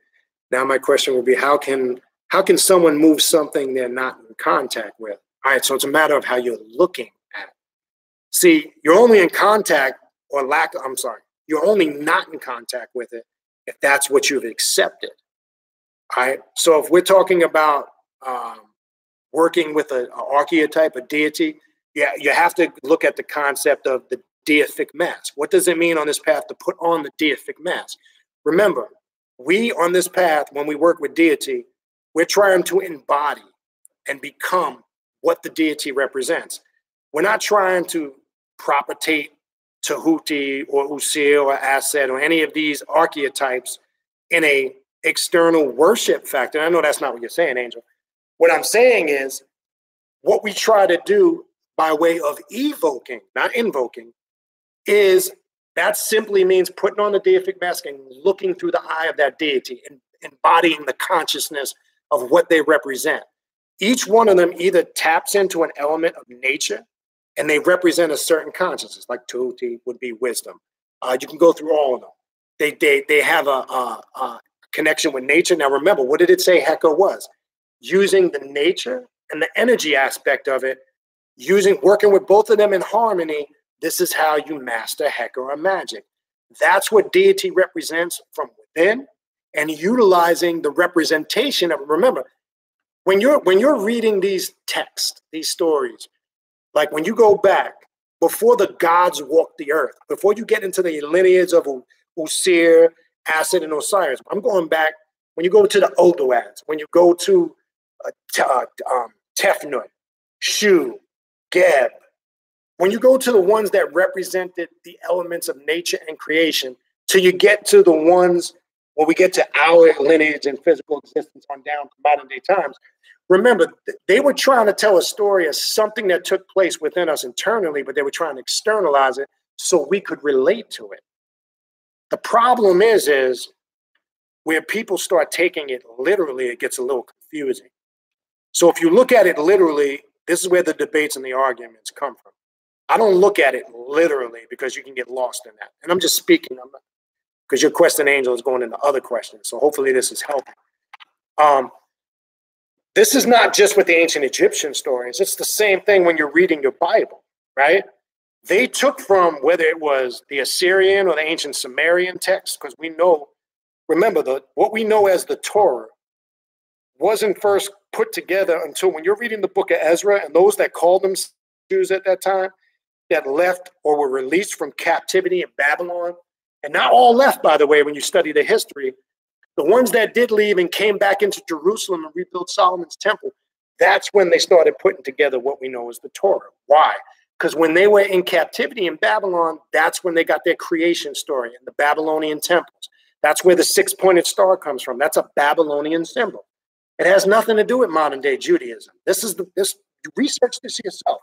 Now my question would be, how can someone move something they're not in contact with? All right, so it's a matter of how you're looking at it. See, you're only in contact you're only not in contact with it if that's what you've accepted. All right, so if we're talking about working with an archetype, a deity, you have to look at the concept of the deific mask. What does it mean on this path to put on the deific mask? Remember, we on this path, when we work with deity, we're trying to embody and become what the deity represents. We're not trying to propagate Tahuti or Usil or Aset or any of these archetypes in a external worship factor. I know that's not what you're saying, Angel. What I'm saying is what we try to do by way of evoking, not invoking, is that simply means putting on the deific mask and looking through the eye of that deity and embodying the consciousness of what they represent. Each one of them either taps into an element of nature and they represent a certain consciousness, like Tahuti would be wisdom. You can go through all of them. They have a connection with nature. Now remember, what did it say Heka was? Using the nature and the energy aspect of it, working with both of them in harmony, this is how you master Heka or magic. That's what deity represents from within, and utilizing the representation of, remember, when you're reading these texts, these stories, like when you go back, before the gods walked the earth, before you get into the lineage of Usir, Aset, and Osiris, I'm going back, when you go to the Odoads, when you go to Tefnut, Shu, Geb, when you go to the ones that represented the elements of nature and creation, till you get to the ones when we get to our lineage and physical existence on down to modern day times, remember, they were trying to tell a story of something that took place within us internally, but they were trying to externalize it so we could relate to it. The problem is where people start taking it literally, it gets a little confusing. So if you look at it literally, this is where the debates and the arguments come from. I don't look at it literally because you can get lost in that. And I'm just speaking, because your question, Angel, is going into other questions. So hopefully this is helping. This is not just with the ancient Egyptian stories. It's the same thing when you're reading your Bible, right? They took from, whether it was the Assyrian or the ancient Sumerian text, because we know, remember, what we know as the Torah wasn't first put together until when you're reading the book of Ezra, and those that called them Jews at that time that left or were released from captivity in Babylon, and not all left, by the way, when you study the history, the ones that did leave and came back into Jerusalem and rebuilt Solomon's temple, that's when they started putting together what we know as the Torah. Why? Because when they were in captivity in Babylon, that's when they got their creation story in the Babylonian temples. That's where the six-pointed star comes from. That's a Babylonian symbol. It has nothing to do with modern day Judaism. You research this yourself.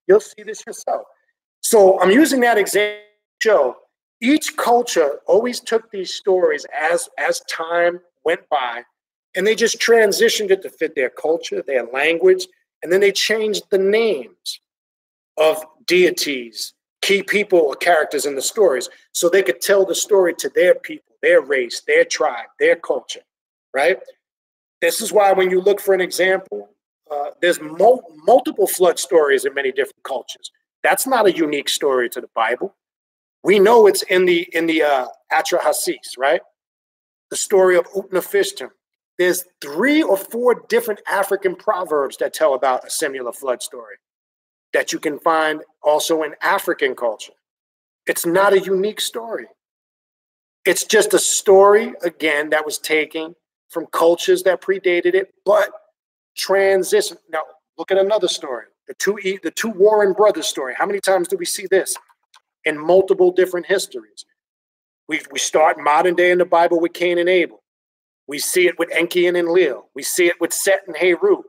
You'll see this yourself. So I'm using that example to show each culture always took these stories as time went by, and they just transitioned it to fit their culture, their language, and then they changed the names of deities, key people or characters in the stories so they could tell the story to their people, their race, their tribe, their culture, right? This is why when you look for an example, there's multiple flood stories in many different cultures. That's not a unique story to the Bible. We know it's in the Atrahasis, right? The story of Utnapishtim. There's 3 or 4 different African proverbs that tell about a similar flood story that you can find also in African culture. It's not a unique story. It's just a story, again, that was taken from cultures that predated it, but transition. Now, Look at another story, the two Warren brothers story. How many times do we see this in multiple different histories? We start modern day in the Bible with Cain and Abel. We see it with Enki and Enlil. We see it with Set and Heru.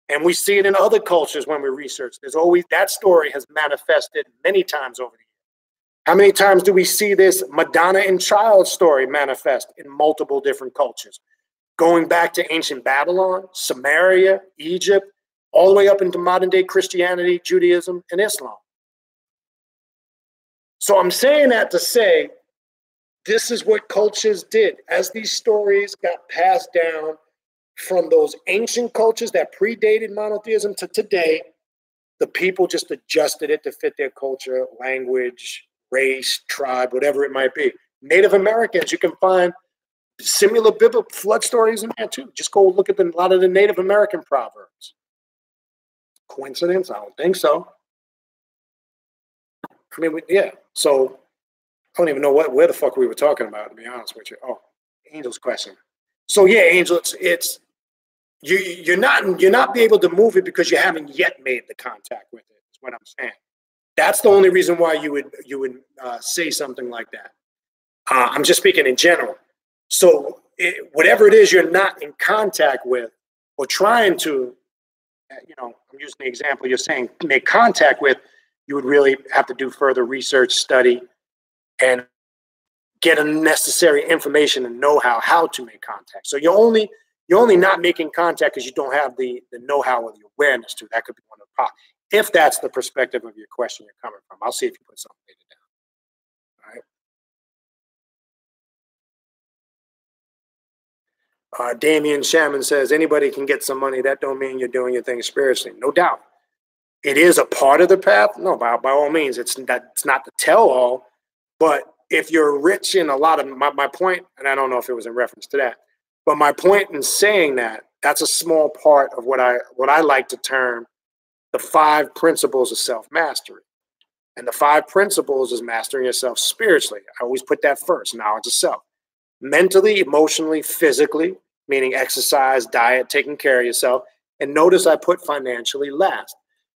And we see it in other cultures when we research. There's always, that story has manifested many times over the years. How many times do we see this Madonna and child story manifest in multiple different cultures? Going back to ancient Babylon, Samaria, Egypt, all the way up into modern day Christianity, Judaism, and Islam. So I'm saying that to say, this is what cultures did. As these stories got passed down from those ancient cultures that predated monotheism to today, the people just adjusted it to fit their culture, language, race, tribe, whatever it might be. Native Americans, you can find similar biblical flood stories in there too. Just go look at a lot of the Native American proverbs. Coincidence? I don't think so. I mean, yeah. So I don't even know where the fuck we were talking about, to be honest with you. Oh, Angel's question. So yeah, Angel, it's you're not be able to move it because you haven't yet made the contact with it. Is what I'm saying. That's the only reason why you would say something like that. I'm just speaking in general. So whatever it is you're not in contact with or trying to, I'm using the example you're saying, make contact with, you would really have to do further research, study, and get a necessary information and know-how how to make contact. So you're only not making contact because you don't have the know-how or the awareness to. That could be one of the problems. If that's the perspective of your question you're coming from. I'll see if you put something later down. All right. Damian Shaman says, anybody can get some money. That don't mean you're doing your thing spiritually. No doubt. It is a part of the path. No, by all means, it's not the tell-all. But if you're rich in a lot of my point, and I don't know if it was in reference to that, but my point in saying that, that's a small part of what I like to term the 5 principles of self-mastery. And the 5 principles is mastering yourself spiritually. I always put that first, knowledge of self. Mentally, emotionally, physically, meaning exercise, diet, taking care of yourself. And notice I put financially last.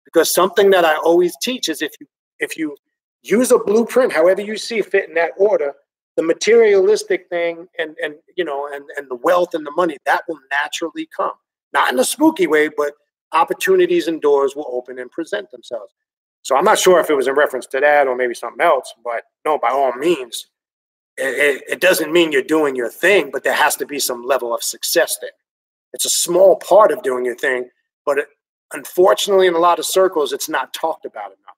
Because something that I always teach is if you use a blueprint, however you see fit in that order, the materialistic thing and the wealth and the money, that will naturally come. Not in a spooky way, but opportunities and doors will open and present themselves. So I'm not sure if it was in reference to that or maybe something else, but no, by all means, it doesn't mean you're doing your thing, but there has to be some level of success there. It's a small part of doing your thing, but unfortunately, in a lot of circles, it's not talked about enough.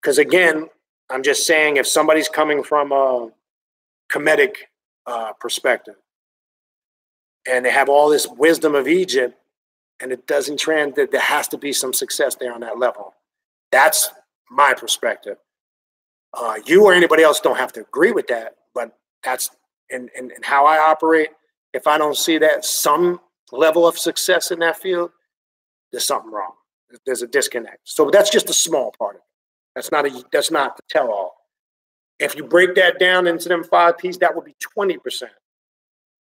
Because again, I'm just saying, if somebody's coming from a Kemetic perspective and they have all this wisdom of Egypt and it doesn't translate, there has to be some success there on that level. That's my perspective. You or anybody else don't have to agree with that, but that's in how I operate. If I don't see that some level of success in that field, there's something wrong. There's a disconnect. So that's just a small part of it. That's not the tell-all. If you break that down into them 5 pieces, that would be 20%.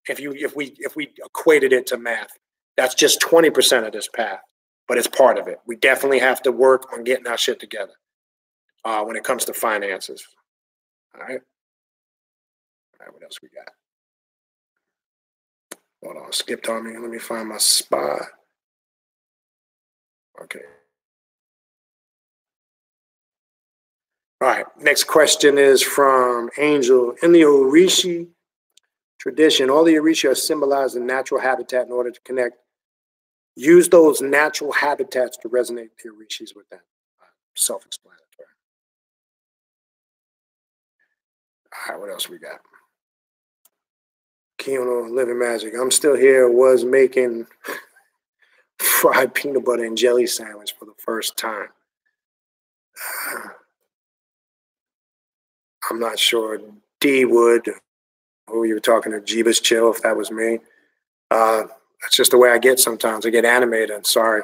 If we equated it to math, that's just 20% of this path, but it's part of it. We definitely have to work on getting our shit together when it comes to finances. All right. What else we got? Hold on, skipped on me. Let me find my spot. Okay. All right, next question is from Angel. In the Orishi tradition, all the Orishi are symbolized in natural habitat in order to connect. Use those natural habitats to resonate the Orishis with them. Self-explanatory. All right, what else we got? Kimono, Living Magic. I'm still here, was making fried peanut butter and jelly sandwich for the first time. I'm not sure. D Wood, who you were talking to, Jeebus Chill, if that was me. That's just the way I get sometimes. I get animated. Sorry.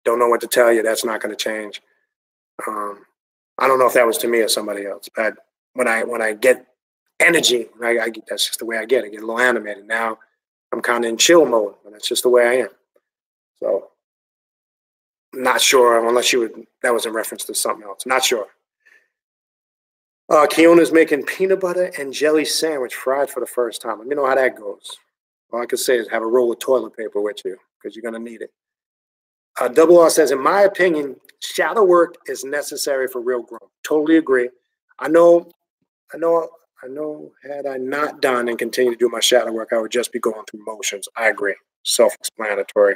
Don't know what to tell you. That's not going to change. I don't know if that was to me or somebody else. But when I get energy, that's just the way I get. I get a little animated. Now I'm kind of in chill mode, but that's just the way I am. So Not sure, unless you would, that was in reference to something else. Not sure. Keona's making peanut butter and jelly sandwich fried for the first time. Let me know how that goes. All I can say is have a roll of toilet paper with you because you're going to need it. Double R says, in my opinion, shadow work is necessary for real growth. Totally agree. I know, had I not done and continued to do my shadow work, I would just be going through motions. I agree. Self-explanatory.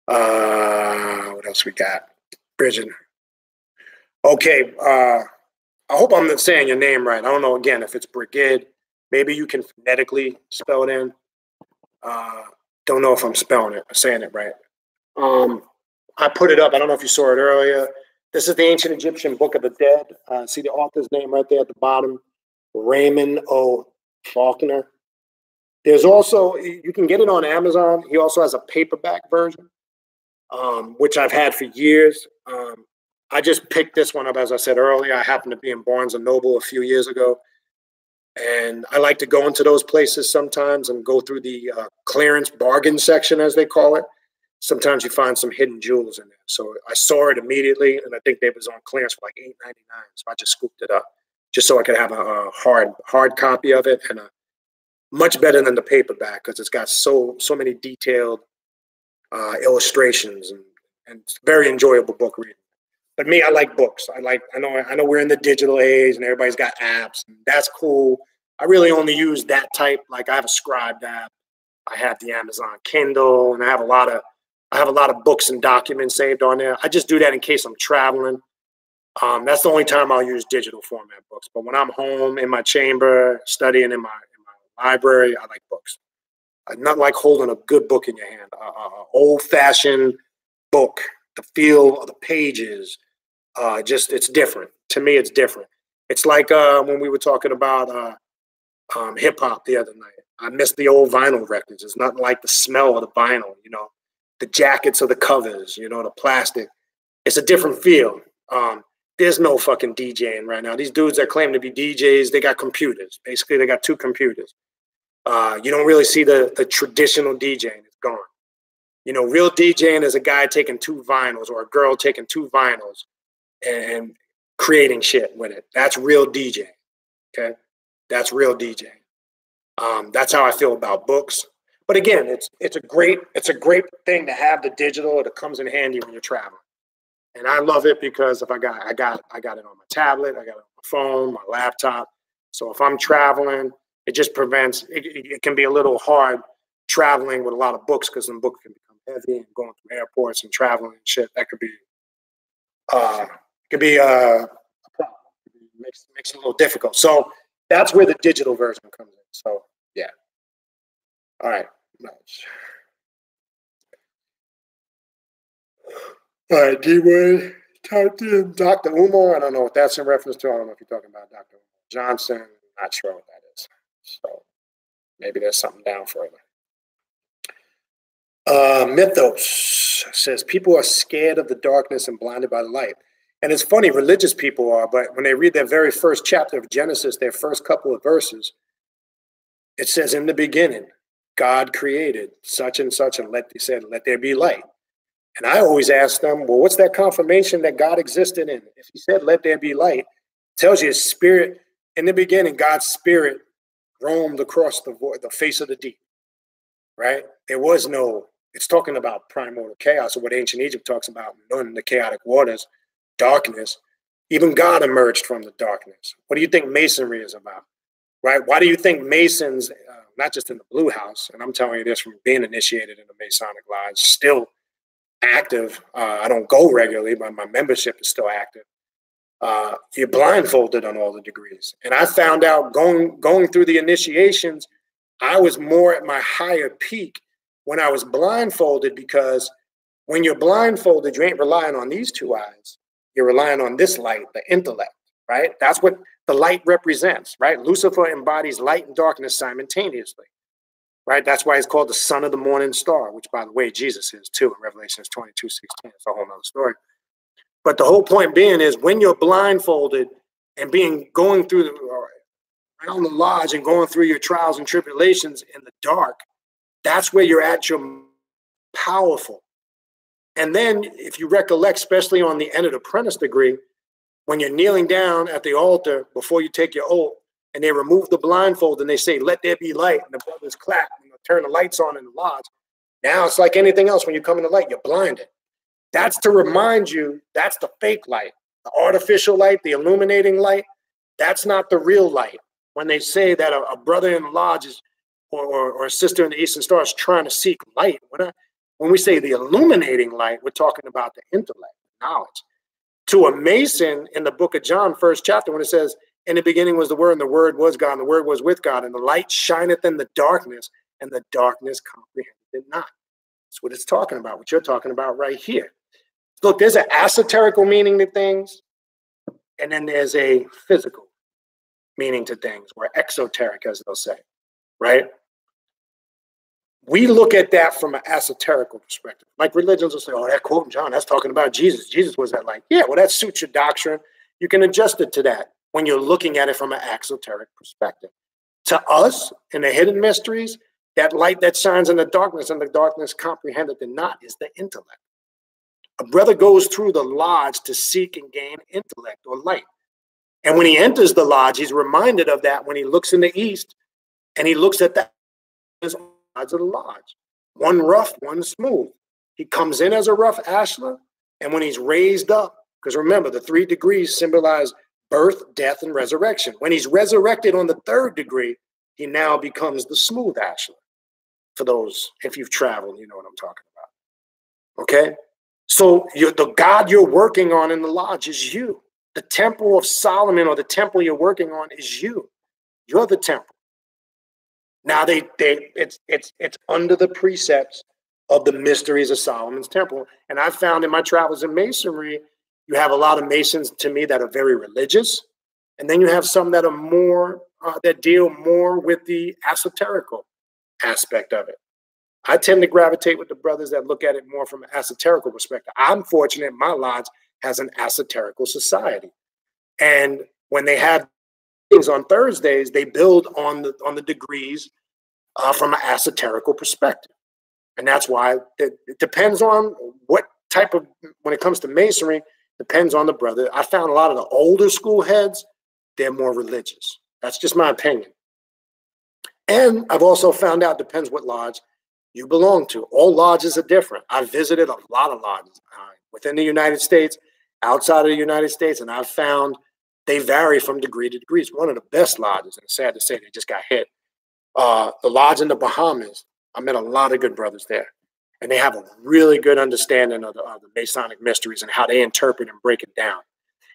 What else we got? Bridget. Okay. I hope I'm not saying your name right. I don't know, again, if it's Brigid. Maybe you can phonetically spell it in. Don't know if I'm saying it right. I put it up. I don't know if you saw it earlier. This is the Ancient Egyptian Book of the Dead. See the author's name right there at the bottom, Raymond O. Faulkner. There's also, you can get it on Amazon. He also has a paperback version, which I've had for years. I just picked this one up, as I said earlier. I happened to be in Barnes & Noble a few years ago. And I like to go into those places sometimes and go through the clearance bargain section, as they call it. Sometimes you find some hidden jewels in there. So I saw it immediately, and I think they was on clearance for like $8.99. So I just scooped it up just so I could have a hard copy of it, and much better than the paperback because it's got so many detailed illustrations and it's a very enjoyable book reading. But me, I like books. I know we're in the digital age and everybody's got apps, and that's cool. I really only use that type. Like I have a Scribed app, I have the Amazon Kindle, and I have a lot of books and documents saved on there. I just do that in case I'm traveling. That's the only time I'll use digital format books. But when I'm home in my chamber, studying in my library, I like books. Not like holding a good book in your hand. Old-fashioned book, the feel of the pages, it's different. To me, it's different. It's like when we were talking about hip hop the other night. I miss the old vinyl records. It's not like the smell of the vinyl, the jackets of the covers, the plastic. It's a different feel. There's no fucking DJing right now. These dudes that claim to be DJs, they got computers. Basically, they got two computers. You don't really see the traditional DJing. It's gone. Real DJing is a guy taking two vinyls or a girl taking two vinyls and creating shit with it. That's real DJing. Okay? That's real DJing. That's how I feel about books. But again, it's a great thing to have the digital. It comes in handy when you're traveling. And I love it because if I got it on my tablet, I got it on my phone, my laptop. So if I'm traveling, it just prevents, it can be a little hard traveling with a lot of books because some books can become heavy and going through airports and traveling and shit. That could be a problem. It makes it a little difficult. So that's where the digital version comes in. So yeah. All right. All right, D-Wade typed in Dr. Umar. I don't know what that's in reference to. I don't know if you're talking about Dr. Johnson. Not sure what that is. So maybe there's something down further. Mythos says people are scared of the darkness and blinded by the light. And it's funny, religious people are, but when they read their very first chapter of Genesis, their first couple of verses, it says, in the beginning, God created such and such, and let there be light. And I always ask them, well, what's that confirmation that God existed in? If he said, let there be light, it tells you his spirit, in the beginning, God's spirit roamed across the face of the deep, right? There was no, it's talking about primordial chaos, or what ancient Egypt talks about, in the chaotic waters, darkness. Even God emerged from the darkness. What do you think masonry is about, right? Why do you think Masons, not just in the Blue House, and I'm telling you this from being initiated in the Masonic Lodge, still active. I don't go regularly, but my membership is still active. You're blindfolded on all the degrees. And I found out going through the initiations, I was more at my higher peak when I was blindfolded, because when you're blindfolded, you ain't relying on these two eyes. You're relying on this light, the intellect, right? That's what the light represents, right? Lucifer embodies light and darkness simultaneously, right? That's why he's called the son of the morning star, which, by the way, Jesus is too in Revelation 22:16. It's a whole nother story. But the whole point being is when you're blindfolded and going through around the lodge and going through your trials and tribulations in the dark, that's where you're at your powerful. And then if you recollect, especially on the end of the apprentice degree, when you're kneeling down at the altar before you take your oath, and they remove the blindfold and they say, "Let there be light," and the brothers clap and turn the lights on in the lodge. Now it's like anything else. When you come in the light, you're blinded. That's to remind you that's the fake light, the artificial light, the illuminating light. That's not the real light. When they say that a brother in the lodge is, or a sister in the Eastern Star is trying to seek light, when we say the illuminating light, we're talking about the intellect, knowledge. To a Mason in the book of John, 1st chapter, when it says, "In the beginning was the Word, and the Word was God, and the Word was with God, and the light shineth in the darkness, and the darkness comprehended it not." That's what it's talking about, what you're talking about right here. Look, there's an esoterical meaning to things, and then there's a physical meaning to things, or exoteric, as they'll say, right? We look at that from an esoterical perspective. Like religions will say, "Oh, that quote in John, that's talking about Jesus. Jesus was that light." Yeah, well, that suits your doctrine. You can adjust it to that when you're looking at it from an exoteric perspective. To us, in the hidden mysteries, that light that shines in the darkness and the darkness comprehended it not is the intellect. A brother goes through the lodge to seek and gain intellect or light. And when he enters the lodge, he's reminded of that when he looks in the east and he looks at the sides of the lodge. One rough, one smooth. He comes in as a rough ashlar, and when he's raised up, because remember, the 3 degrees symbolize birth, death, and resurrection. When he's resurrected on the 3rd degree, he now becomes the smooth ashlar. For those, if you've traveled, you know what I'm talking about. Okay? So the God you're working on in the lodge is you. The temple of Solomon, or the temple you're working on, is you. You're the temple. Now it's under the precepts of the mysteries of Solomon's temple. And I've found in my travels in Masonry, you have a lot of Masons to me that are very religious. And then you have some that are more, that deal more with the esoterical aspect of it. I tend to gravitate with the brothers that look at it more from an esoterical perspective. I'm fortunate my lodge has an esoterical society. And when they have things on Thursdays, they build on the degrees from an esoterical perspective. And that's why it depends on what type of, when it comes to Masonry, depends on the brother. I found a lot of the older school heads, they're more religious. That's just my opinion. And I've also found out, depends what lodge you belong to. All lodges are different. I've visited a lot of lodges within the United States, outside of the United States, and I've found they vary from degree to degree. It's one of the best lodges, and it's sad to say they just got hit. The lodge in the Bahamas, I met a lot of good brothers there, and they have a really good understanding of the Masonic mysteries and how they interpret and break it down.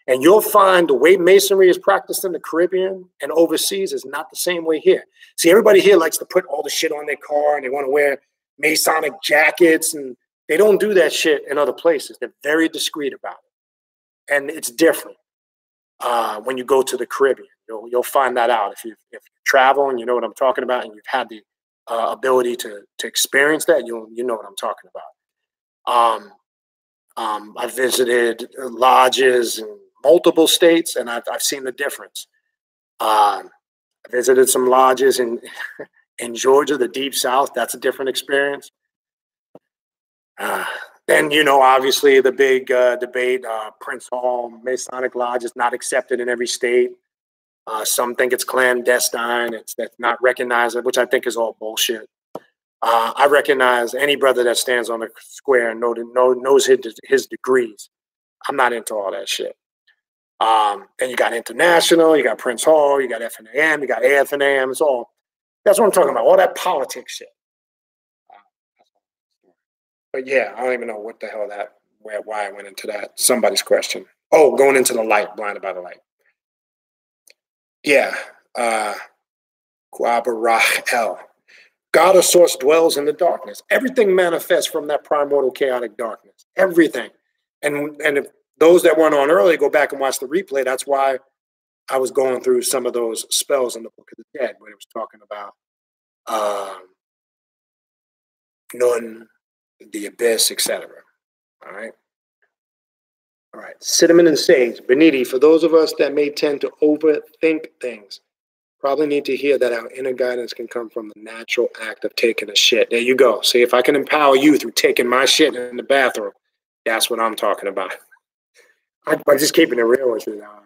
And you'll find the way Masonry is practiced in the Caribbean and overseas is not the same way here. See, everybody here likes to put all the shit on their car, and they want to wear Masonic jackets, and they don't do that shit in other places. They're very discreet about it. And it's different when you go to the Caribbean. You'll find that out if you travel and you know what I'm talking about, and you've had the ability to experience that. You know what I'm talking about. I've visited lodges in multiple states, and I've seen the difference. I visited some lodges in Georgia, the Deep South. That's a different experience. Then, obviously the big debate, Prince Hall, Masonic Lodge is not accepted in every state. Some think it's clandestine. That's not recognized, which I think is all bullshit. I recognize any brother that stands on the square and knows his degrees. I'm not into all that shit. And you got international, you got Prince Hall, you got FNAM, you got AFNAM. It's all, that's what I'm talking about, all that politics shit. But yeah, I don't even know what the hell why I went into that. Somebody's question. Oh, going into the light, blinded by the light. Yeah. Quabarach. God or source dwells in the darkness. Everything manifests from that primordial chaotic darkness. Everything. And if those that weren't on earlier go back and watch the replay, that's why I was going through some of those spells in the Book of the Dead, where it was talking about Nun, the abyss, etc. All right. All right. Cinnamon and sage. Beniti, for those of us that may tend to overthink things, probably need to hear that our inner guidance can come from the natural act of taking a shit. There you go. See, if I can empower you through taking my shit in the bathroom, That's what I'm talking about. I'm just keeping it real with you now.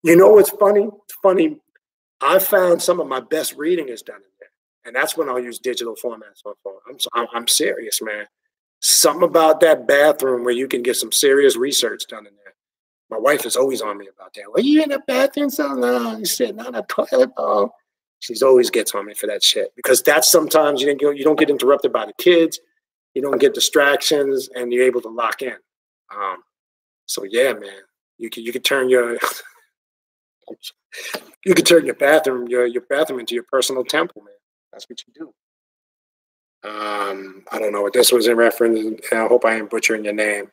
You know what's funny? It's funny. I found some of my best reading is done in there. And that's when I'll use digital formats on phone. I'm serious, man. Something about that bathroom where you can get some serious research done in there. My wife is always on me about that. Well, you in the bathroom so long? You sitting on a toilet bowl. She's always gets on me for that shit. Because that's sometimes you don't get interrupted by the kids. You don't get distractions, and you're able to lock in. So yeah, man, you can turn your you can turn your bathroom into your personal temple, man. That's what you do. I don't know what this was in reference. I hope I ain't butchering your name.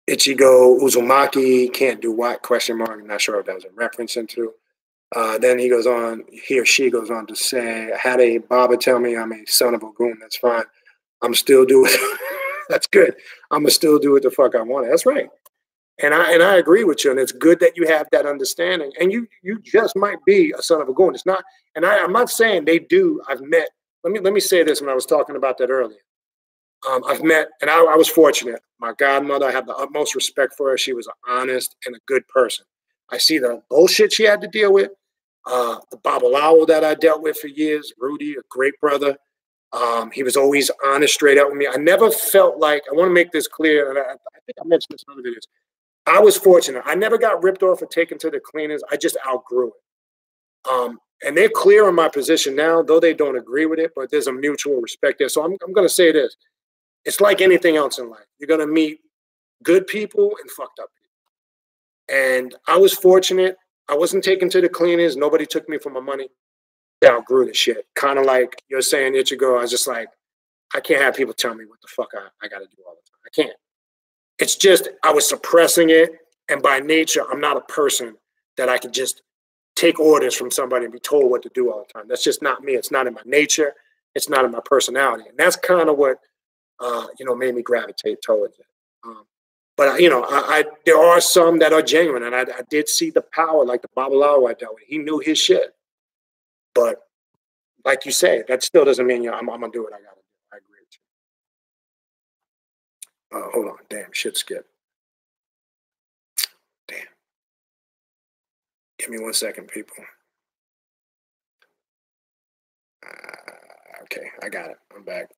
Ichigo Uzumaki can't do what? Question mark. I'm not sure if that was a reference into. Then he or she goes on to say, I had a Baba tell me I'm a son of a goon. That's fine. I'm still doing that's good. I'm gonna still do what the fuck I want. That's right. And I agree with you. And it's good that you have that understanding. And you just might be a son of a goon. It's not, and I'm not saying they do. I've met, let me say this when I was talking about that earlier. I've met, and I was fortunate. My godmother, I have the utmost respect for her. She was an honest and a good person. I see the bullshit she had to deal with. The Babalawo that I dealt with for years, Rudy, a great brother. He was always honest, straight up with me. I never felt like, I want to make this clear, and I think I mentioned this in other videos. I was fortunate. I never got ripped off or taken to the cleaners. I just outgrew it. And they're clear on my position now, though they don't agree with it, but there's a mutual respect there. So I'm going to say this. It's like anything else in life. You're going to meet good people and fucked up people. And I was fortunate. I wasn't taken to the cleaners. Nobody took me for my money. I outgrew the shit. Kind of like you're saying, Ichigo, I was just like, I can't have people tell me what the fuck I got to do all the time. I can't. It's just, I was suppressing it. And by nature, I'm not a person that I could just take orders from somebody and be told what to do all the time. That's just not me. It's not in my nature. It's not in my personality. And that's kind of what, made me gravitate towards it. But there are some that are genuine. And I did see the power, like the Babalawo I dealt with. He knew his shit. But like you say, that still doesn't mean I'm going to do what I got to do. I agree with you. Hold on. Damn, shit skipped. Damn. Give me 1 second, people. Okay, I got it. I'm back.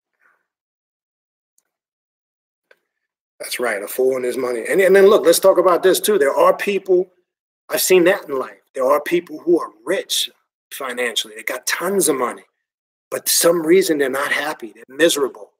That's right. A fool and his money. And then look, let's talk about this too. There are people, I've seen that in life. There are people who are rich financially. They got tons of money. But for some reason, they're not happy. They're miserable.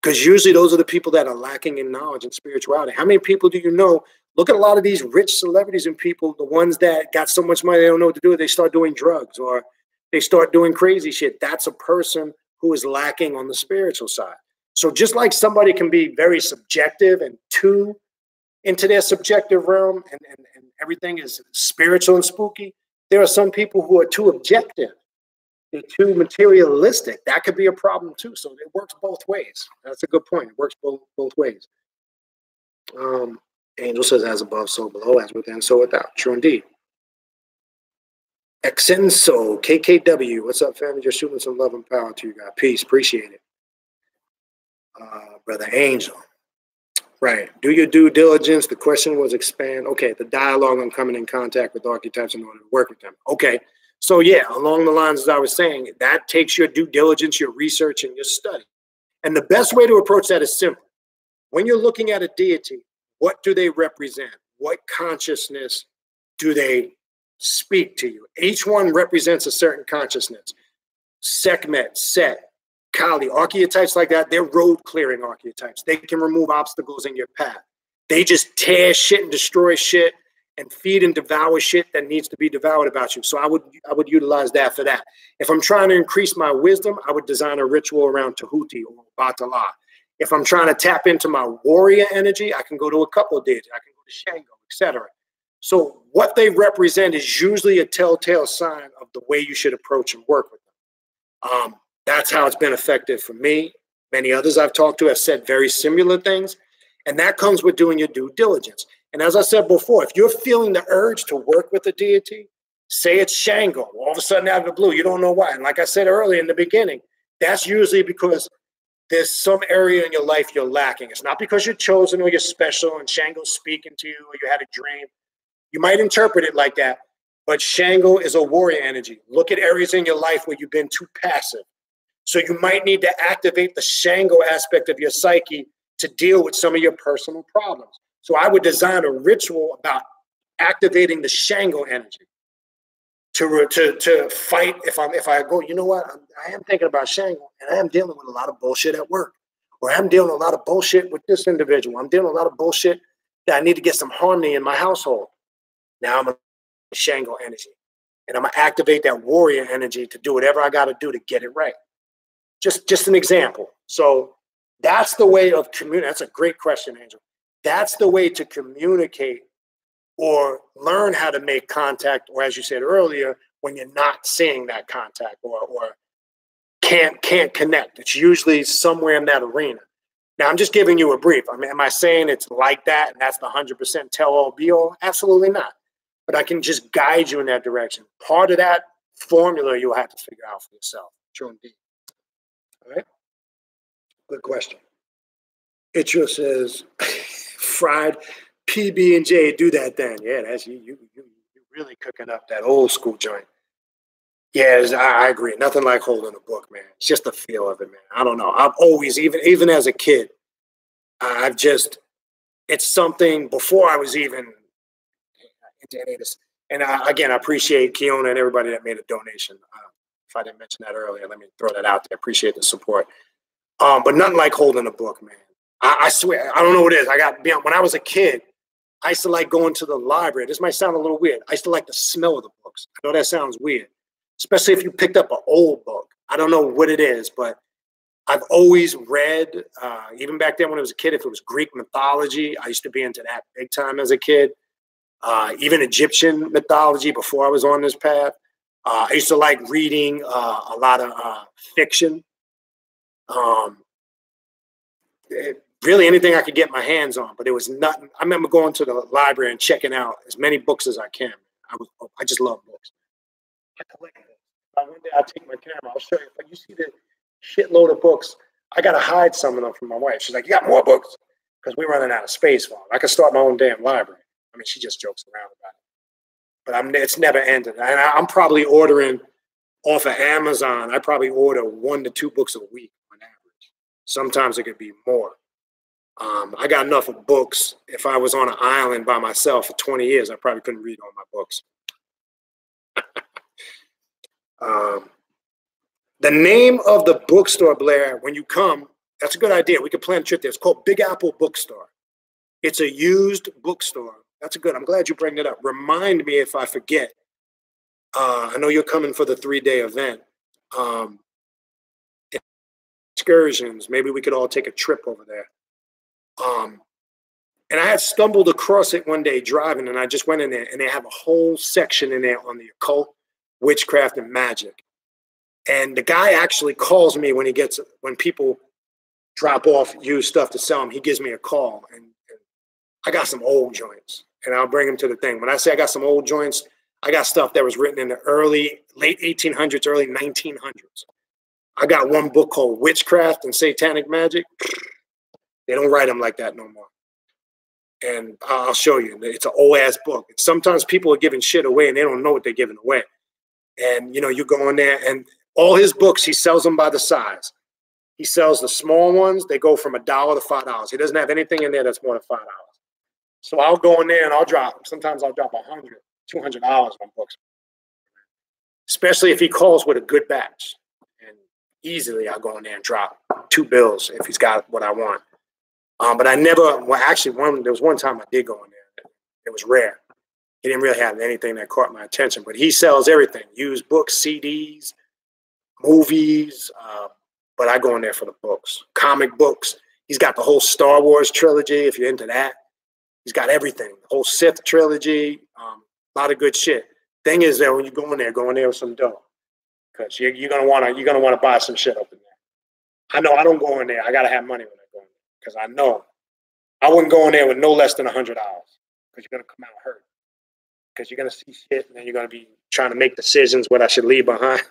Because usually those are the people that are lacking in knowledge and spirituality. How many people do you know? Look at a lot of these rich celebrities and people, the ones that got so much money they don't know what to do with. They start doing drugs or they start doing crazy shit. That's a person who is lacking on the spiritual side. So just like somebody can be very subjective and too into their subjective realm and everything is spiritual and spooky, there are some people who are too objective. They're too materialistic. That could be a problem too. So it works both ways. That's a good point. It works both ways. Angel says, as above, so below, as within, so without. True indeed. Exenso, KKW. What's up, family? Just shooting some love and power to you guys. Peace. Appreciate it. Brother Angel. Right. Do your due diligence. The question was expand. Okay. The dialogue on coming in contact with archetypes in order to work with them. Okay. So yeah, along the lines as I was saying, that takes your due diligence, your research, and your study. And the best way to approach that is simple. When you're looking at a deity, what do they represent? What consciousness do they speak to you? Each one represents a certain consciousness. Sekhmet, Set, Kali, archetypes like that, they're road clearing archetypes. They can remove obstacles in your path. They just tear shit and destroy shit and feed and devour shit that needs to be devoured about you. So I would utilize that for that. If I'm trying to increase my wisdom, I would design a ritual around Tahuti or Batala. If I'm trying to tap into my warrior energy, I can go to a couple of deities. I can go to Shango, etc. So what they represent is usually a telltale sign of the way you should approach and work with them. That's how it's been effective for me. Many others I've talked to have said very similar things. And that comes with doing your due diligence. And as I said before, if you're feeling the urge to work with a deity, say it's Shango, all of a sudden out of the blue, you don't know why. And like I said earlier in the beginning, that's usually because there's some area in your life you're lacking. It's not because you're chosen or you're special and Shango's speaking to you or you had a dream. You might interpret it like that, but Shango is a warrior energy. Look at areas in your life where you've been too passive. So you might need to activate the Shango aspect of your psyche to deal with some of your personal problems. So I would design a ritual about activating the Shango energy to fight. If I go, you know what, I am thinking about Shango and I am dealing with a lot of bullshit at work, or I'm dealing with a lot of bullshit with this individual. I'm dealing with a lot of bullshit that I need to get some harmony in my household. Now I'm a Shango energy, and I'm gonna activate that warrior energy to do whatever I got to do to get it right. Just an example. So that's the way of communicate. That's a great question, Angel. That's the way to communicate or learn how to make contact, or as you said earlier, when you're not seeing that contact or can't connect. It's usually somewhere in that arena. Now, I'm just giving you a brief. I mean, am I saying it's like that and that's the 100% tell-all be-all? Absolutely not. But I can just guide you in that direction. Part of that formula you'll have to figure out for yourself. True indeed. All right? Good question. Itro says, fried PB and J, do that then. Yeah, that's you really cooking up that old school joint. Yeah, I agree. Nothing like holding a book, man. It's just the feel of it, man. I don't know. I've always, even as a kid, it's something before I was even into any of this. And again, I appreciate Kiona and everybody that made a donation. If I didn't mention that earlier, let me throw that out there. Appreciate the support. But nothing like holding a book, man. I swear, I don't know what it is. When I was a kid, I used to like going to the library. This might sound a little weird. I used to like the smell of the books. I know that sounds weird, especially if you picked up an old book. I don't know what it is, but I've always read, even back then when I was a kid, if it was Greek mythology, I used to be into that big time as a kid. Even Egyptian mythology before I was on this path. I used to like reading a lot of fiction. Really anything I could get my hands on, but it was nothing. I remember going to the library and checking out as many books as I can. I just love books. One day I'll take my camera. I'll show you. But you see the shitload of books. I got to hide some of them from my wife. She's like, you got more books? Because we're running out of space for them. I could start my own damn library. I mean, she just jokes around about it. But it's never ended. And I'm probably ordering off of Amazon. I probably order 1 to 2 books a week on average. Sometimes it could be more. I got enough of books. If I was on an island by myself for 20 years, I probably couldn't read all my books. The name of the bookstore, Blair, when you come, that's a good idea. We could plan a trip there. It's called Big Apple Bookstore. It's a used bookstore. That's good. I'm glad you bring it up. Remind me if I forget. I know you're coming for the 3-day event. Excursions. Maybe we could all take a trip over there. And I had stumbled across it one day driving, and I just went in there, and they have a whole section in there on the occult, witchcraft, and magic. And the guy actually calls me when people drop off used stuff to sell him. He gives me a call, and I got some old joints, and I'll bring them to the thing. When I say I got some old joints, I got stuff that was written in the late 1800s, early 1900s. I got one book called Witchcraft and Satanic Magic. They don't write them like that no more. And I'll show you. It's an old ass book. And sometimes people are giving shit away and they don't know what they're giving away. And you go in there, and all his books, he sells them by the size. He sells the small ones. They go from $1 to $5. He doesn't have anything in there that's more than $5. So I'll go in there and sometimes I'll drop $100, $200 on books. Especially if he calls with a good batch. And easily I'll go in there and drop 2 bills if he's got what I want. But there was one time I did go in there. It was rare. He didn't really have anything that caught my attention, but he sells everything. Used books, CDs, movies, but I go in there for the books. Comic books. He's got the whole Star Wars trilogy, if you're into that. He's got everything. The whole Sith trilogy, a lot of good shit. Thing is that when you go in there with some dough. Because you're gonna wanna buy some shit up in there. I know I don't go in there. I gotta have money when I go in there. Because I know I wouldn't go in there with no less than $100. Because you're gonna come out hurt. Because you're gonna see shit, and then you're gonna be trying to make decisions what I should leave behind.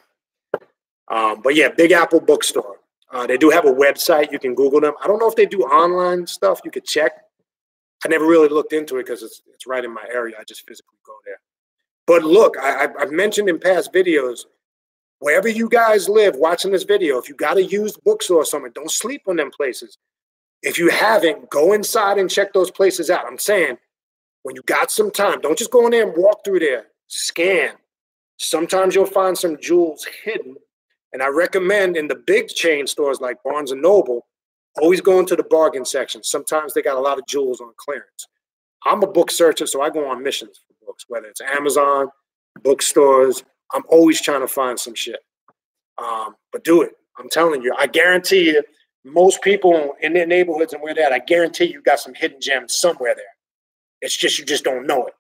But yeah, Big Apple Bookstore. They do have a website. You can Google them. I don't know if they do online stuff. You could check. I never really looked into it because it's right in my area. I just physically go there. But look, I've mentioned in past videos, wherever you guys live watching this video, if you got a used bookstore or something, don't sleep on them places. If you haven't, go inside and check those places out. I'm saying, when you got some time, don't just go in there and walk through there. Scan. Sometimes you'll find some jewels hidden. And I recommend in the big chain stores like Barnes & Noble, always go into the bargain section. Sometimes they got a lot of jewels on clearance. I'm a book searcher, so I go on missions for books, whether it's Amazon, bookstores. I'm always trying to find some shit. But do it. I'm telling you, I guarantee you, most people in their neighborhoods and where they're at, I guarantee you got some hidden gems somewhere there. It's just, you just don't know it.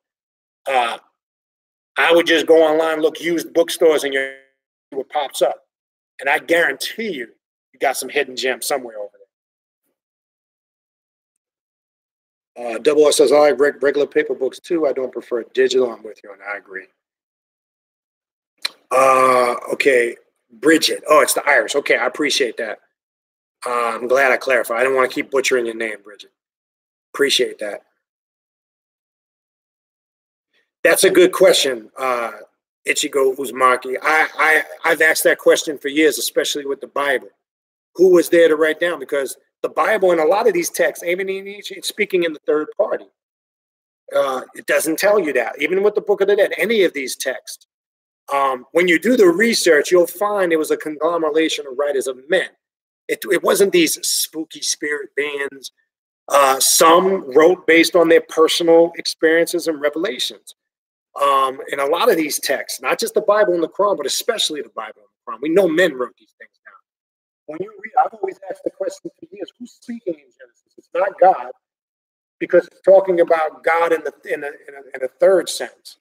I would just go online, look used bookstores, and you see what pops up. And I guarantee you, you got some hidden gems somewhere over there. Double S says, I like regular paper books too. I don't prefer digital. I'm with you, and I agree. Okay, Bridget. Oh, it's the Irish. Okay, I appreciate that. I'm glad I clarified. I didn't want to keep butchering your name, Bridget. Appreciate that. That's a good question, Ichigo Uzumaki. I've asked that question for years, especially with the Bible. Who was there to write down? Because the Bible and a lot of these texts, even it's speaking in the third party. It doesn't tell you that. Even with the Book of the Dead, any of these texts. When you do the research, you'll find it was a conglomeration of writers of men. It wasn't these spooky spirit beings. Some wrote based on their personal experiences and revelations. In a lot of these texts, not just the Bible and the Quran, but especially the Bible and the Quran, we know men wrote these things down. When you read, I've always asked the question for years, who's speaking in Genesis? It's not God, because it's talking about God in a third sense.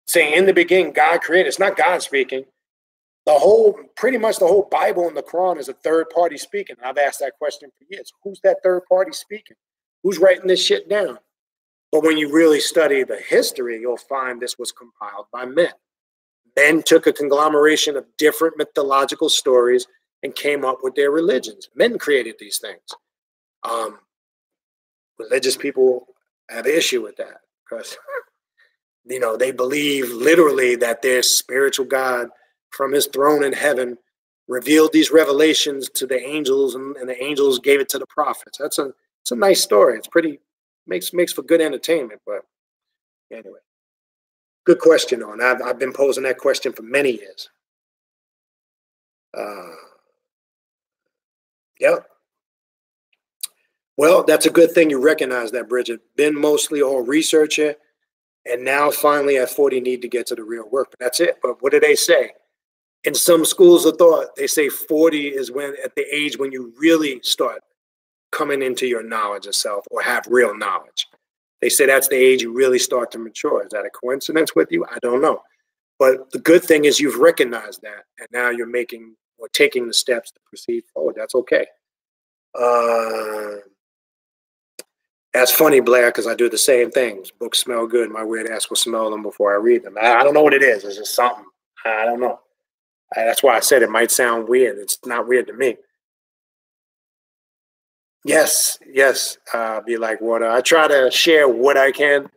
Saying in the beginning, God created. It's not God speaking. Pretty much the whole Bible and the Quran is a third party speaking. I've asked that question for years. Who's that third party speaking? Who's writing this shit down? But when you really study the history, you'll find this was compiled by men. Men took a conglomeration of different mythological stories and came up with their religions. Men created these things. Religious people have an issue with that because, you know, they believe literally that their spiritual God from his throne in heaven revealed these revelations to the angels, and the angels gave it to the prophets. It's a nice story. It's pretty, makes for good entertainment. But anyway, good question on. I've been posing that question for many years. Yep. Well, that's a good thing you recognize that, Bridget. Been mostly all researcher, and now finally at 40 need to get to the real work. But that's it. But what do they say? In some schools of thought, they say 40 is when, at the age when you really start coming into your knowledge of self or have real knowledge. They say that's the age you really start to mature. Is that a coincidence with you? I don't know. But the good thing is you've recognized that, and now you're making or taking the steps to proceed forward. That's okay. That's funny, Blair, because I do the same things. Books smell good. My weird ass will smell them before I read them. I don't know what it is. It's just something. I don't know. That's why I said it might sound weird. It's not weird to me. Yes, be like water. I try to share what I can.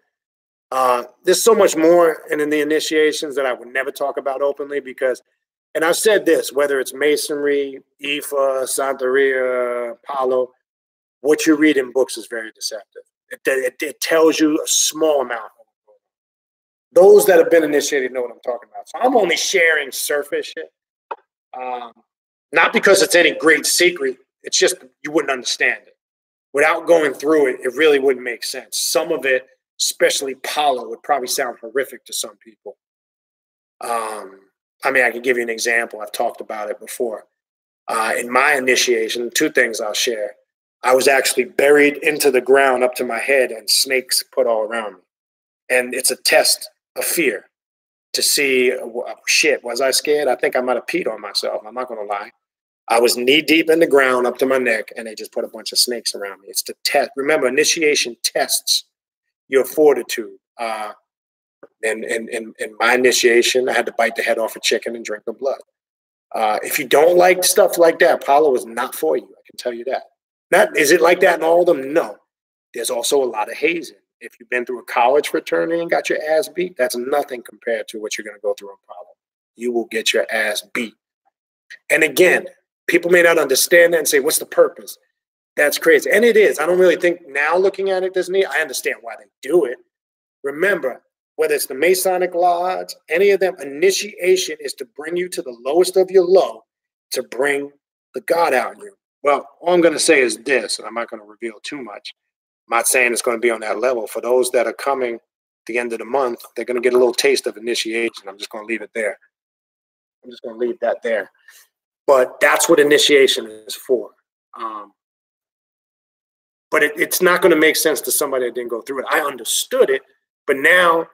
There's so much more in the initiations that I would never talk about openly because, and I've said this, whether it's Masonry, Ifa, Santeria, Palo, what you read in books is very deceptive. It tells you a small amount. Those that have been initiated know what I'm talking about. So I'm only sharing surface shit. Not because it's any great secret. It's just you wouldn't understand it. Without going through it, it really wouldn't make sense. Some of it, especially Palo, would probably sound horrific to some people. I mean, I can give you an example. I've talked about it before. In my initiation, two things I'll share. I was actually buried into the ground up to my head and snakes put all around me. And it's a test of fear to see, shit, was I scared? I think I might have peed on myself. I'm not going to lie. I was knee deep in the ground up to my neck, and they just put a bunch of snakes around me. It's to test. Remember, initiation tests your fortitude. And in my initiation, I had to bite the head off a chicken and drink the blood. If you don't like stuff like that, Apollo is not for you. I can tell you that. Is it like that in all of them? No. There's also a lot of hazing. If you've been through a college fraternity and got your ass beat, that's nothing compared to what you're going to go through in Apollo. You will get your ass beat. And again, people may not understand that and say, what's the purpose? That's crazy. And it is. I don't really think now looking at it, Disney, I understand why they do it. Remember, whether it's the Masonic Lodge, any of them, initiation is to bring you to the lowest of your low, to bring the God out in you. Well, all I'm going to say is this, and I'm not going to reveal too much. I'm not saying it's going to be on that level. For those that are coming at the end of the month, they're going to get a little taste of initiation. I'm just going to leave it there. I'm just going to leave that there. But that's what initiation is for. But it's not going to make sense to somebody that didn't go through it. I understood it, but now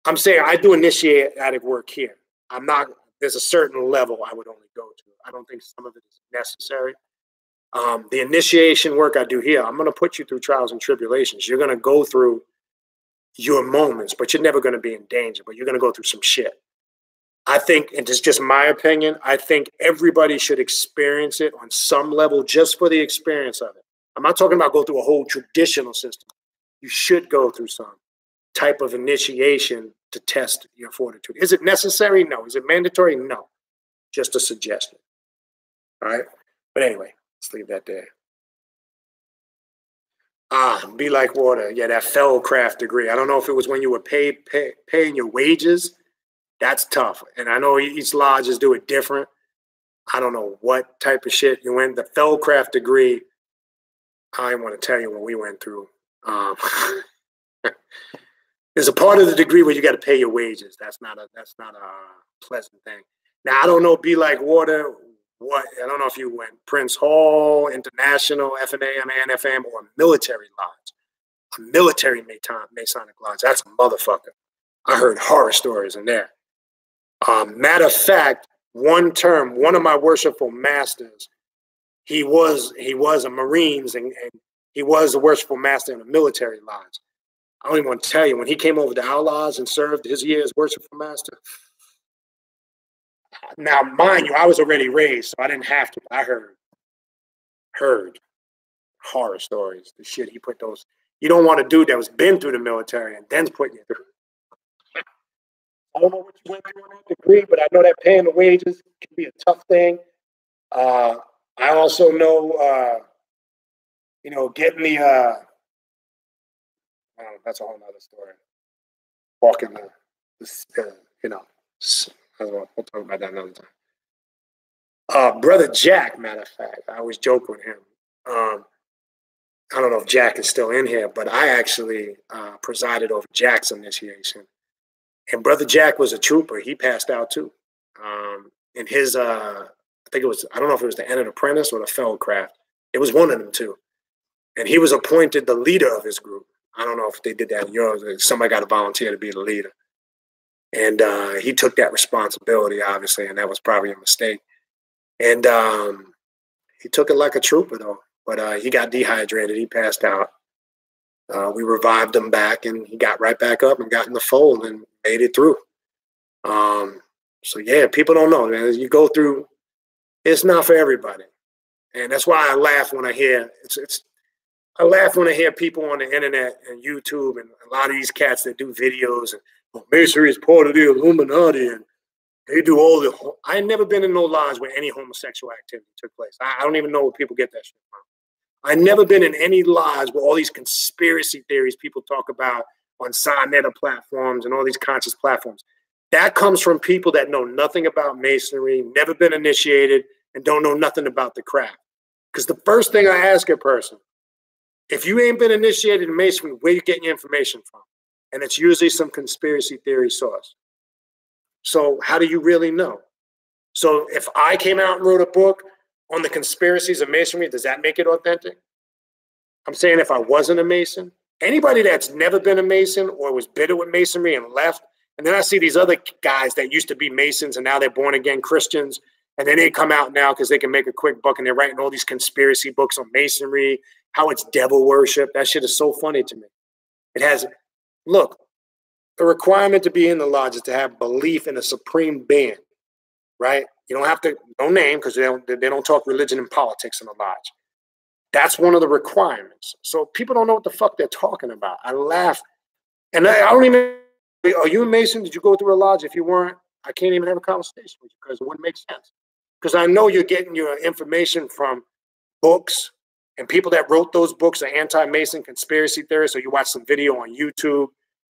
I'm saying I do initiatic work here. I'm not, there's a certain level I would only go to. I don't think some of it is necessary. The initiation work I do here, I'm going to put you through trials and tribulations. You're going to go through your moments, but you're never going to be in danger, but you're going to go through some shit. I think, and it's just my opinion, I think everybody should experience it on some level just for the experience of it. I'm not talking about go through a whole traditional system. You should go through some type of initiation to test your fortitude. Is it necessary? No. Is it mandatory? No. Just a suggestion. All right. But anyway, let's leave that there. Be like water. Yeah, that Fellcraft degree. I don't know if it was when you were paying your wages. That's tough. And I know each lodges do it different. I don't know what type of shit you went. The Fellcraft degree, I want to tell you what we went through. There's a part of the degree where you got to pay your wages. That's not a pleasant thing. Now, I don't know, be like water. What? I don't know if you went Prince Hall, International, FNAM, ANFM, or a military lodge. A military Masonic lodge. That's a motherfucker. I heard horror stories in there. Matter of fact, one term, one of my worshipful masters, he was a Marines and he was a worshipful master in a military lodge. I don't even want to tell you, when he came over to our lodge and served his year as worshipful master. Now, mind you, I was already raised, so I didn't have to. I heard horror stories. The shit he put those. You don't want a dude that was been through the military and then putting you through. I don't know what you went through on that degree, but I know that paying the wages can be a tough thing. I also know, getting the, that's a whole nother story. Walking we'll talk about that another time. Brother Jack, matter of fact, I always joke with him. I don't know if Jack is still in here, but I actually presided over Jack's initiation. And Brother Jack was a trooper. He passed out too. In his, I think it was, I don't know if it was the Entered Apprentice or the Fellcraft. It was one of them two. And he was appointed the leader of his group. I don't know if they did that in yours. Somebody got to volunteer to be the leader. And he took that responsibility, obviously, and that was probably a mistake. And he took it like a trooper, though. But he got dehydrated. He passed out. We revived him back, and he got right back up and got in the fold and made it through. So, yeah, people don't know, man. You go through, it's not for everybody. And that's why I laugh when I hear, I laugh when I hear people on the internet and YouTube and a lot of these cats that do videos and Masonry is part of the Illuminati and they do all the. I ain't never been in no lodge where any homosexual activity took place. I don't even know where people get that shit from. I've never been in any lodge where all these conspiracy theories people talk about on Sinetta platforms and all these conscious platforms. That comes from people that know nothing about Masonry, never been initiated, and don't know nothing about the craft. Because the first thing I ask a person, if you ain't been initiated in Masonry, where you getting your information from? And it's usually some conspiracy theory source. So how do you really know? So if I came out and wrote a book on the conspiracies of Masonry, does that make it authentic? I'm saying if I wasn't a Mason, anybody that's never been a Mason or was bitter with Masonry and left, and then I see these other guys that used to be Masons and now they're born again Christians, and then they come out now because they can make a quick buck and they're writing all these conspiracy books on Masonry, how it's devil worship. That shit is so funny to me. It has, look, the requirement to be in the lodge is to have belief in a supreme being, right? You don't have to, no name, because they don't talk religion and politics in the lodge. That's one of the requirements. So people don't know what the fuck they're talking about. I laugh. And I don't even, are you a Mason? Did you go through a lodge? If you weren't, I can't even have a conversation with you because it wouldn't make sense. Because I know you're getting your information from books, and people that wrote those books are anti-Mason conspiracy theorists, or you watch some video on YouTube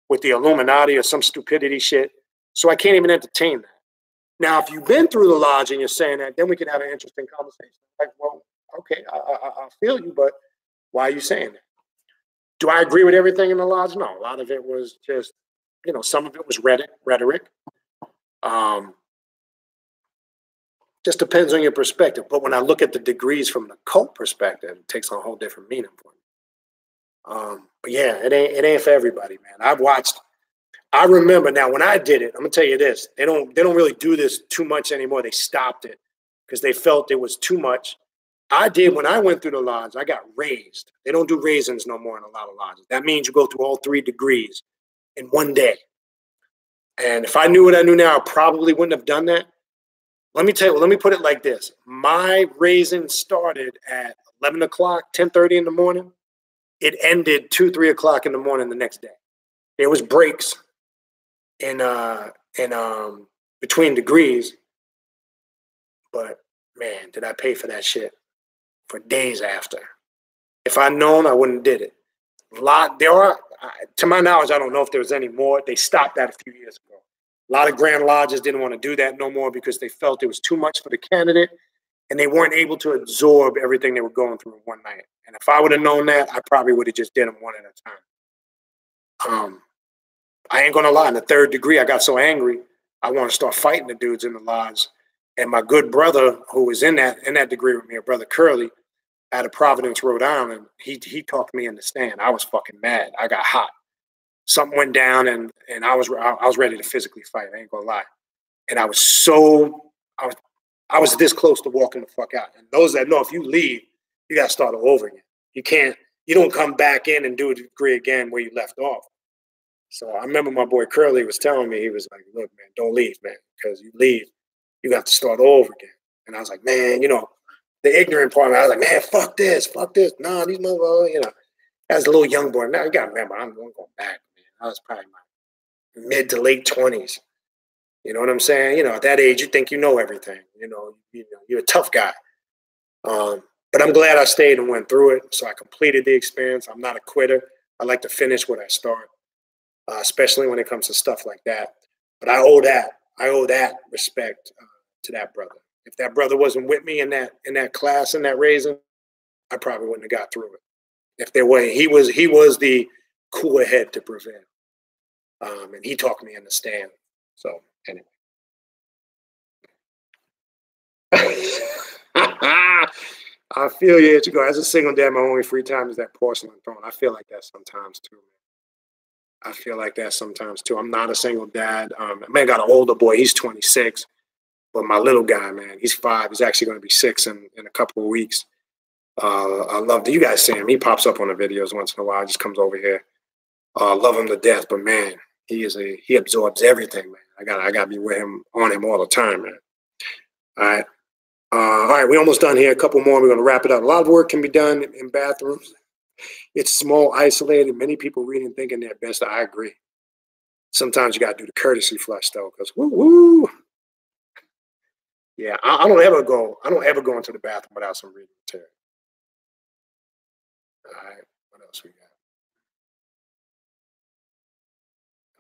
with the Illuminati or some stupidity shit. So I can't even entertain that. Now, if you've been through the lodge and you're saying that, then we could have an interesting conversation. Like, well, okay, I feel you, but why are you saying that? Do I agree with everything in the lodge? No, a lot of it was just, some of it was rhetoric. Just depends on your perspective. But when I look at the degrees from the cult perspective, it takes on a whole different meaning for me. But yeah, it ain't for everybody, man. I remember now when I did it, I'm gonna tell you this, they don't really do this too much anymore. They stopped it because they felt it was too much. When I went through the lodge, I got raised. They don't do raisins no more in a lot of lodges. That means you go through all 3 degrees in one day. And if I knew what I knew now, I probably wouldn't have done that. Let me put it like this. My raising started at 11 o'clock, 10:30 in the morning. It ended 2, 3 o'clock in the morning the next day. There was breaks in between degrees. But man, did I pay for that shit for days after. If I'd known, I wouldn't have did it. To my knowledge, I don't know if there was any more. They stopped that a few years ago. A lot of Grand Lodges didn't want to do that no more because they felt it was too much for the candidate and they weren't able to absorb everything they were going through in one night. And if I would have known that, I probably would have just did them one at a time. I ain't going to lie. In the 3rd degree, I got so angry, I want to start fighting the dudes in the lodge. And my good brother, who was in that degree with me, Brother Curly, out of Providence, Rhode Island, he talked me in the stand. I was fucking mad. I got hot. Something went down, and I was ready to physically fight. I ain't gonna lie. And I was this close to walking the fuck out. And those that know, if you leave, you gotta start all over again. You don't come back in and do a degree again where you left off. So I remember my boy Curly was telling me, he was like, look, man, don't leave, man, because you leave, you got to start all over again. And I was like, man, the ignorant part of me, I was like, man, fuck this. Nah, these motherfuckers, as a little young boy. Now you gotta remember, I'm going back, man. I was probably my mid to late 20s. You know what I'm saying? At that age, you think you know everything. You're a tough guy. But I'm glad I stayed and went through it. So I completed the experience. I'm not a quitter. I like to finish what I start, especially when it comes to stuff like that. But I owe that respect to that brother. If that brother wasn't with me in that class, in that raising, I probably wouldn't have got through it. If there were, he was the cooler head to prevail. And he talked me in the stand. So anyway. I feel you, Ichigo. As a single dad, my only free time is that porcelain throne. I feel like that sometimes too. I'm not a single dad. Man, got an older boy. He's 26. But my little guy, man, he's 5. He's actually going to be 6 in a couple of weeks. I love you guys see him. He pops up on the videos once in a while. Just comes over here. Love him to death. But man, he absorbs everything, man. I gotta be with him, on him all the time, man. All right, we're almost done here. A couple more. We're going to wrap it up. A lot of work can be done in bathrooms. It's small, isolated. Many people reading and thinking they're best. I agree. Sometimes you got to do the courtesy flush, though, because woo. Yeah, I don't ever go into the bathroom without some reading material. All right, what else we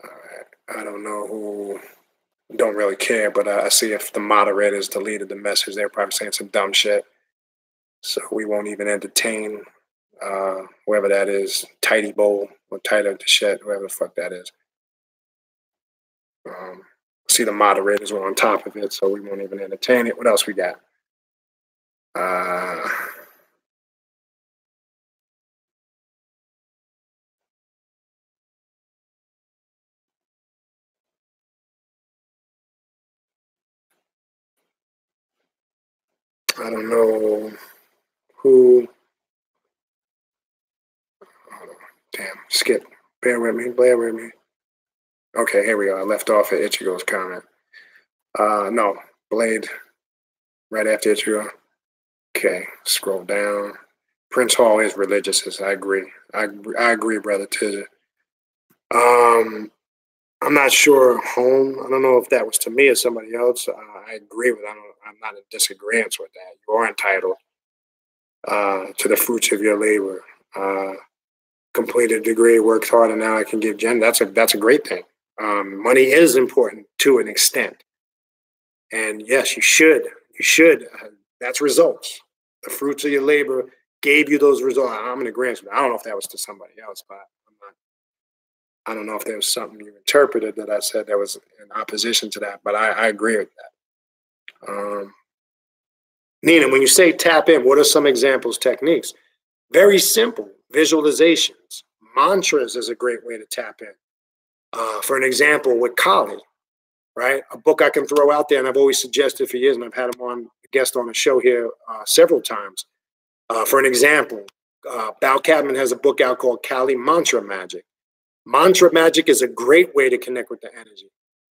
got? All right, I don't know who. Don't really care, but I see if the moderators deleted the message, they're probably saying some dumb shit. So we won't even entertain whoever that is, Tidy Bowl or Tighter the Shit, whoever the fuck that is. See the moderators were on top of it, so we won't even entertain it. What else we got? I don't know who. Damn, skip. Bear with me. Okay, here we are. I left off at Ichigo's comment. No, Blade. right after Israel. Okay, scroll down. Prince Hall is religious. I agree. I agree, brother Tizzy. I'm not sure home. I don't know if that was to me or somebody else. I agree with. I'm not in disagreement with that. You are entitled to the fruits of your labor. Completed a degree, worked hard, and now I can give gender. That's a great thing. Money is important to an extent, and yes, you should. You should. That's results. The fruits of your labor gave you those results. I'm in agreement. I don't know if that was to somebody else, but I don't know if there was something you interpreted that I said that was in opposition to that, but I agree with that. Nina, when you say tap in, what are some examples, techniques? Very simple. Visualizations. Mantras is a great way to tap in. For an example, with Kali, right? A book I can throw out there, and I've always suggested for years, and I've had him on a guest on the show here several times. For an example, Bal Cadman has a book out called Kali Mantra Magic. Mantra magic is a great way to connect with the energy,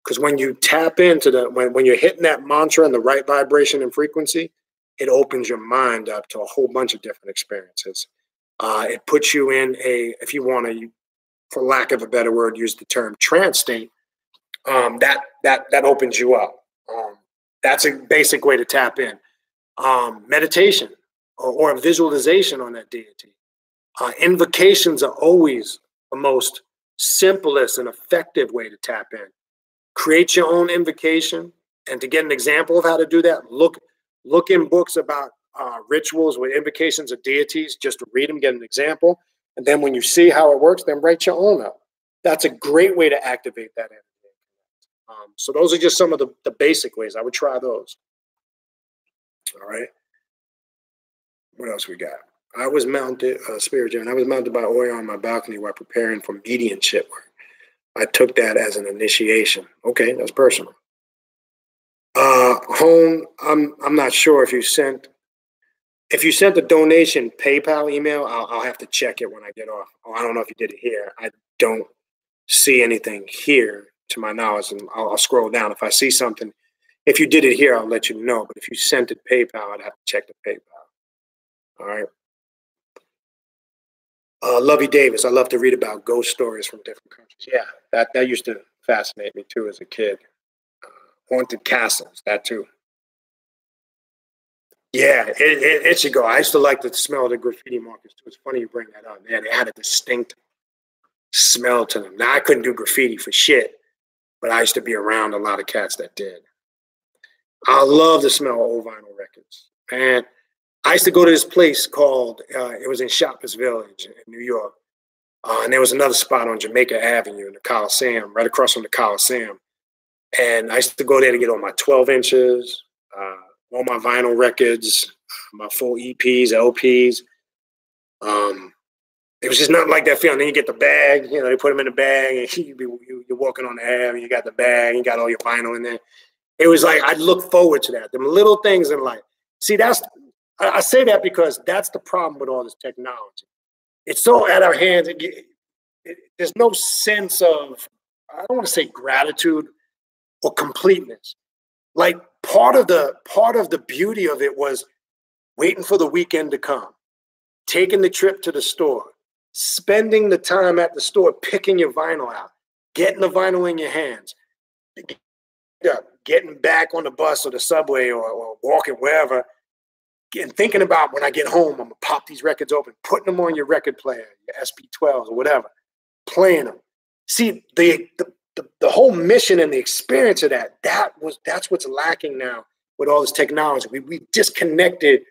because when you tap into when you're hitting that mantra in the right vibration and frequency, it opens your mind up to a whole bunch of different experiences. It puts you in if you want to, for lack of a better word, use the term trance state. That opens you up. That's a basic way to tap in. Meditation or a visualization on that deity. Invocations are always the most simplest and effective way to tap in. Create your own invocation, and to get an example of how to do that, look in books about rituals with invocations of deities, just to read them, get an example, and then when you see how it works, then write your own up. That's a great way to activate that energy. So those are just some of the basic ways. I would try those. All right. What else we got? I was mounted, Spirit John, I was mounted by Oya on my balcony while preparing for mediumship work. I took that as an initiation. Okay, that's personal. Home, I'm not sure if you sent the donation PayPal email. I'll have to check it when I get off. I don't know if you did it here. I don't see anything here to my knowledge, and I'll scroll down. If I see something, if you did it here, I'll let you know. But if you sent it PayPal, I'd have to check the PayPal. All right. Lovey Davis, I love to read about ghost stories from different countries. Yeah, that used to fascinate me too as a kid. Haunted castles, that too. Yeah, it should go. I used to like the smell of the graffiti markers too. It's funny you bring that up. Yeah, they had a distinct smell to them. Now, I couldn't do graffiti for shit, but I used to be around a lot of cats that did. I love the smell of old vinyl records. And I used to go to this place called, it was in Shoppers Village in New York. And there was another spot on Jamaica Avenue in the Coliseum, right across from the Coliseum. And I used to go there to get all my 12 inches, all my vinyl records, my full EPs, LPs. It was just nothing like that feeling. Then you get the bag, they put them in the bag, and you're walking on the air, and you got the bag, you got all your vinyl in there. It was like, I look forward to that. Them little things in life. See, I say that because that's the problem with all this technology. It's so at our hands. There's no sense of, I don't want to say gratitude or completeness. Like part of the beauty of it was waiting for the weekend to come, taking the trip to the store, spending the time at the store, picking your vinyl out, getting the vinyl in your hands, getting back on the bus or the subway or walking wherever, and thinking about when I get home, I'm gonna pop these records open, putting them on your record player, your SP12s or whatever, playing them. See, the whole mission and the experience of that's what's lacking now with all this technology. We disconnected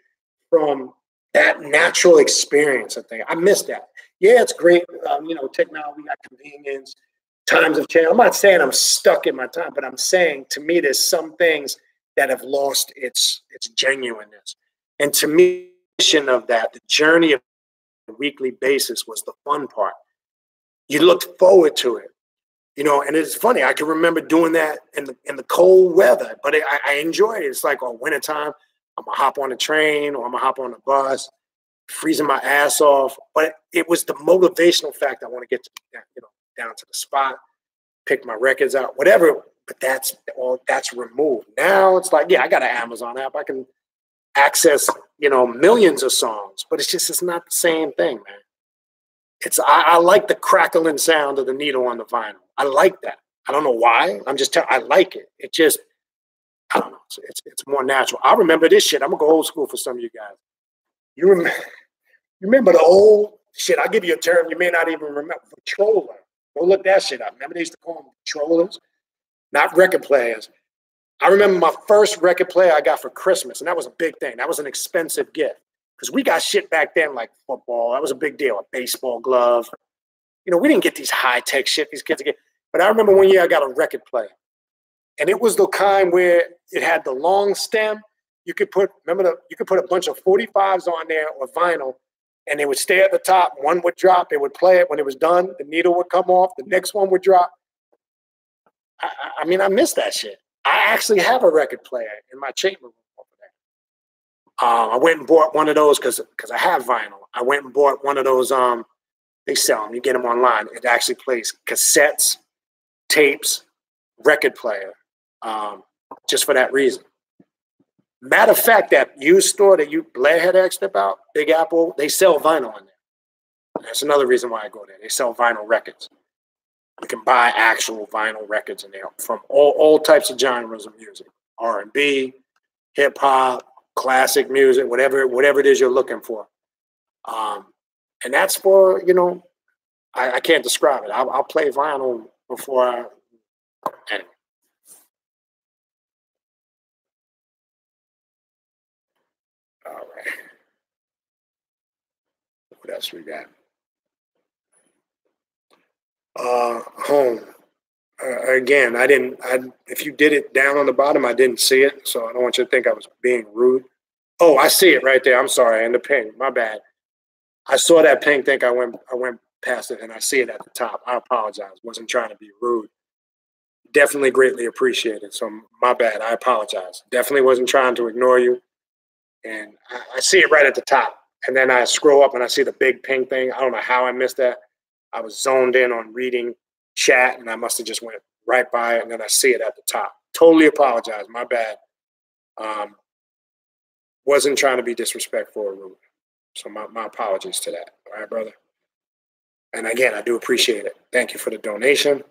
from that natural experience. I think I miss that. Yeah, it's great. Technology, we got convenience. Times have changed. I'm not saying I'm stuck in my time, but I'm saying to me, there's some things that have lost its genuineness. And to me, the mission of that, the journey of a weekly basis was the fun part. You looked forward to it, and it's funny. I can remember doing that in the cold weather, but I enjoyed it. It's like on wintertime, I'm gonna hop on a train or I'm gonna hop on a bus, freezing my ass off. But it was the motivational fact. I want to get to, down to the spot, pick my records out, whatever But that's removed. Now it's like, yeah, I got an Amazon app. I can access, millions of songs, but it's not the same thing, man. I like the crackling sound of the needle on the vinyl. I like that. I don't know why. I like it. It just, I don't know. It's more natural. I remember this shit. I'm gonna go old school for some of you guys. You remember the old shit? I'll give you a term you may not even remember. Controller. Go look that shit up. Remember they used to call them controllers, not record players. I remember my first record player I got for Christmas, and that was a big thing. That was an expensive gift because we got shit back then like football. That was a big deal. A baseball glove. We didn't get these high-tech shit these kids get. But I remember one year I got a record player, and it was the kind where it had the long stem. You could put a bunch of 45s on there or vinyl, and they would stay at the top. One would drop. They would play it. When it was done, the needle would come off. The next one would drop. I miss that shit. I actually have a record player in my chamber room over there. I went and bought one of those because I have vinyl. I went and bought one of those. They sell them. You get them online. It actually plays cassettes, tapes, record player, just for that reason. Matter of fact, that used store that Blair had asked about, Big Apple, they sell vinyl in there. That's another reason why I go there. They sell vinyl records. You can buy actual vinyl records in there from all types of genres of music, R&B, hip hop, classic music, whatever it is you're looking for. And that's for, I can't describe it. I'll play vinyl before anyway. All right. What else we got? Home. Again, if you did it down on the bottom, I didn't see it. So I don't want you to think I was being rude. Oh, I see it right there. I'm sorry. In the pink. My bad. I saw that pink thing. I went past it and I see it at the top. I apologize. Wasn't trying to be rude. Definitely greatly appreciated. So my bad. I apologize. Definitely wasn't trying to ignore you. And I see it right at the top. And then I scroll up and I see the big pink thing. I don't know how I missed that. I was zoned in on reading chat and I must have just went right by it. And then I see it at the top. Totally apologize. My bad. Wasn't trying to be disrespectful or rude. So my apologies to that. All right, brother. And again, I do appreciate it. Thank you for the donation.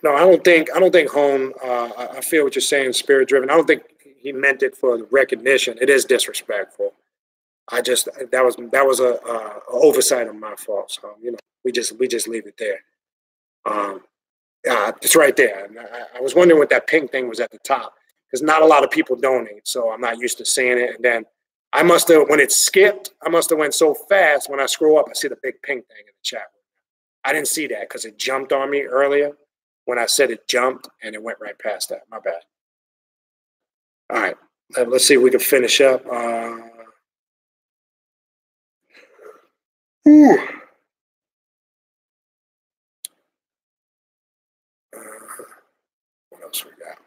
No, I don't think Home. I feel what you're saying, spirit driven. I don't think he meant it for the recognition. It is disrespectful. That was a oversight on my fault. So we just leave it there. It's right there. I was wondering what that pink thing was at the top because not a lot of people donate, so I'm not used to seeing it. And then I must have, when it skipped, I must have went so fast. When I scroll up, I see the big pink thing in the chat. I didn't see that because it jumped on me earlier. When I said it jumped and it went right past that. My bad. All right. Let's see if we can finish up. What else we got?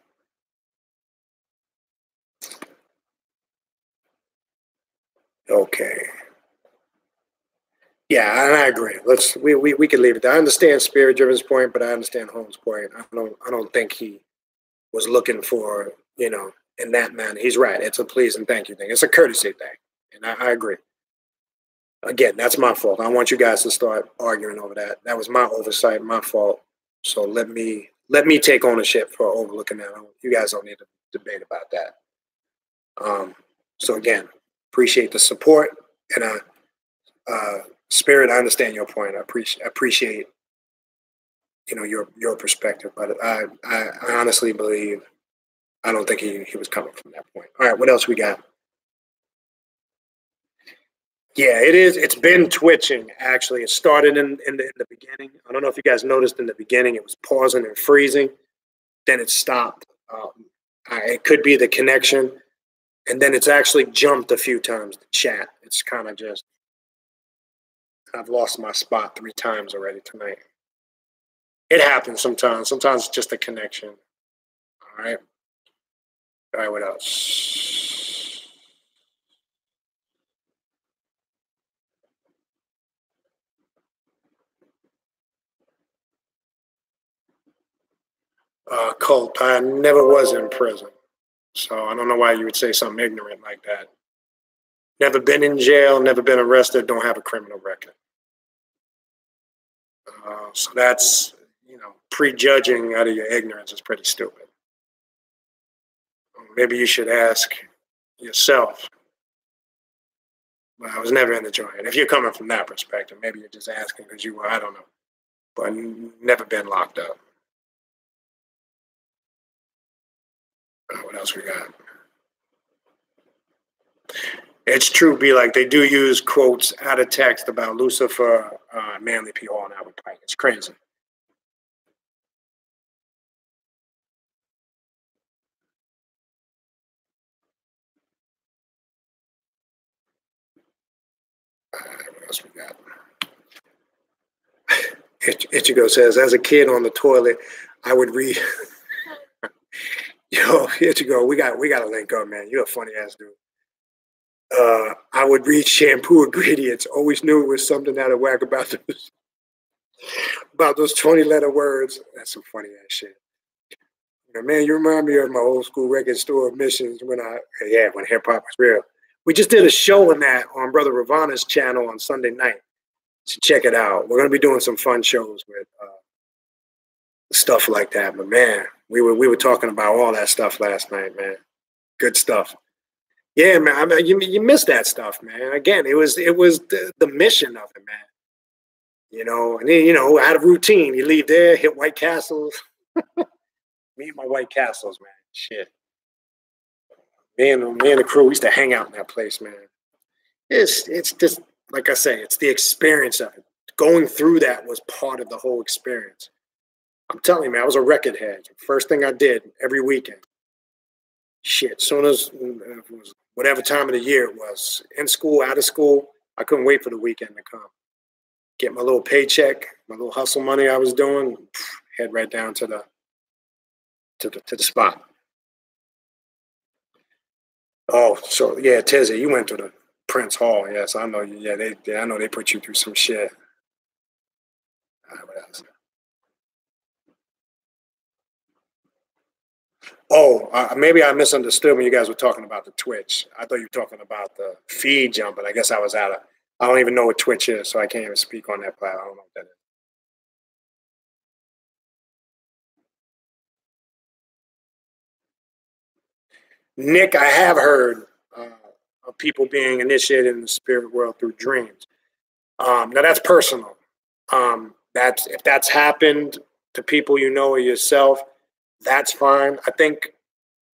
Okay. Yeah, and I agree. We can leave it there. I understand Spirit Driven's point, but I understand Holmes' point. I don't think he was looking for, in that manner. He's right. It's a please and thank you thing. It's a courtesy thing. And I agree. Again, that's my fault. I want you guys to start arguing over that. That was my oversight, my fault. So let me take ownership for overlooking that. You guys don't need to debate about that. So again, appreciate the support and Spirit, I understand your point. I appreciate your perspective, but I honestly believe I don't think he was coming from that point. All right, what else we got? Yeah, it is. It's been twitching, actually. It started in the beginning. I don't know if you guys noticed in the beginning, it was pausing and freezing. Then it stopped. It could be the connection. And then it's actually jumped a few times, the chat. It's kind of just, I've lost my spot 3 times already tonight. It happens sometimes. Sometimes it's just a connection. All right. All right, what else? Cult. I never was in prison. So I don't know why you would say something ignorant like that. Never been in jail, never been arrested, don't have a criminal record. So that's, you know, prejudging out of your ignorance is pretty stupid. Maybe you should ask yourself. Well, I was never in the joint. If you're coming from that perspective, maybe you're just asking because you were, I don't know. But never been locked up. What else we got? It's true, be like they do use quotes out of text about Lucifer, Manly P. Hall, and Albert Pike. It's crazy. What else we got? Ichigo says, as a kid on the toilet, I would read. Yo, Ichigo, we got to link up, man. You're a funny ass dude. I would read shampoo ingredients. Always knew it was something out of whack about those 20-letter words. That's some funny ass shit. You know, man, you remind me of my old school record store missions when hip hop was real. We just did a show on that on Brother Ravana's channel on Sunday night. So check it out. We're gonna be doing some fun shows with stuff like that. But man, we were talking about all that stuff last night, man. Good stuff. Yeah, man. I mean, you miss that stuff, man. Again, it was the mission of it, man. You know, and then, you know, out of routine, you leave there, hit White Castles. Me and my White Castles, man. Shit. Me and the crew used to hang out in that place, man. It's just, like I say, it's the experience of it. Going through that was part of the whole experience. I'm telling you, man, I was a record head. First thing I did every weekend. Shit, soon as whatever time of the year it was, in school, out of school, I couldn't wait for the weekend to come. Get my little paycheck, my little hustle money I was doing, head right down to the spot. Oh, so yeah, Tizzy, you went to the Prince Hall. Yes, I know you. Yeah, I know they put you through some shit. What else? Oh, maybe I misunderstood when you guys were talking about the Twitch. I thought you were talking about the feed jumping. I guess I was out of. I don't even know what Twitch is, so I can't even speak on that platform. I don't know what that is. Nick, I have heard of people being initiated in the spirit world through dreams. Now that's personal. If that's happened to people you know or yourself, that's fine. I think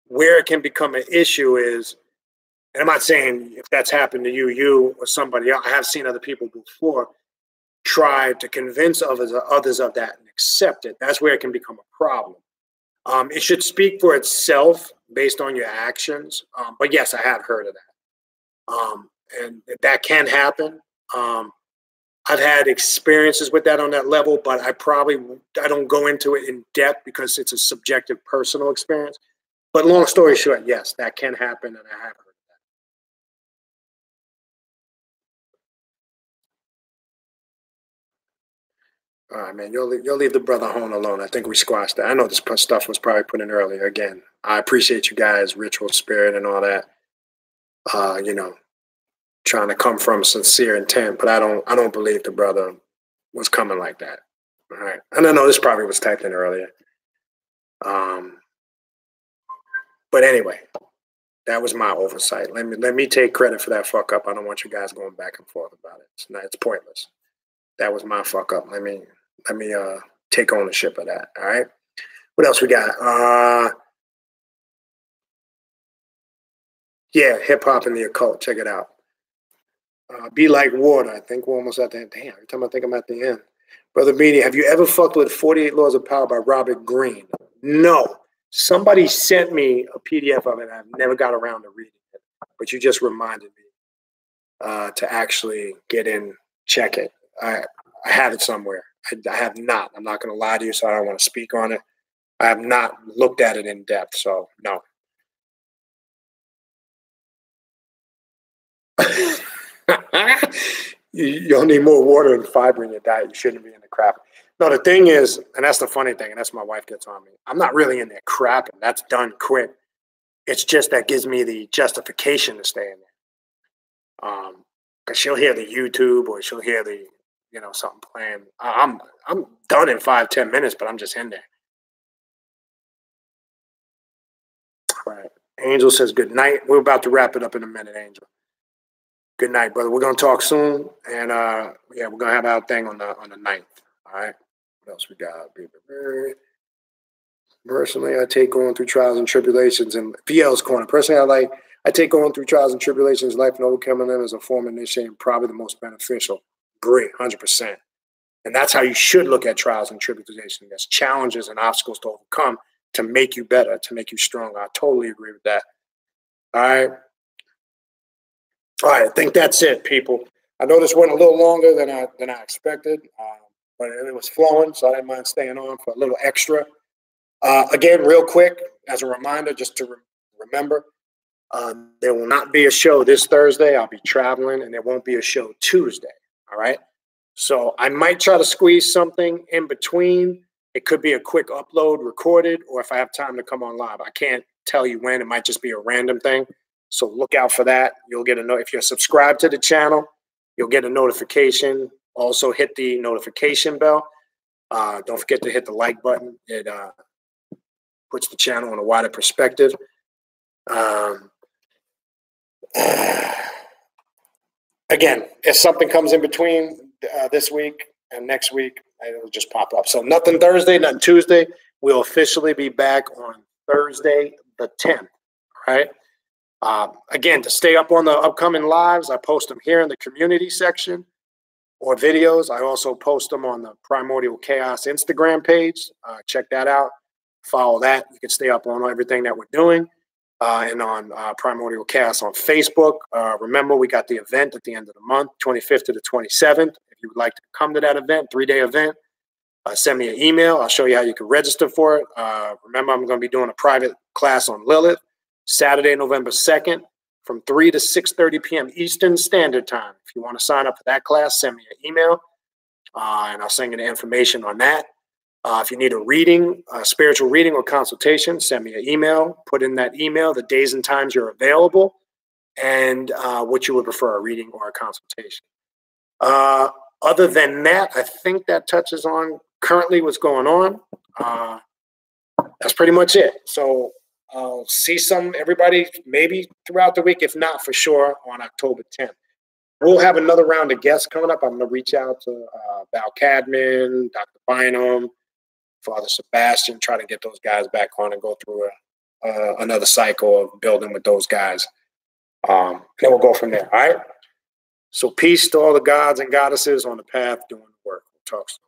where it can become an issue is, and I'm not saying if that's happened to you or somebody else. I have seen other people before try to convince others of that and accept it. That's where it can become a problem. It should speak for itself based on your actions. But yes, I have heard of that. And that can happen. I've had experiences with that on that level, but I don't go into it in depth because it's a subjective personal experience. But long story short, yes, that can happen, and I have heard of that. All right, man, you'll leave the brother home alone. I think we squashed that. I know this stuff was probably put in earlier. Again, I appreciate you guys, ritual spirit and all that. You know, trying to come from sincere intent, but I don't believe the brother was coming like that. All right, and I know this probably was typed in earlier. But anyway, that was my oversight. Let me take credit for that fuck up. I don't want you guys going back and forth about it. It's pointless. That was my fuck up. Let me take ownership of that. All right. What else we got? Yeah, hip hop and the occult. Check it out. Be like water. I think we're almost at the end. Damn, every time I think I'm at the end. Brother Beanie, have you ever fucked with 48 Laws of Power by Robert Greene? No. Somebody sent me a PDF of it. I've never got around to reading it, but you just reminded me to actually get in, check it. I have it somewhere. I have not. I'm not going to lie to you, so I don't want to speak on it. I have not looked at it in depth, so no. You'll need more water and fiber in your diet. You shouldn't be in the crap. No, the thing is, and that's the funny thing, and that's my wife gets on me. I'm not really in there crapping. That's done quick. It's just that gives me the justification to stay in there. Because she'll hear the YouTube or she'll hear the, you know, something playing. I'm done in 5-10 minutes, but I'm just in there. All right. Angel says good night. We're about to wrap it up in a minute, Angel. Good night, brother. We're gonna talk soon, and yeah, we're gonna have our thing on the 9th. All right. What else we got? Personally, I take going through trials and tribulations, and VL's corner. Personally, I take going through trials and tribulations in life and overcoming them as a form of initiating, probably the most beneficial. Agree, 100%. And that's how you should look at trials and tribulations, as challenges and obstacles to overcome to make you better, to make you stronger. I totally agree with that. All right. All right, I think that's it, people. I know this went a little longer than I expected, but it was flowing, so I didn't mind staying on for a little extra. Again, real quick, as a reminder, just to remember, there will not be a show this Thursday. I'll be traveling, and there won't be a show Tuesday. All right. So I might try to squeeze something in between. It could be a quick upload recorded, or if I have time to come on live. I can't tell you when. It might just be a random thing. So look out for that. You'll get a note. If you're subscribed to the channel, you'll get a notification. Also hit the notification bell. Don't forget to hit the like button. It puts the channel in a wider perspective. Again, if something comes in between this week and next week, it'll just pop up. So nothing Thursday, nothing Tuesday. We'll officially be back on Thursday the 10th, right? Again, to stay up on the upcoming lives, I post them here in the community section or videos. I also post them on the Primordial Chaos Instagram page. Check that out. Follow that. You can stay up on everything that we're doing. And on Primordial Chaos on Facebook. Remember, we got the event at the end of the month, 25th to the 27th. If you would like to come to that event, 3-day event, send me an email. I'll show you how you can register for it. Remember, I'm going to be doing a private class on Lilith, Saturday, November 2nd, from 3 to 6:30 p.m. Eastern Standard Time. If you want to sign up for that class, send me an email, and I'll send you the information on that. If you need a reading, a spiritual reading or consultation, send me an email. Put in that email the days and times you're available and what you would prefer, a reading or a consultation. Other than that, I think that touches on currently what's going on. That's pretty much it. So I'll see everybody maybe throughout the week, if not for sure, on October 10th. We'll have another round of guests coming up. I'm going to reach out to Val Cadman, Dr. Bynum, Father Sebastian, try to get those guys back on and go through another cycle of building with those guys. Then we'll go from there. All right. So peace to all the gods and goddesses on the path doing the work. We'll talk soon.